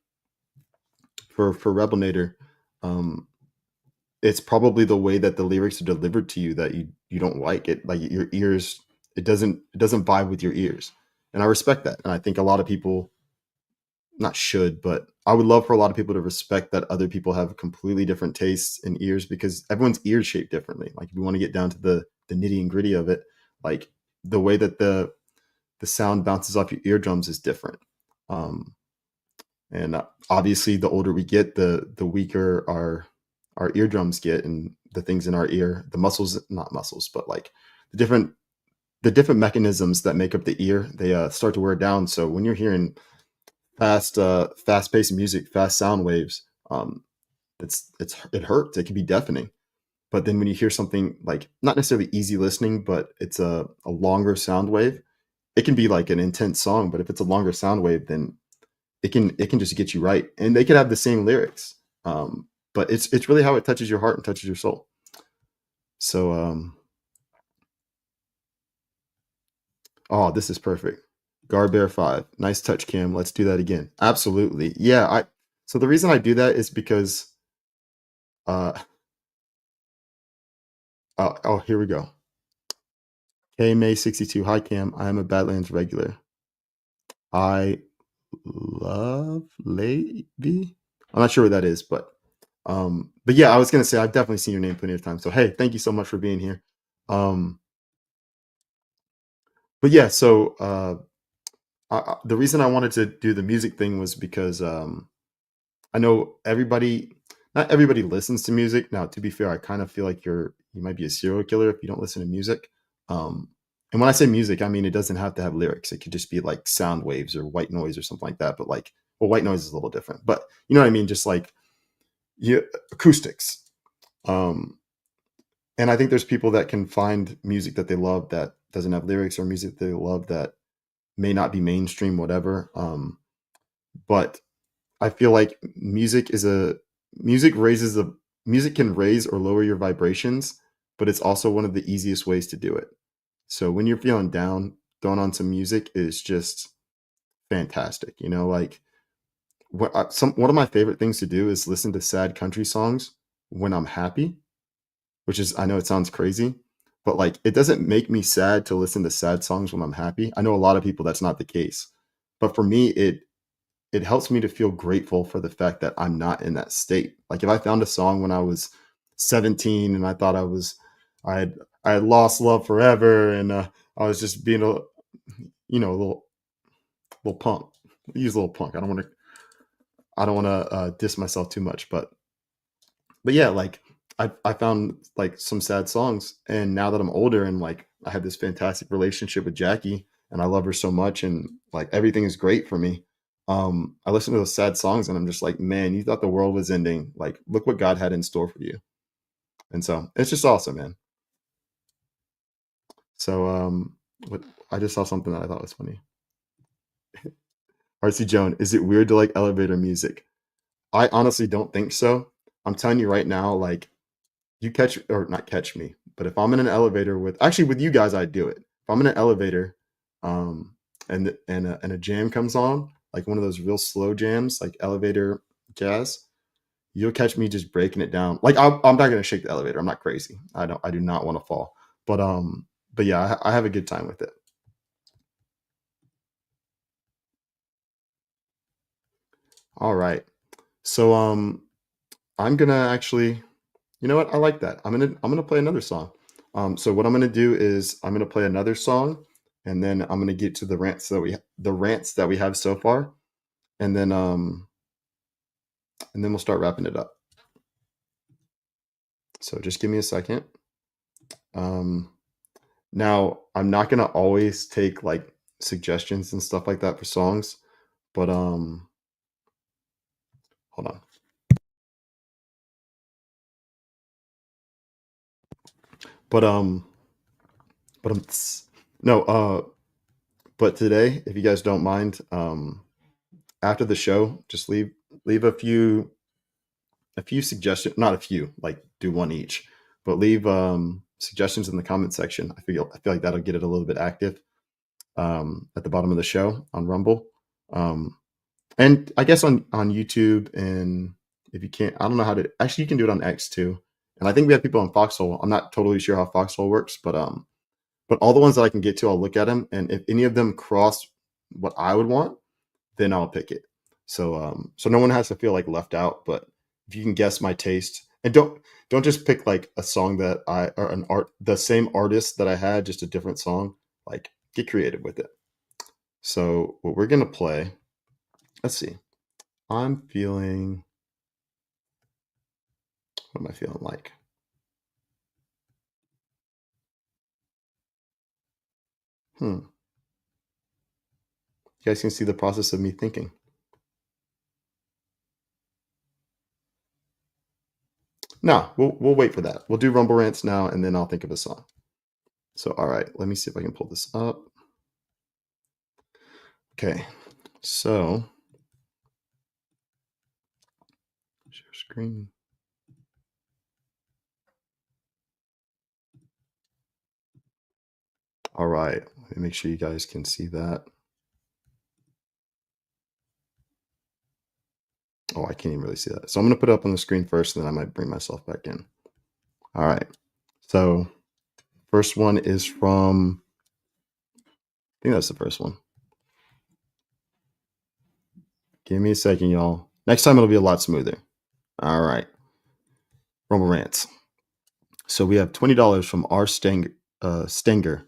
for Rebel Nader, um, it's probably the way that the lyrics are delivered to you that you don't like it. Like your ears, it doesn't vibe with your ears, and I respect that. And I think a lot of people not should, but I would love for a lot of people to respect that other people have completely different tastes and ears because everyone's ears shaped differently. Like if we want to get down to the nitty and gritty of it, like the way that the sound bounces off your eardrums is different. Um, and obviously, the older we get, the weaker our eardrums get, and the things in our ear, the muscles, not muscles, but like the different mechanisms that make up the ear, they start to wear down. So when you're hearing fast paced music, fast sound waves, it hurts. It can be deafening. But then when you hear something like not necessarily easy listening, but it's a longer sound wave, it can be like an intense song. But if it's a longer sound wave, then it can just get you right, and they can have the same lyrics. But it's really how it touches your heart and touches your soul. So oh, this is perfect. Garbear 5. Nice touch, Cam. Let's do that again. Absolutely. Yeah, so the reason I do that is because uh oh, here we go. K May 62. Hi Cam. I am a Badlands regular. I love Lady. I'm not sure what that is, but yeah, I was gonna say I've definitely seen your name plenty of times. So hey, thank you so much for being here. Um but yeah, so the reason I wanted to do the music thing was because I know not everybody listens to music. Now, to be fair, I kind of feel like you might be a serial killer if you don't listen to music. Um, and when I say music, I mean it doesn't have to have lyrics. It could just be like sound waves or white noise or something like that. But like, well, white noise is a little different. But you know what I mean? Just like acoustics. Um, and I think there's people that can find music that they love that doesn't have lyrics, or music they love that may not be mainstream, whatever. But I feel like music can raise or lower your vibrations, but it's also one of the easiest ways to do it. So when you're feeling down, throwing on some music is just fantastic. You know, like one of my favorite things to do is listen to sad country songs when I'm happy, which is, I know it sounds crazy, but like it doesn't make me sad to listen to sad songs when I'm happy. I know a lot of people that's not the case, but for me, it helps me to feel grateful for the fact that I'm not in that state. Like if I found a song when I was 17 and I thought I had I had lost love forever, and I was just being a little punk. Use a little punk. I don't want to diss myself too much, but yeah, like I found like some sad songs, and now that I'm older and like I have this fantastic relationship with Jackie, and I love her so much, and like everything is great for me. I listen to those sad songs, and I'm just like, man, you thought the world was ending. Like, look what God had in store for you, and so it's just awesome, man. So what I just saw something that I thought was funny. RC Joan, is it weird to like elevator music? I honestly don't think so. I'm telling you right now, like you catch or not catch me, but if I'm in an elevator with you guys, I'd do it. If I'm in an elevator, and a jam comes on, like one of those real slow jams, like elevator jazz, you'll catch me just breaking it down. Like I'm not gonna shake the elevator. I'm not crazy. I do not want to fall. But yeah, I have a good time with it. All right. So I'm gonna actually, you know what? I like that. I'm gonna play another song. So what I'm gonna do is I'm gonna play another song, and then I'm gonna get to the rants that we have so far, and then we'll start wrapping it up. So just give me a second. Um, Now I'm not gonna always take like suggestions and stuff like that for songs, but hold on. But but no but today, if you guys don't mind, after the show, just leave a few suggestions, not a few, like do one each, but leave suggestions in the comment section. I feel like that'll get it a little bit active at the bottom of the show on Rumble. And I guess on YouTube, and if you can't, I don't know how to actually, you can do it on X too. And I think we have people on Foxhole. I'm not totally sure how Foxhole works, but all the ones that I can get to, I'll look at them, and if any of them cross what I would want, then I'll pick it. So no one has to feel like left out. But if you can guess my taste, and don't just pick like a song that or an art the same artist that I had, just a different song. Like get creative with it. So what we're gonna play, let's see. I'm feeling, what am I feeling like? You guys can see the process of me thinking. No, we'll wait for that. We'll do Rumble Rants now, and then I'll think of a song. So, all right, let me see if I can pull this up. Okay, so share screen. All right, let me make sure you guys can see that. Oh, I can't even really see that. So I'm going to put it up on the screen first, and then I might bring myself back in. All right, so first one is from, I think that's the first one. Give me a second, y'all. Next time it'll be a lot smoother. All right, Rumble Rants. So we have $20 from R. Stenger.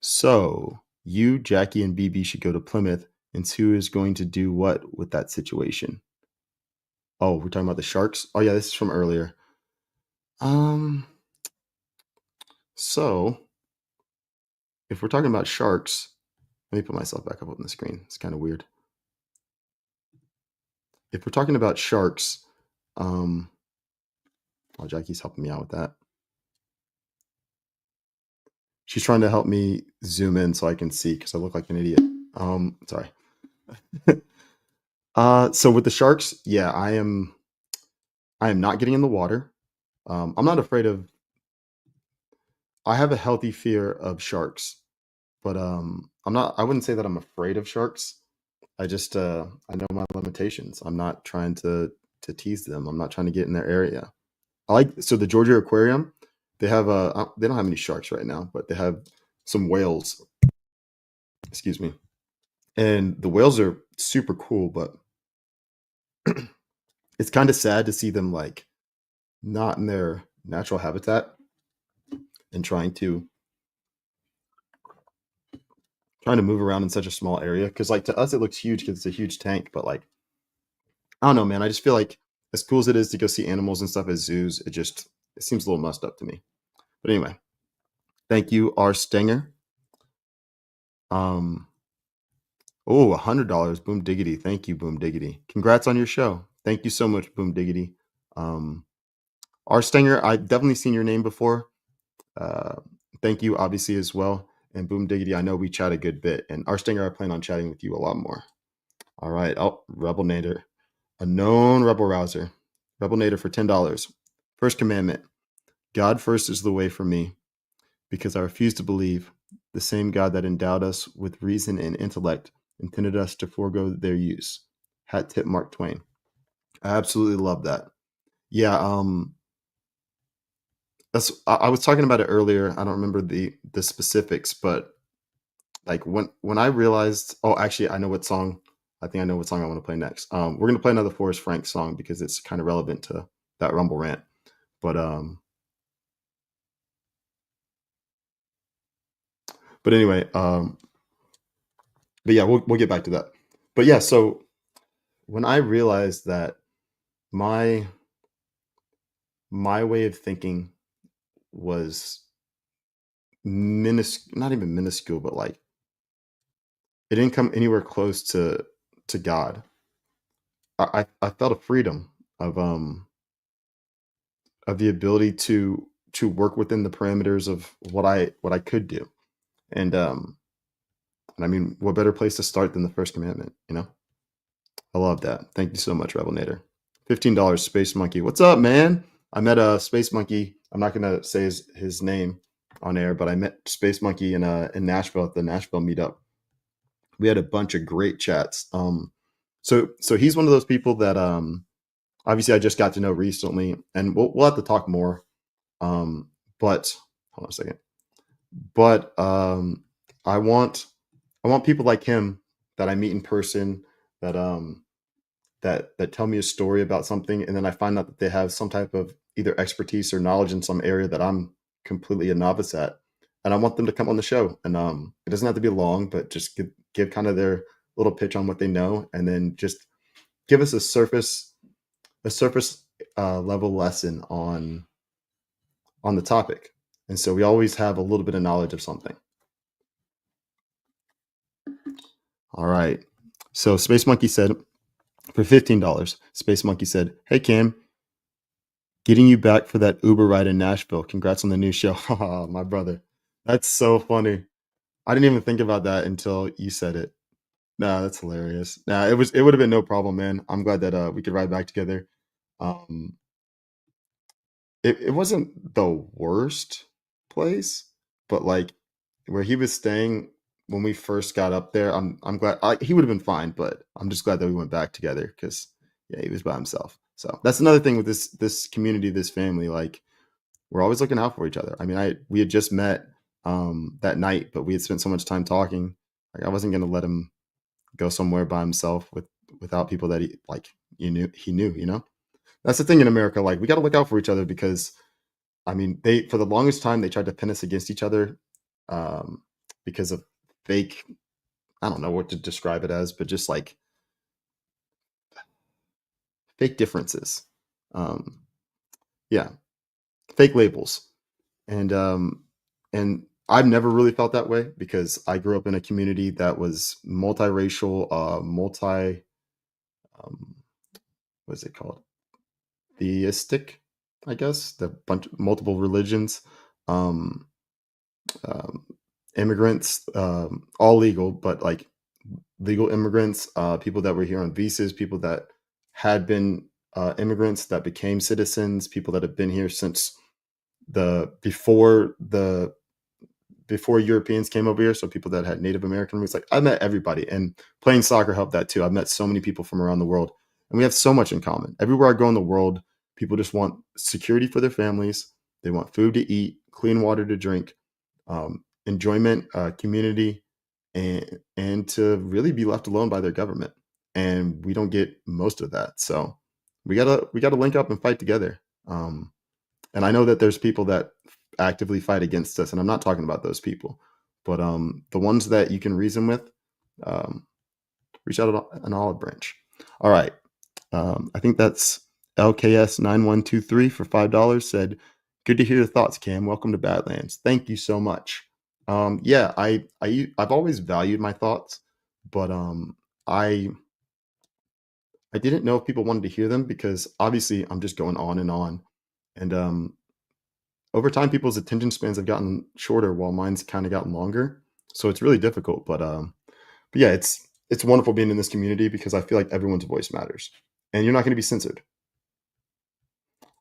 So you, Jackie, and BB should go to Plymouth, and Sue is going to do what with that situation? Oh, we're talking about the Sharks? Oh yeah, this is from earlier. So if we're talking about Sharks, let me put myself back up on the screen. It's kind of weird. If we're talking about Sharks, oh, Jackie's helping me out with that. She's trying to help me zoom in so I can see because I look like an idiot. Sorry. So with the Sharks, yeah, I am not getting in the water. I'm not afraid of. I have a healthy fear of sharks, but I wouldn't say that I'm afraid of sharks. I just I know my limitations. I'm not trying to tease them. I'm not trying to get in their area. So the Georgia Aquarium, they have they don't have any sharks right now, but they have some whales. Excuse me. And the whales are super cool, but it's kind of sad to see them like not in their natural habitat and trying to move around in such a small area. Because like to us it looks huge because it's a huge tank, but like I don't know, man. I just feel like as cool as it is to go see animals and stuff at zoos, it seems a little messed up to me. But anyway, thank you, R. Stenger. $100. Boom Diggity. Thank you, Boom Diggity. Congrats on your show. Thank you so much, Boom Diggity. R. Stenger, I've definitely seen your name before. Thank you, obviously, as well. And Boom Diggity, I know we chat a good bit. And R. Stenger, I plan on chatting with you a lot more. All right. Oh, Rebel Nader. A known rebel rouser. Rebel Nader for $10. First commandment. God first is the way for me, because I refuse to believe the same God that endowed us with reason and intellect intended us to forego their use. Hat tip Mark Twain. I absolutely love that. Yeah, I was talking about it earlier. I don't remember the specifics, but like when I realized, oh, actually, I know what song I think I know what song I want to play next. We're going to play another Forrest Frank song because it's kind of relevant to that Rumble rant. But anyway, but yeah, we'll get back to that. But yeah, so when I realized that my way of thinking was not even minuscule, but like it didn't come anywhere close to God. I felt a freedom of the ability to work within the parameters of what I could do. And I mean, what better place to start than the first commandment, you know? I love that. Thank you so much, Rebelnator. $15, Space Monkey. What's up, man? I met a Space Monkey. I'm not gonna say his name on air, but I met Space Monkey in Nashville at the Nashville meetup. We had a bunch of great chats. So he's one of those people that obviously I just got to know recently, and we'll have to talk more. But hold on a second. But I want people like him that I meet in person that that tell me a story about something, and then I find out that they have some type of either expertise or knowledge in some area that I'm completely a novice at, and I want them to come on the show. And it doesn't have to be long, but just give kind of their little pitch on what they know, and then just give us a surface level lesson on the topic. And so we always have a little bit of knowledge of something. All right. So Space Monkey said, for $15, Space Monkey said, "Hey Cam, getting you back for that Uber ride in Nashville. Congrats on the new show." My brother. That's so funny. I didn't even think about that until you said it. Nah, that's hilarious. Nah, it would have been no problem, man. I'm glad that we could ride back together. Um it wasn't the worst place, but like where he was staying when we first got up there, I'm glad he would have been fine, but I'm just glad that we went back together because yeah, he was by himself. So that's another thing with this community, this family. Like we're always looking out for each other. I mean, we had just met that night, but we had spent so much time talking. Like I wasn't gonna let him go somewhere by himself without people that he knew. You know, that's the thing in America. Like we got to look out for each other because I mean, they for the longest time they tried to pin us against each other because of fake. I don't know what to describe it as, but just like fake differences. Yeah, fake labels, and I've never really felt that way because I grew up in a community that was multiracial, what is it called? Theistic, I guess. The multiple religions. Um, Immigrants, all legal, but like legal immigrants, people that were here on visas, people that had been immigrants that became citizens, people that have been here since before Europeans came over here. So people that had Native American roots. Like I met everybody, and playing soccer helped that too. I've met so many people from around the world, and we have so much in common. Everywhere I go in the world, people just want security for their families. They want food to eat, clean water to drink, enjoyment, community, and to really be left alone by their government. And we don't get most of that. So we gotta link up and fight together. And I know that there's people that actively fight against us, and I'm not talking about those people, but the ones that you can reason with, reach out an olive branch. All right. I think that's LKS9123 for $5 said, "Good to hear your thoughts, Cam. Welcome to Badlands." Thank you so much. Yeah, I've always valued my thoughts, but I didn't know if people wanted to hear them because obviously I'm just going on, and over time people's attention spans have gotten shorter while mine's kind of gotten longer, so it's really difficult. But yeah, it's wonderful being in this community because I feel like everyone's voice matters, and you're not going to be censored.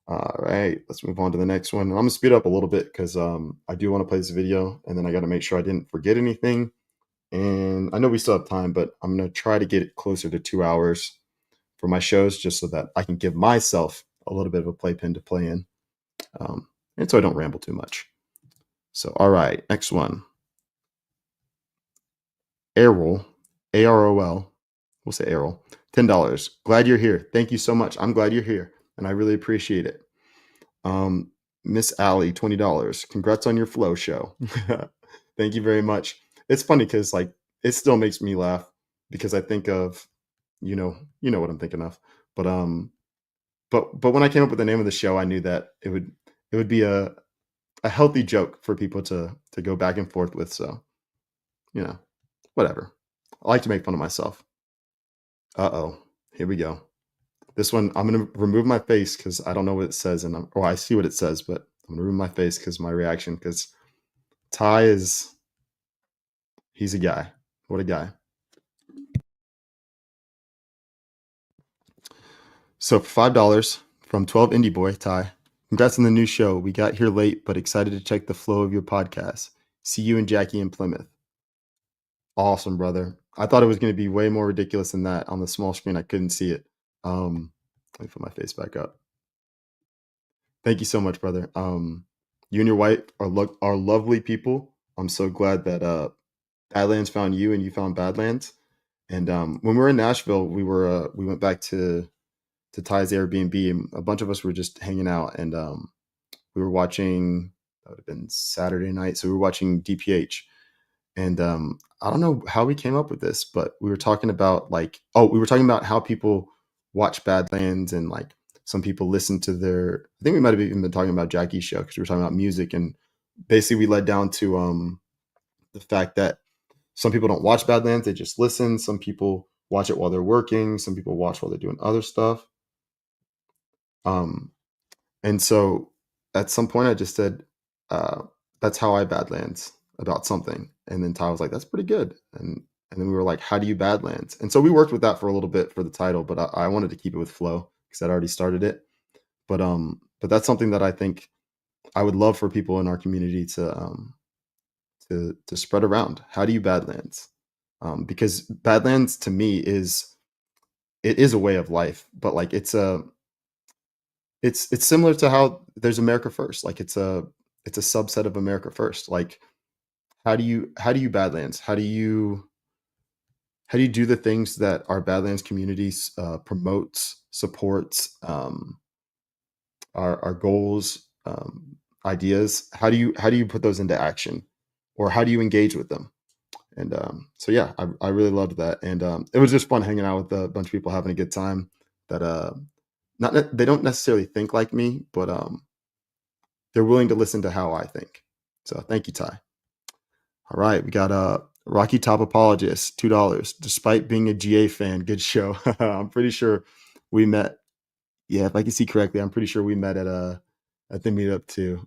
All right, let's move on to the next one. And I'm gonna speed up a little bit because I do want to play this video, and then I got to make sure I didn't forget anything. And I know we still have time, but I'm gonna try to get it closer to 2 hours for my shows, just so that I can give myself a little bit of a playpen to play in, and so I don't ramble too much. So, all right, next one. Arol, AROL, we'll say Errol, $10. Glad you're here. Thank you so much. I'm glad you're here, and I really appreciate it. Miss Allie, $20. Congrats on your flow show. Thank you very much. It's funny because like it still makes me laugh because I think of, you know what I'm thinking of. But when I came up with the name of the show, I knew that it would be a healthy joke for people to go back and forth with. So, whatever. I like to make fun of myself. Here we go. This one, I'm going to remove my face because I don't know what it says. I see what it says, but I'm going to remove my face because my reaction, because Ty he's a guy. What a guy. So for $5 from 12 Indie Boy, Ty, congrats on the new show. We got here late, but excited to check the flow of your podcast. See you and Jackie in Plymouth. Awesome, brother. I thought it was going to be way more ridiculous than that. On the small screen, I couldn't see it. Let me put my face back up. Thank you so much, brother. You and your wife are lovely people. I'm so glad that Badlands found you and you found Badlands. And when we were in Nashville, we went back to Ty's Airbnb, and a bunch of us were just hanging out, and we were watching. That would have been Saturday night, so we were watching DPH. And I don't know how we came up with this, but we were talking about how people watch Badlands, and like some people listen to I think we might have even been talking about Jackie's show because we were talking about music, and basically we led down to the fact that some people don't watch Badlands, they just listen. Some people watch it while they're working. Some people watch while they're doing other stuff. And so at some point I just said, that's how I Badlands about something. And then Ty was like, that's pretty good. And then we were like, how do you Badlands? And so we worked with that for a little bit for the title, but I wanted to keep it with flow because I'd already started it. But that's something that I think I would love for people in our community to spread around. How do you Badlands? Because Badlands to me is a way of life, but like it's similar to how there's America First. Like it's a subset of America First. Like how do you Badlands? How do you do the things that our Badlands communities promotes, supports, our goals, ideas? How do you put those into action, or how do you engage with them? And so yeah, I really loved that, and it was just fun hanging out with a bunch of people, having a good time. That they don't necessarily think like me, but they're willing to listen to how I think. So thank you, Ty. All right, we got Rocky Top Apologist, $2. Despite being a GA fan, good show. I'm pretty sure we met. Yeah, if I can see correctly, I'm pretty sure we met at the meetup too.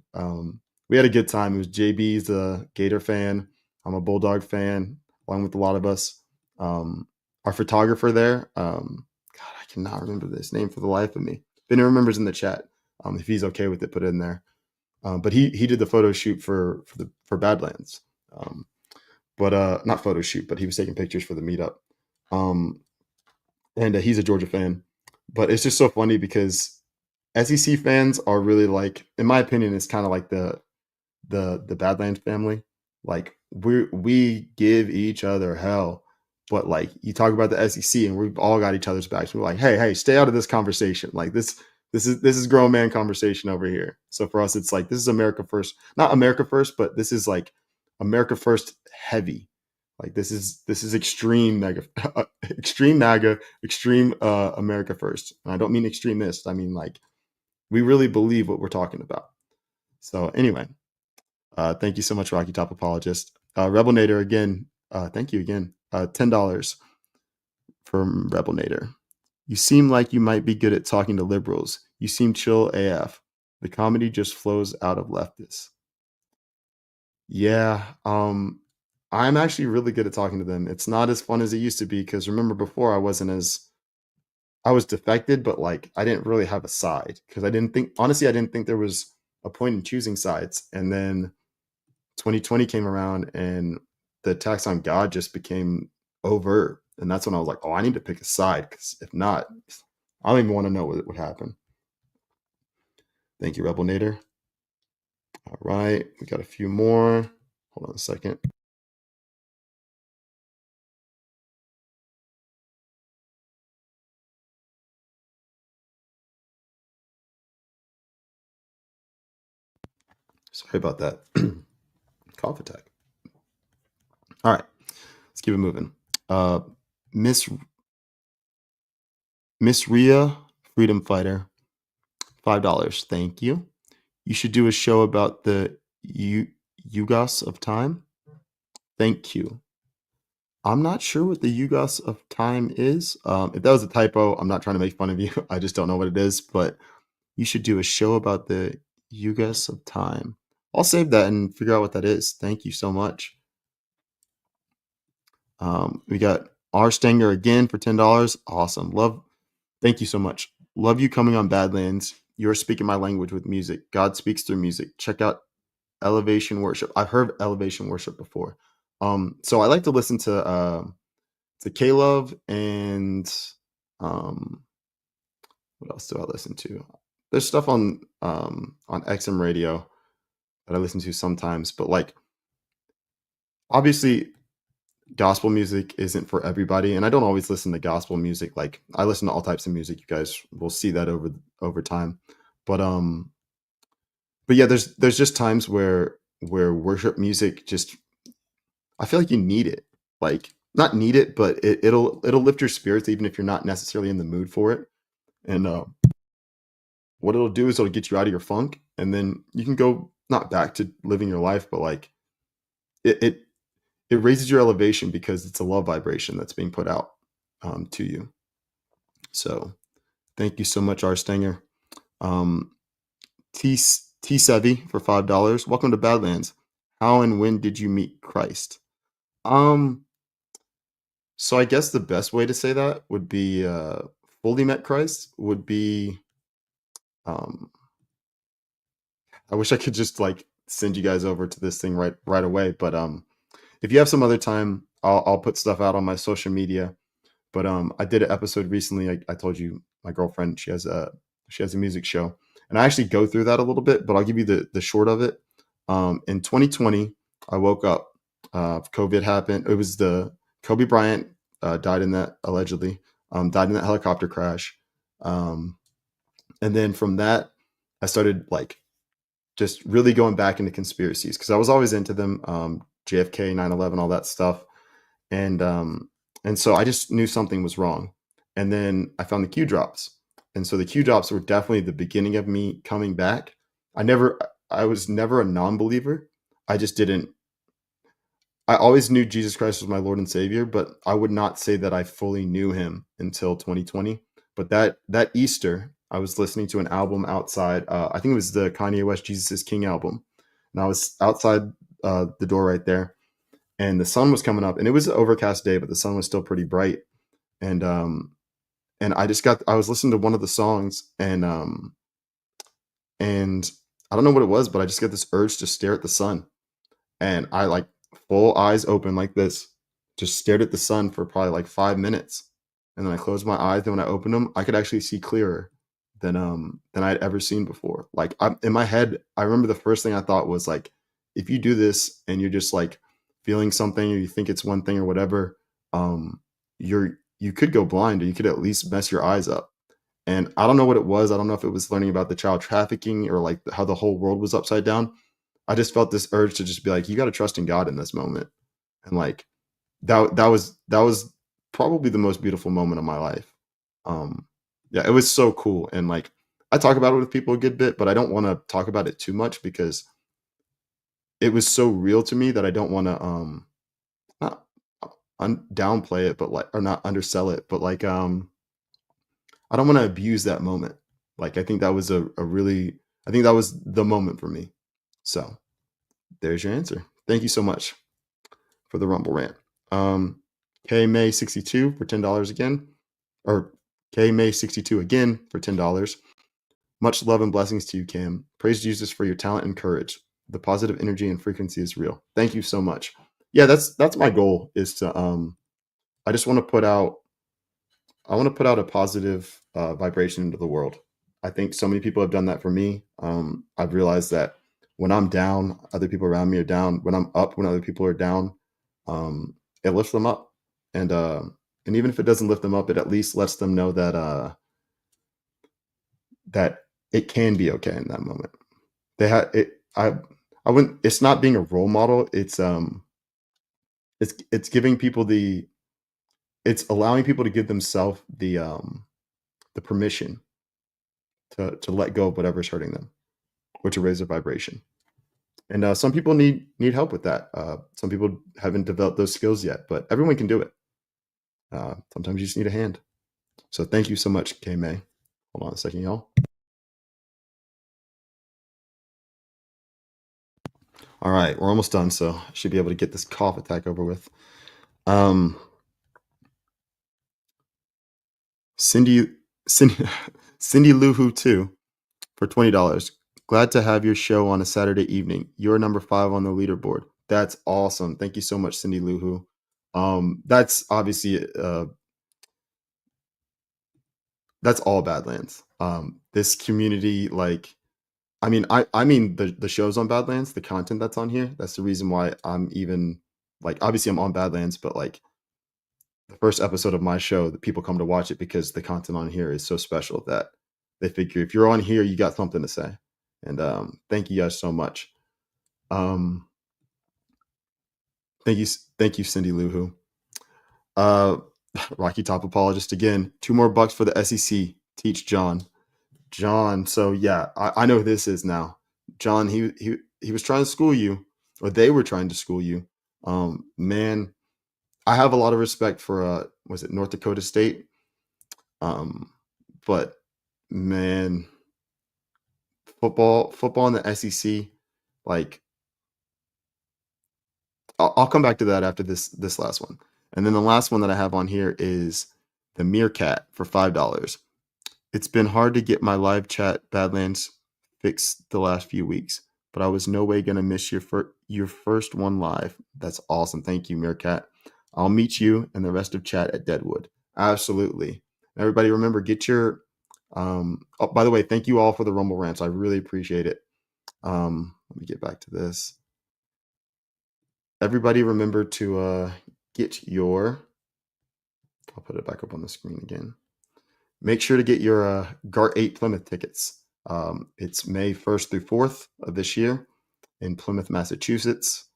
We had a good time. It was JB's a Gator fan. I'm a Bulldog fan, along with a lot of us. Our photographer there, God, I cannot remember this name for the life of me. If anyone remembers in the chat, if he's okay with it, put it in there. But he did the photo shoot for Badlands. But not photo shoot, but he was taking pictures for the meetup. And he's a Georgia fan. But it's just so funny because SEC fans are really like, in my opinion, it's kind of like the Badlands family. Like we give each other hell, but like you talk about the SEC and we've all got each other's backs. We're like, hey, stay out of this conversation. Like this is grown man conversation over here. So for us, it's like, this is America First, not America First, but this is like America First heavy. Like this is extreme MAGA, extreme America First. And I don't mean extremist. I mean like we really believe what we're talking about. So anyway, thank you so much, Rocky Top Apologist. Rebel Nader again. Thank you again. $10 from Rebel Nader. You seem like you might be good at talking to liberals. You seem chill AF. The comedy just flows out of leftists. Yeah, I'm actually really good at talking to them. It's not as fun as it used to be because remember before I was defected, but like I didn't really have a side because I didn't think there was a point in choosing sides. And then 2020 came around and the attacks on God just became overt. And that's when I was like, oh, I need to pick a side because if not, I don't even want to know what would happen. Thank you, Rebel Nader. All right, we got a few more. Hold on a second. Sorry about that. Cough attack. All right, let's keep it moving. Miss Miss Ria, freedom fighter, $5. Thank you. You should do a show about the Yugos of time. Thank you. I'm not sure what the Yugos of time is. If that was a typo, I'm not trying to make fun of you. I just don't know what it is. But you should do a show about the Yugos of time. I'll save that and figure out what that is. Thank you so much. We got R. Stenger again for $10. Awesome. Thank you so much. Love you coming on Badlands. You're speaking my language with music. God speaks through music. Check out Elevation Worship. I've heard Elevation Worship before. So I like to listen to K-Love and what else do I listen to? There's stuff on XM radio that I listen to sometimes, but like obviously gospel music isn't for everybody, and I don't always listen to gospel music. Like I listen to all types of music. You guys will see that over time. But yeah, there's just times where worship music just I feel like you need it. Like not need it, but it'll lift your spirits even if you're not necessarily in the mood for it. And what it'll do is it'll get you out of your funk, and then you can go not back to living your life, but like it raises your elevation because it's a love vibration that's being put out to you. So thank you so much, R. Stenger. T Sevi for $5. Welcome to Badlands. How and when did you meet Christ? So I guess the best way to say that would be fully met Christ would be I wish I could just like send you guys over to this thing right away, but if you have some other time, I'll put stuff out on my social media. But I did an episode recently. I told you my girlfriend, she has a music show, and I actually go through that a little bit, but I'll give you the short of it. In 2020, I woke up. COVID happened. It was the Kobe Bryant died in that allegedly died in that helicopter crash, and then from that, I started like just really going back into conspiracies because I was always into them. JFK, 9/11, all that stuff, and so I just knew something was wrong. And then I found the Q drops, and so the Q drops were definitely the beginning of me coming back. I was never a non-believer. I just didn't. I always knew Jesus Christ was my Lord and Savior, but I would not say that I fully knew Him until 2020. But that Easter, I was listening to an album outside. I think it was the Kanye West "Jesus Is King" album, and I was outside the door right there, and the sun was coming up, and it was an overcast day, but the sun was still pretty bright. And I was listening to one of the songs, and I don't know what it was, but I just got this urge to stare at the sun, and I like full eyes open like this, just stared at the sun for probably like 5 minutes, and then I closed my eyes. And when I opened them, I could actually see clearer than I'd ever seen before. Like in my head, I remember the first thing I thought was like, if you do this and you're just like feeling something, or you think it's one thing or whatever, you could go blind, or you could at least mess your eyes up. And I don't know what it was. I don't know if it was learning about the child trafficking or like how the whole world was upside down. I just felt this urge to just be like, you got to trust in God in this moment. And like, that was probably the most beautiful moment of my life. Yeah, it was so cool. And like, I talk about it with people a good bit, but I don't want to talk about it too much because it was so real to me that I don't want to, not downplay it, but like, or not undersell it, but like, I don't want to abuse that moment. Like, I think that was I think that was the moment for me. So there's your answer. Thank you so much for the Rumble rant. K May 62 for $10 again, or K May 62 again for $10. Much love and blessings to you, Cam. Praise Jesus for your talent and courage. The positive energy and frequency is real. Thank you so much. Yeah, that's my goal, is to I just want to put out a positive vibration into the world. I think so many people have done that for me. I've realized that when I'm down, other people around me are down. When I'm up, when other people are down, it lifts them up. And even if it doesn't lift them up, it at least lets them know that that it can be okay in that moment. I wouldn't. It's not being a role model. It's giving people it's allowing people to give themselves the permission to let go of whatever's hurting them or to raise their vibration. And some people need help with that. Some people haven't developed those skills yet, but everyone can do it. Sometimes you just need a hand. So thank you so much, K May. Hold on a second, y'all. All right, we're almost done, so I should be able to get this cough attack over with. Cindy Cindy Lou Who 2 for $20. Glad to have your show on a Saturday evening. You're number 5 on the leaderboard. That's awesome. Thank you so much, Cindy Lou Who. That's obviously that's all Badlands. This community, like, I mean the shows on Badlands, the content that's on here. That's the reason why I'm even like, obviously I'm on Badlands, but like the first episode of my show, the people come to watch it because the content on here is so special that they figure if you're on here, you got something to say. And thank you guys so much. Thank you, Cindy Lou Who. Rocky Top apologist again. $2 more for the SEC. Teach John. So yeah, I know who this is now. John, he was trying to school you, or they were trying to school you. Man, I have a lot of respect for was it North Dakota State? But man, football in the SEC, like I'll come back to that after this last one. And then the last one that I have on here is the Meerkat for $5. It's been hard to get my live chat Badlands fixed the last few weeks, but I was no way gonna miss your first one live. That's awesome. Thank you, Meerkat. I'll meet you and the rest of chat at Deadwood. Absolutely. Everybody, remember, get your oh, by the way, thank you all for the Rumble rants. I really appreciate it. Let me get back to this. Everybody remember to get your, I'll put it back up on the screen again. Make sure to get your GART 8 Plymouth tickets. It's May 1st through 4th of this year in Plymouth, Massachusetts.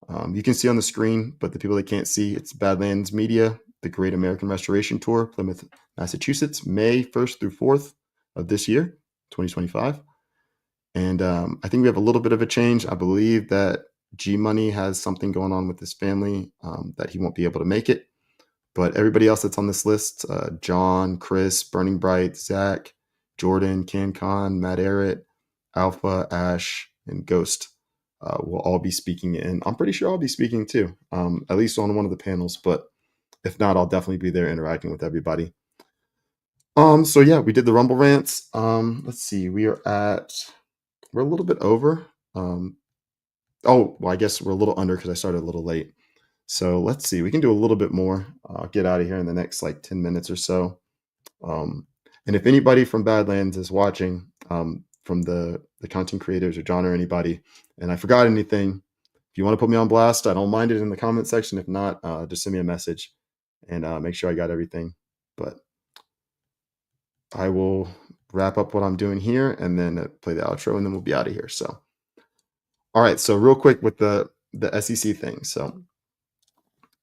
You can see on the screen, but the people that can't see, it's Badlands Media, the Great American Restoration Tour, Plymouth, Massachusetts, May 1st through 4th of this year, 2025. And I think we have a little bit of a change. I believe that G Money has something going on with his family that he won't be able to make it. But everybody else that's on this list, John, Chris, Burning Bright, Zach, Jordan, CanCon, Matt Arrett, Alpha, Ash, and Ghost will all be speaking. And I'm pretty sure I'll be speaking too, at least on one of the panels. But if not, I'll definitely be there interacting with everybody. So yeah, we did the Rumble rants. Let's see, we're a little bit over. Oh, well, I guess we're a little under because I started a little late. So let's see, we can do a little bit more. I'll get out of here in the next like 10 minutes or so. And if anybody from Badlands is watching, from the content creators or John or anybody, and I forgot anything, if you want to put me on blast, I don't mind it in the comment section. If not, just send me a message and make sure I got everything. But I will wrap up what I'm doing here and then play the outro, and then we'll be out of here. So, all right. So real quick with the SEC thing. So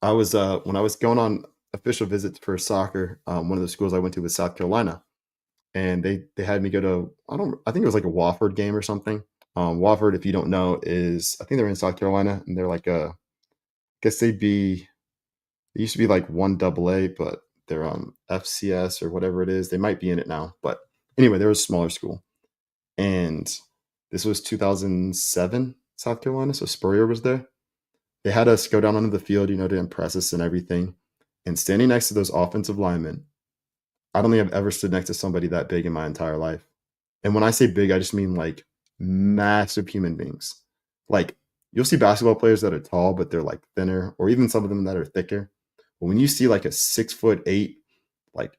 I was when I was going on official visits for soccer, one of the schools I went to was South Carolina, and they had me go to, I think it was like a Wofford game or something. Wofford, if you don't know, is, I think they're in South Carolina, and they're like I guess they used to be like 1AA, but they're on FCS or whatever it is. They might be in it now, but anyway, there was a smaller school, and this was 2007 South Carolina, so Spurrier was there. They had us go down onto the field, to impress us and everything. And standing next to those offensive linemen, I don't think I've ever stood next to somebody that big in my entire life. And when I say big, I just mean like massive human beings. Like, you'll see basketball players that are tall, but they're like thinner, or even some of them that are thicker. But when you see like a 6'8", like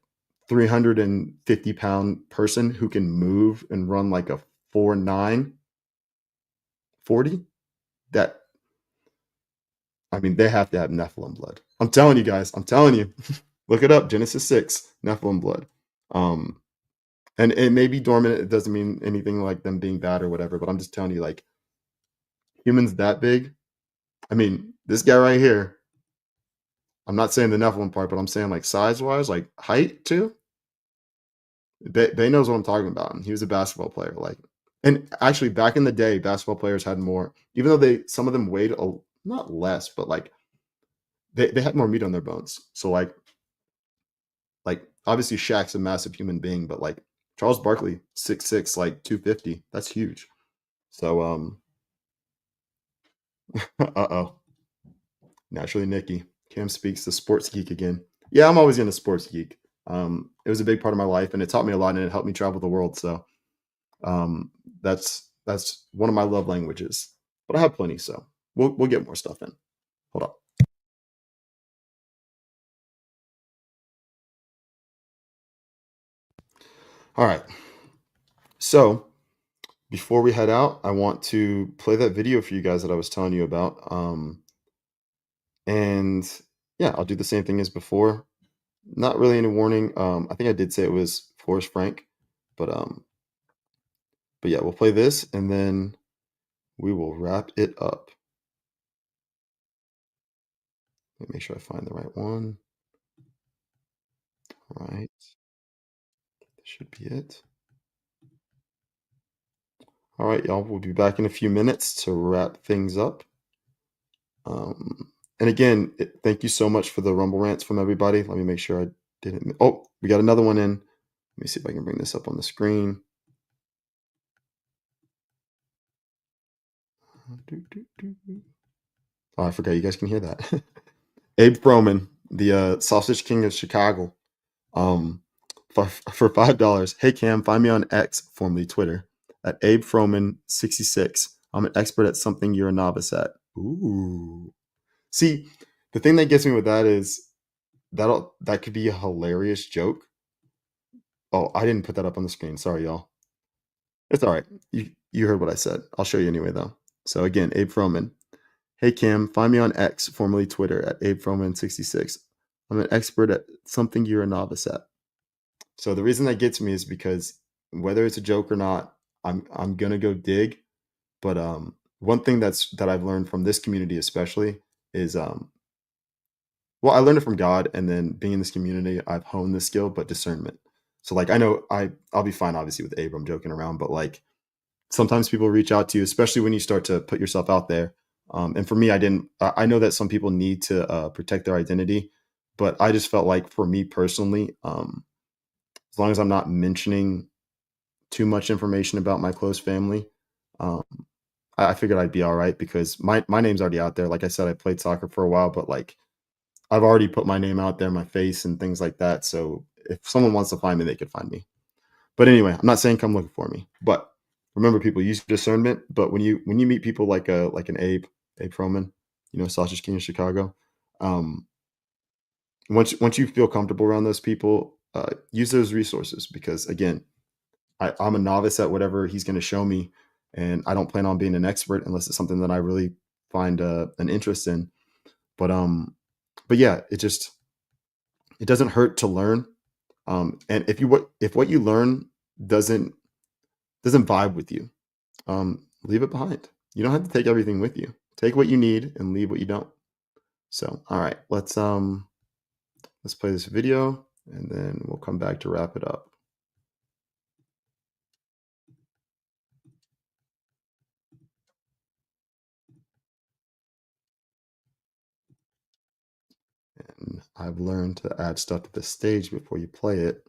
350-pound person who can move and run like a 4.9 40, that, I mean, they have to have Nephilim blood. I'm telling you guys. I'm telling you. Look it up. Genesis 6, Nephilim blood. And it may be dormant. It doesn't mean anything like them being bad or whatever. But I'm just telling you, like, humans that big. I mean, this guy right here, I'm not saying the Nephilim part, but I'm saying like size-wise, like height too. They knows what I'm talking about. And he was a basketball player, like, and actually back in the day, basketball players had more, even though some of them weighed not less, but like they had more meat on their bones. So like obviously Shaq's a massive human being, but like Charles Barkley, 6'6", like 250. That's huge. So uh-oh. Naturally Nikki. Cam speaks the sports geek again. Yeah, I'm always in a sports geek. It was a big part of my life and it taught me a lot and it helped me travel the world. So that's one of my love languages. But I have plenty, so we'll get more stuff in. Hold up. All right. So before we head out, I want to play that video for you guys that I was telling you about. And yeah, I'll do the same thing as before. Not really any warning. I think I did say it was Forrest Frank, but yeah, we'll play this and then we will wrap it up. Let me make sure I find the right one. All right. This should be it. All right, y'all. We'll be back in a few minutes to wrap things up. And again, thank you so much for the Rumble rants from everybody. Let me make sure I didn't. Oh, we got another one in. Let me see if I can bring this up on the screen. Oh, I forgot you guys can hear that. Abe Froman, the Sausage King of Chicago. For $5. Hey Cam, find me on X, formerly Twitter, at Abe Froman 66. I'm an expert at something you're a novice at. Ooh. See, the thing that gets me with that is that could be a hilarious joke. Oh, I didn't put that up on the screen. Sorry, y'all. It's all right. You heard what I said. I'll show you anyway, though. So again, Abe Froman. Hey Cam, find me on X, formerly Twitter, at Abe Froman 66. I'm an expert at something you're a novice at. So the reason that gets me is because whether it's a joke or not, I'm gonna go dig. But one thing that I've learned from this community especially is well, I learned it from God, and then being in this community, I've honed this skill, but discernment. So like I know I'll be fine obviously with Abe, I'm joking around, but like sometimes people reach out to you, especially when you start to put yourself out there. And for me, I know that some people need to protect their identity, but I just felt like for me personally, as long as I'm not mentioning too much information about my close family, um, I figured I'd be all right because my name's already out there. Like I said, I played soccer for a while, but like I've already put my name out there, my face and things like that. So if someone wants to find me, they could find me. But anyway, I'm not saying come looking for me. But remember, people, use discernment. But when you meet people like an Abe Froman, Sausage King of Chicago, once you feel comfortable around those people, use those resources because again, I'm a novice at whatever he's going to show me, and I don't plan on being an expert unless it's something that I really find an interest in. But yeah, it doesn't hurt to learn. And if what you learn doesn't vibe with you, leave it behind. You don't have to take everything with you. Take what you need and leave what you don't. So, all right, let's play this video and then we'll come back to wrap it up. And I've learned to add stuff to the stage before you play it.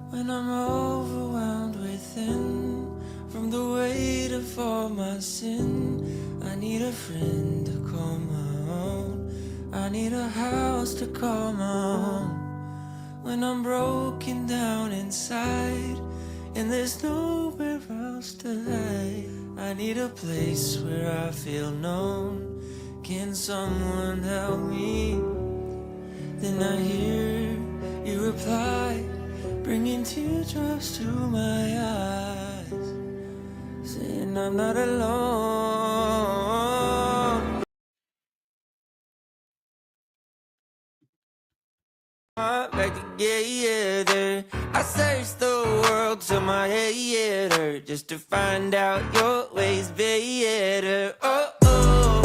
When I'm overwhelmed within from the weight of all my sin, I need a friend to call my own. I need a house to call my home. When I'm broken down inside and there's nowhere else to hide, I need a place where I feel known. Can someone help me? Then I hear you reply, bringing teardrops to my eyes, saying I'm not alone. back together. I searched the world till my head hurt just to find out your ways better. Oh, oh,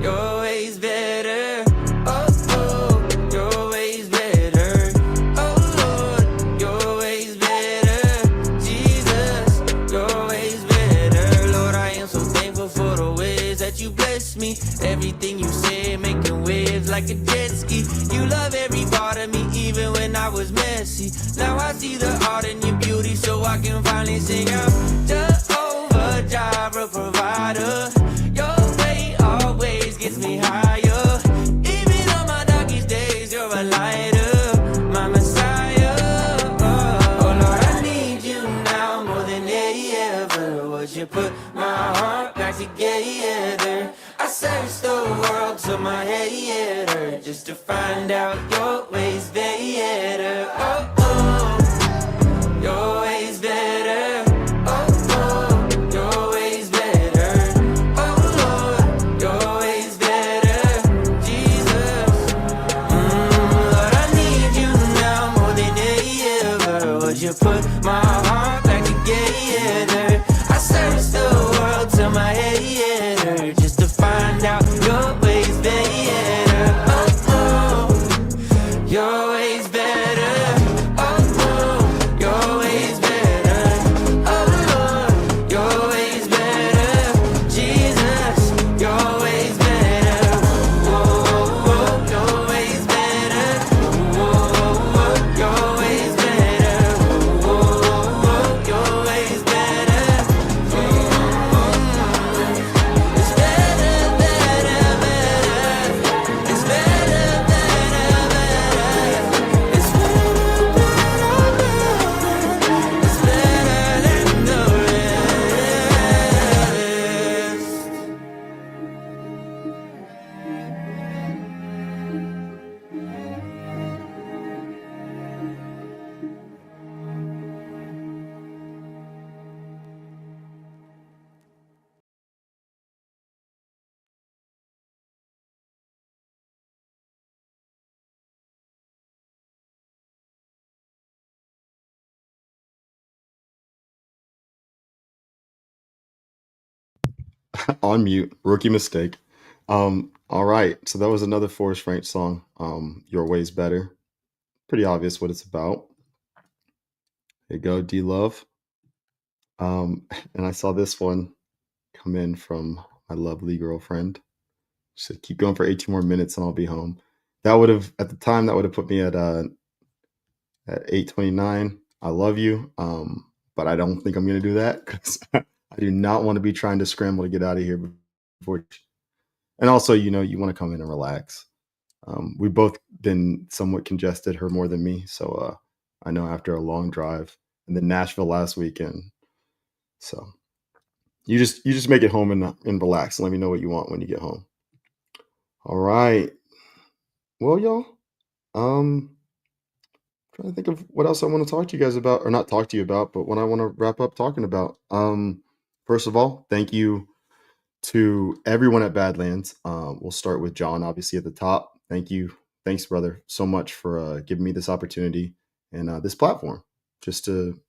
your ways better. Oh, oh, your ways better. Oh, Lord, your ways better. Jesus, your ways better. Lord, I am so thankful for the ways that you bless me. Everything you say, making waves like a jet ski. You love every part of me, even when I was messy. Now I see the art in your beauty, so I can finally sing out. Jehovah Jireh, provider. Your way always gets me higher. Even on my darkest days, you're a lighter, my Messiah. Oh Lord, I need you now more than ever. Would you put my heart back together? I searched the world till my head hurt just to find out your ways better. Oh, oh, your ways better. Oh, oh, your ways better. Oh, Lord, your ways better. Jesus, Lord, I need you now more than ever. Would you put my heart back together? I searched the world till my head hurt just to find out your ways better. Oh, oh, your ways better. Oh, oh, your ways better. Oh, Lord, your ways better. Jesus, your ways better. Oh, oh, your ways better. Oh, oh, your ways better. Oh, oh, your ways better. It's better, better, better. It's better, better, better. It's better, better, better. It's better than the rest. On mute, rookie mistake. All right, so that was another Forrest Frank song. Your Way's Better. Pretty obvious what it's about. There you go, D Love. And I saw this one come in from my lovely girlfriend. She said, "Keep going for 18 more minutes and I'll be home." That would have, at the time, that would have put me at 8:29. I love you, but I don't think I'm gonna do that because I do not want to be trying to scramble to get out of here before. And also, you want to come in and relax. We've both been somewhat congested, her more than me. So I know after a long drive and then Nashville last weekend. So you just make it home and relax and let me know what you want when you get home. All right. Well, y'all, trying to think of what else I want to talk to you guys about, or not talk to you about, but what I want to wrap up talking about. First of all, thank you to everyone at Badlands. We'll start with John, obviously at the top. Thank you. Thanks, brother, so much for giving me this opportunity and this platform,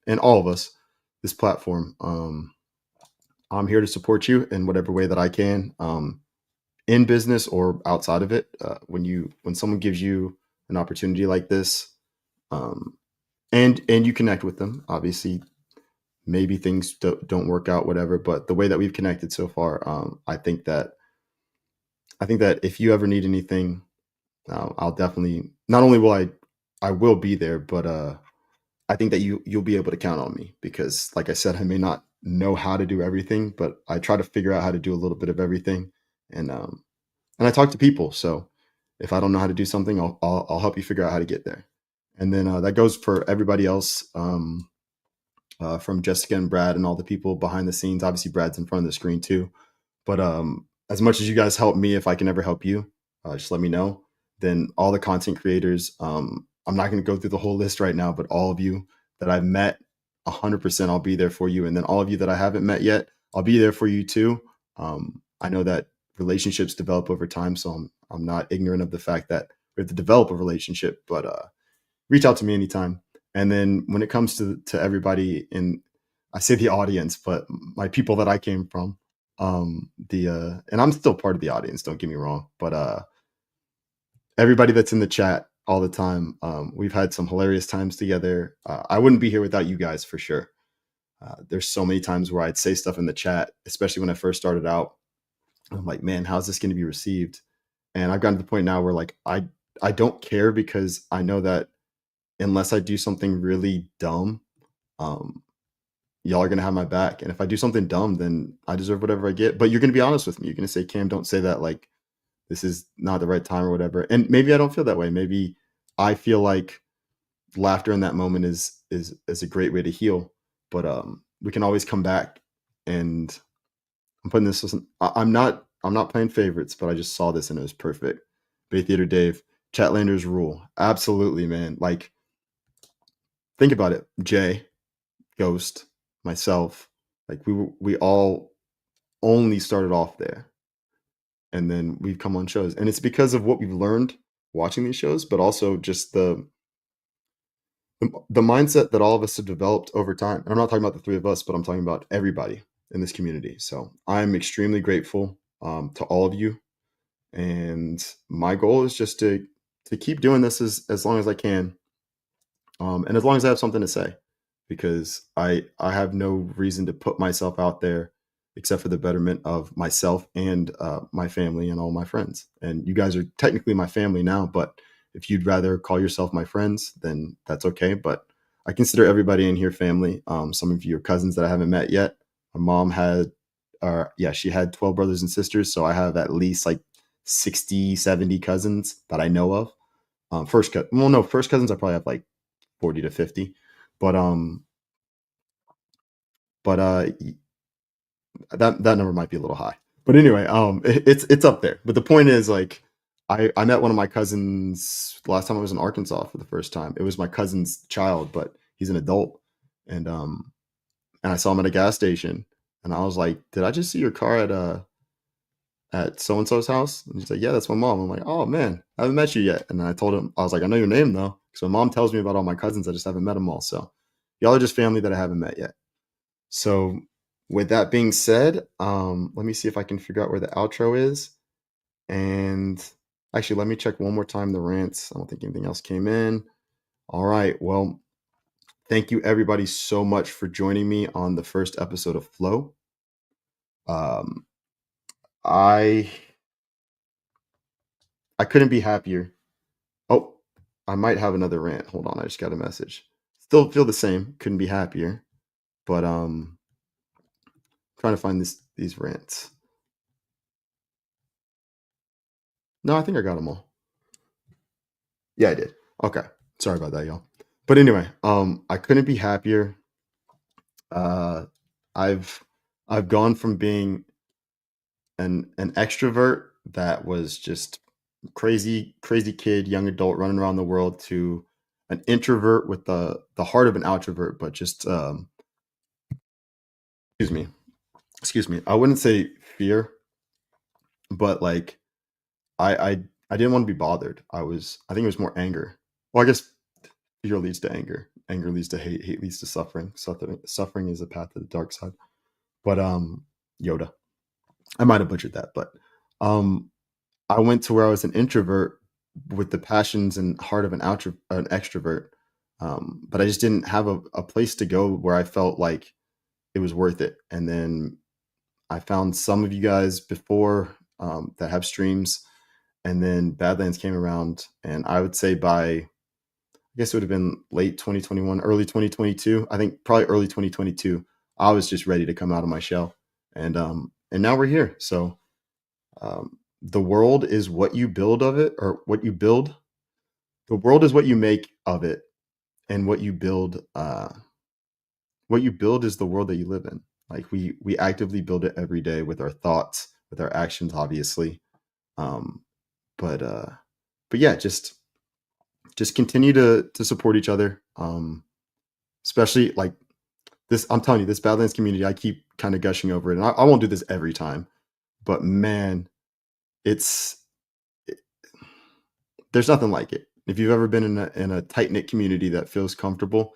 and all of us, this platform. I'm here to support you in whatever way that I can, in business or outside of it. When someone gives you an opportunity like this, and you connect with them, obviously, maybe things don't work out, whatever. But the way that we've connected so far, I think that if you ever need anything, I'll definitely, not only will I will be there, but I think that you'll be able to count on me because, like I said, I may not know how to do everything, but I try to figure out how to do a little bit of everything, and I talk to people. So if I don't know how to do something, I'll help you figure out how to get there. And then that goes for everybody else, from Jessica and Brad and all the people behind the scenes. Obviously, Brad's in front of the screen too. But as much as you guys help me, if I can ever help you, just let me know. Then all the content creators, I'm not going to go through the whole list right now, but all of you that I've met, 100% I'll be there for you. And then all of you that I haven't met yet, I'll be there for you too. I know that relationships develop over time, so I'm not ignorant of the fact that we have to develop a relationship. But reach out to me anytime. And then when it comes to everybody in, I say the audience, but my people that I came from, and I'm still part of the audience, don't get me wrong, but everybody that's in the chat all the time, we've had some hilarious times together. I wouldn't be here without you guys for sure. There's so many times where I'd say stuff in the chat, especially when I first started out. I'm like, man, how's this going to be received? And I've gotten to the point now where like I don't care, because I know that unless I do something really dumb, y'all are gonna have my back. And if I do something dumb, then I deserve whatever I get. But you're gonna be honest with me. You're gonna say, Cam, don't say that. Like, this is not the right time or whatever. And maybe I don't feel that way. Maybe I feel like laughter in that moment is a great way to heal. But we can always come back. And I'm putting this. I'm not playing favorites, but I just saw this and it was perfect. Bay Theater Dave, Chatlanders rule. Absolutely, man. Like, think about it. Jay, Ghost, myself, like we all only started off there, and then we've come on shows, and it's because of what we've learned watching these shows, but also just the mindset that all of us have developed over time. And I'm not talking about the three of us, but I'm talking about everybody in this community. So I'm extremely grateful to all of you, and my goal is just to keep doing this as long as I can, and as long as I have something to say, because I have no reason to put myself out there except for the betterment of myself and my family and all my friends. And you guys are technically my family now, but if you'd rather call yourself my friends, then that's okay. But I consider everybody in here family. Some of you are cousins that I haven't met yet. My mom had, she had 12 brothers and sisters. So I have at least like 60, 70 cousins that I know of. First cousins, I probably have like 40 to 50. But that number might be a little high. But anyway, it's up there. But the point is, like, I met one of my cousins the last time I was in Arkansas for the first time. It was my cousin's child, but he's an adult. And I saw him at a gas station, and I was like, "Did I just see your car at so and so's house?" And he's like, "Yeah, that's my mom." I'm like, "Oh man, I haven't met you yet." And I told him, I was like, "I know your name though." So my mom tells me about all my cousins. I just haven't met them all. So y'all are just family that I haven't met yet. So with that being said, let me see if I can figure out where the outro is. And actually, let me check one more time the rants. I don't think anything else came in. All right. Well, thank you everybody so much for joining me on the first episode of Flow. I couldn't be happier. Oh, I might have another rant. Hold on, I just got a message. Still feel the same. Couldn't be happier. But trying to find these rants. No, I think I got them all. Yeah, I did. Okay. Sorry about that, y'all. But anyway, I couldn't be happier. I've gone from being an extrovert that was just crazy kid, young adult running around the world, to an introvert with the heart of an outrovert, but just excuse me. I wouldn't say fear, but like I didn't want to be bothered. I think it was more anger. Well, I guess fear leads to anger. Anger leads to hate. Hate leads to suffering. Suffering is a path to the dark side. But Yoda. I might have butchered that, but I went to where I was an introvert with the passions and heart of an extrovert. But I just didn't have a place to go where I felt like it was worth it. And then I found some of you guys before that have streams, and then Badlands came around, and I would say I guess it would have been late 2021, early 2022. I think probably early 2022. I was just ready to come out of my shell, and now we're here. So the world is what you build of it, or what you build. The world is what you make of it, and what you build. What you build is the world that you live in. Like we actively build it every day with our thoughts, with our actions, obviously. But yeah, just continue to support each other. Especially like this, I'm telling you, this Badlands community, I keep kind of gushing over it, and I won't do this every time, but man, there's nothing like it. If you've ever been in a tight-knit community that feels comfortable,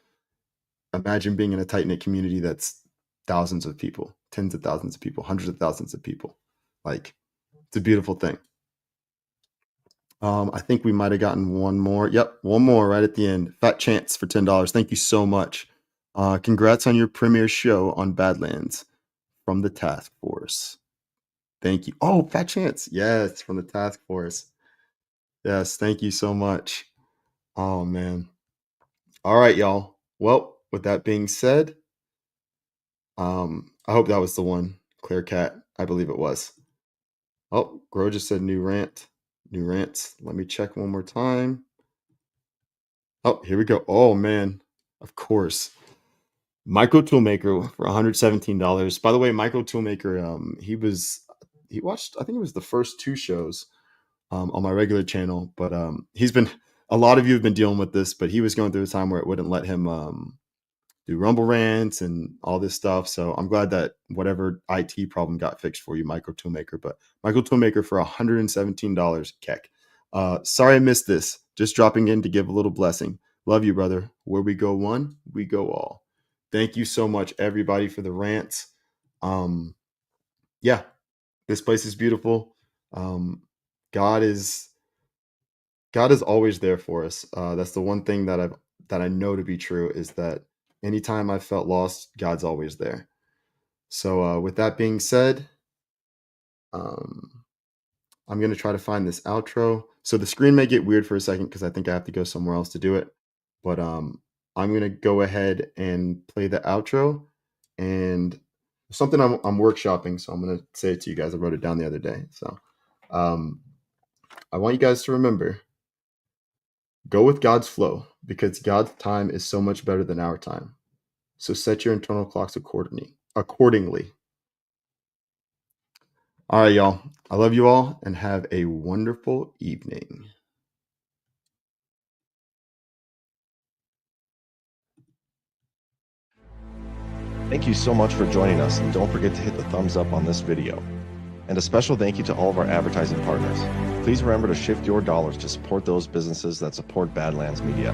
imagine being in a tight-knit community that's thousands of people, tens of thousands of people, hundreds of thousands of people. Like, it's a beautiful thing. I think we might have gotten one more. Yep, one more right at the end. Fat Chance for $10. Thank you so much. Congrats on your premiere show on Badlands from the Task Force. Thank you. Oh, Fat Chance. Yes, from the Task Force. Yes, thank you so much. Oh, man. All right, y'all. Well, with that being said, I hope that was the one. Clear Cat, I believe it was. Oh, Grow just said new rant. New rants. Let me check one more time. Oh, here we go. Oh, man. Of course. Micro Toolmaker for $117. By the way, Micro Toolmaker, he watched, I think it was the first two shows on my regular channel, but a lot of you have been dealing with this, but he was going through a time where it wouldn't let him do Rumble rants and all this stuff. So I'm glad that whatever IT problem got fixed for you, Micro Toolmaker. But Micro Toolmaker for $117, Keck. Sorry I missed this. Just dropping in to give a little blessing. Love you, brother. Where we go one, we go all. Thank you so much, everybody, for the rants. Yeah, this place is beautiful. God is always there for us. That's the one thing that I know to be true, is that anytime I felt lost, God's always there. So with that being said, I'm going to try to find this outro. So the screen may get weird for a second because I think I have to go somewhere else to do it. But I'm going to go ahead and play the outro. And something I'm workshopping, so I'm going to say it to you guys. I wrote it down the other day. So I want you guys to remember, go with God's flow, because God's time is so much better than our time. So set your internal clocks accordingly. All right, y'all. I love you all and have a wonderful evening. Thank you so much for joining us, and don't forget to hit the thumbs up on this video. And a special thank you to all of our advertising partners. Please remember to shift your dollars to support those businesses that support Badlands Media.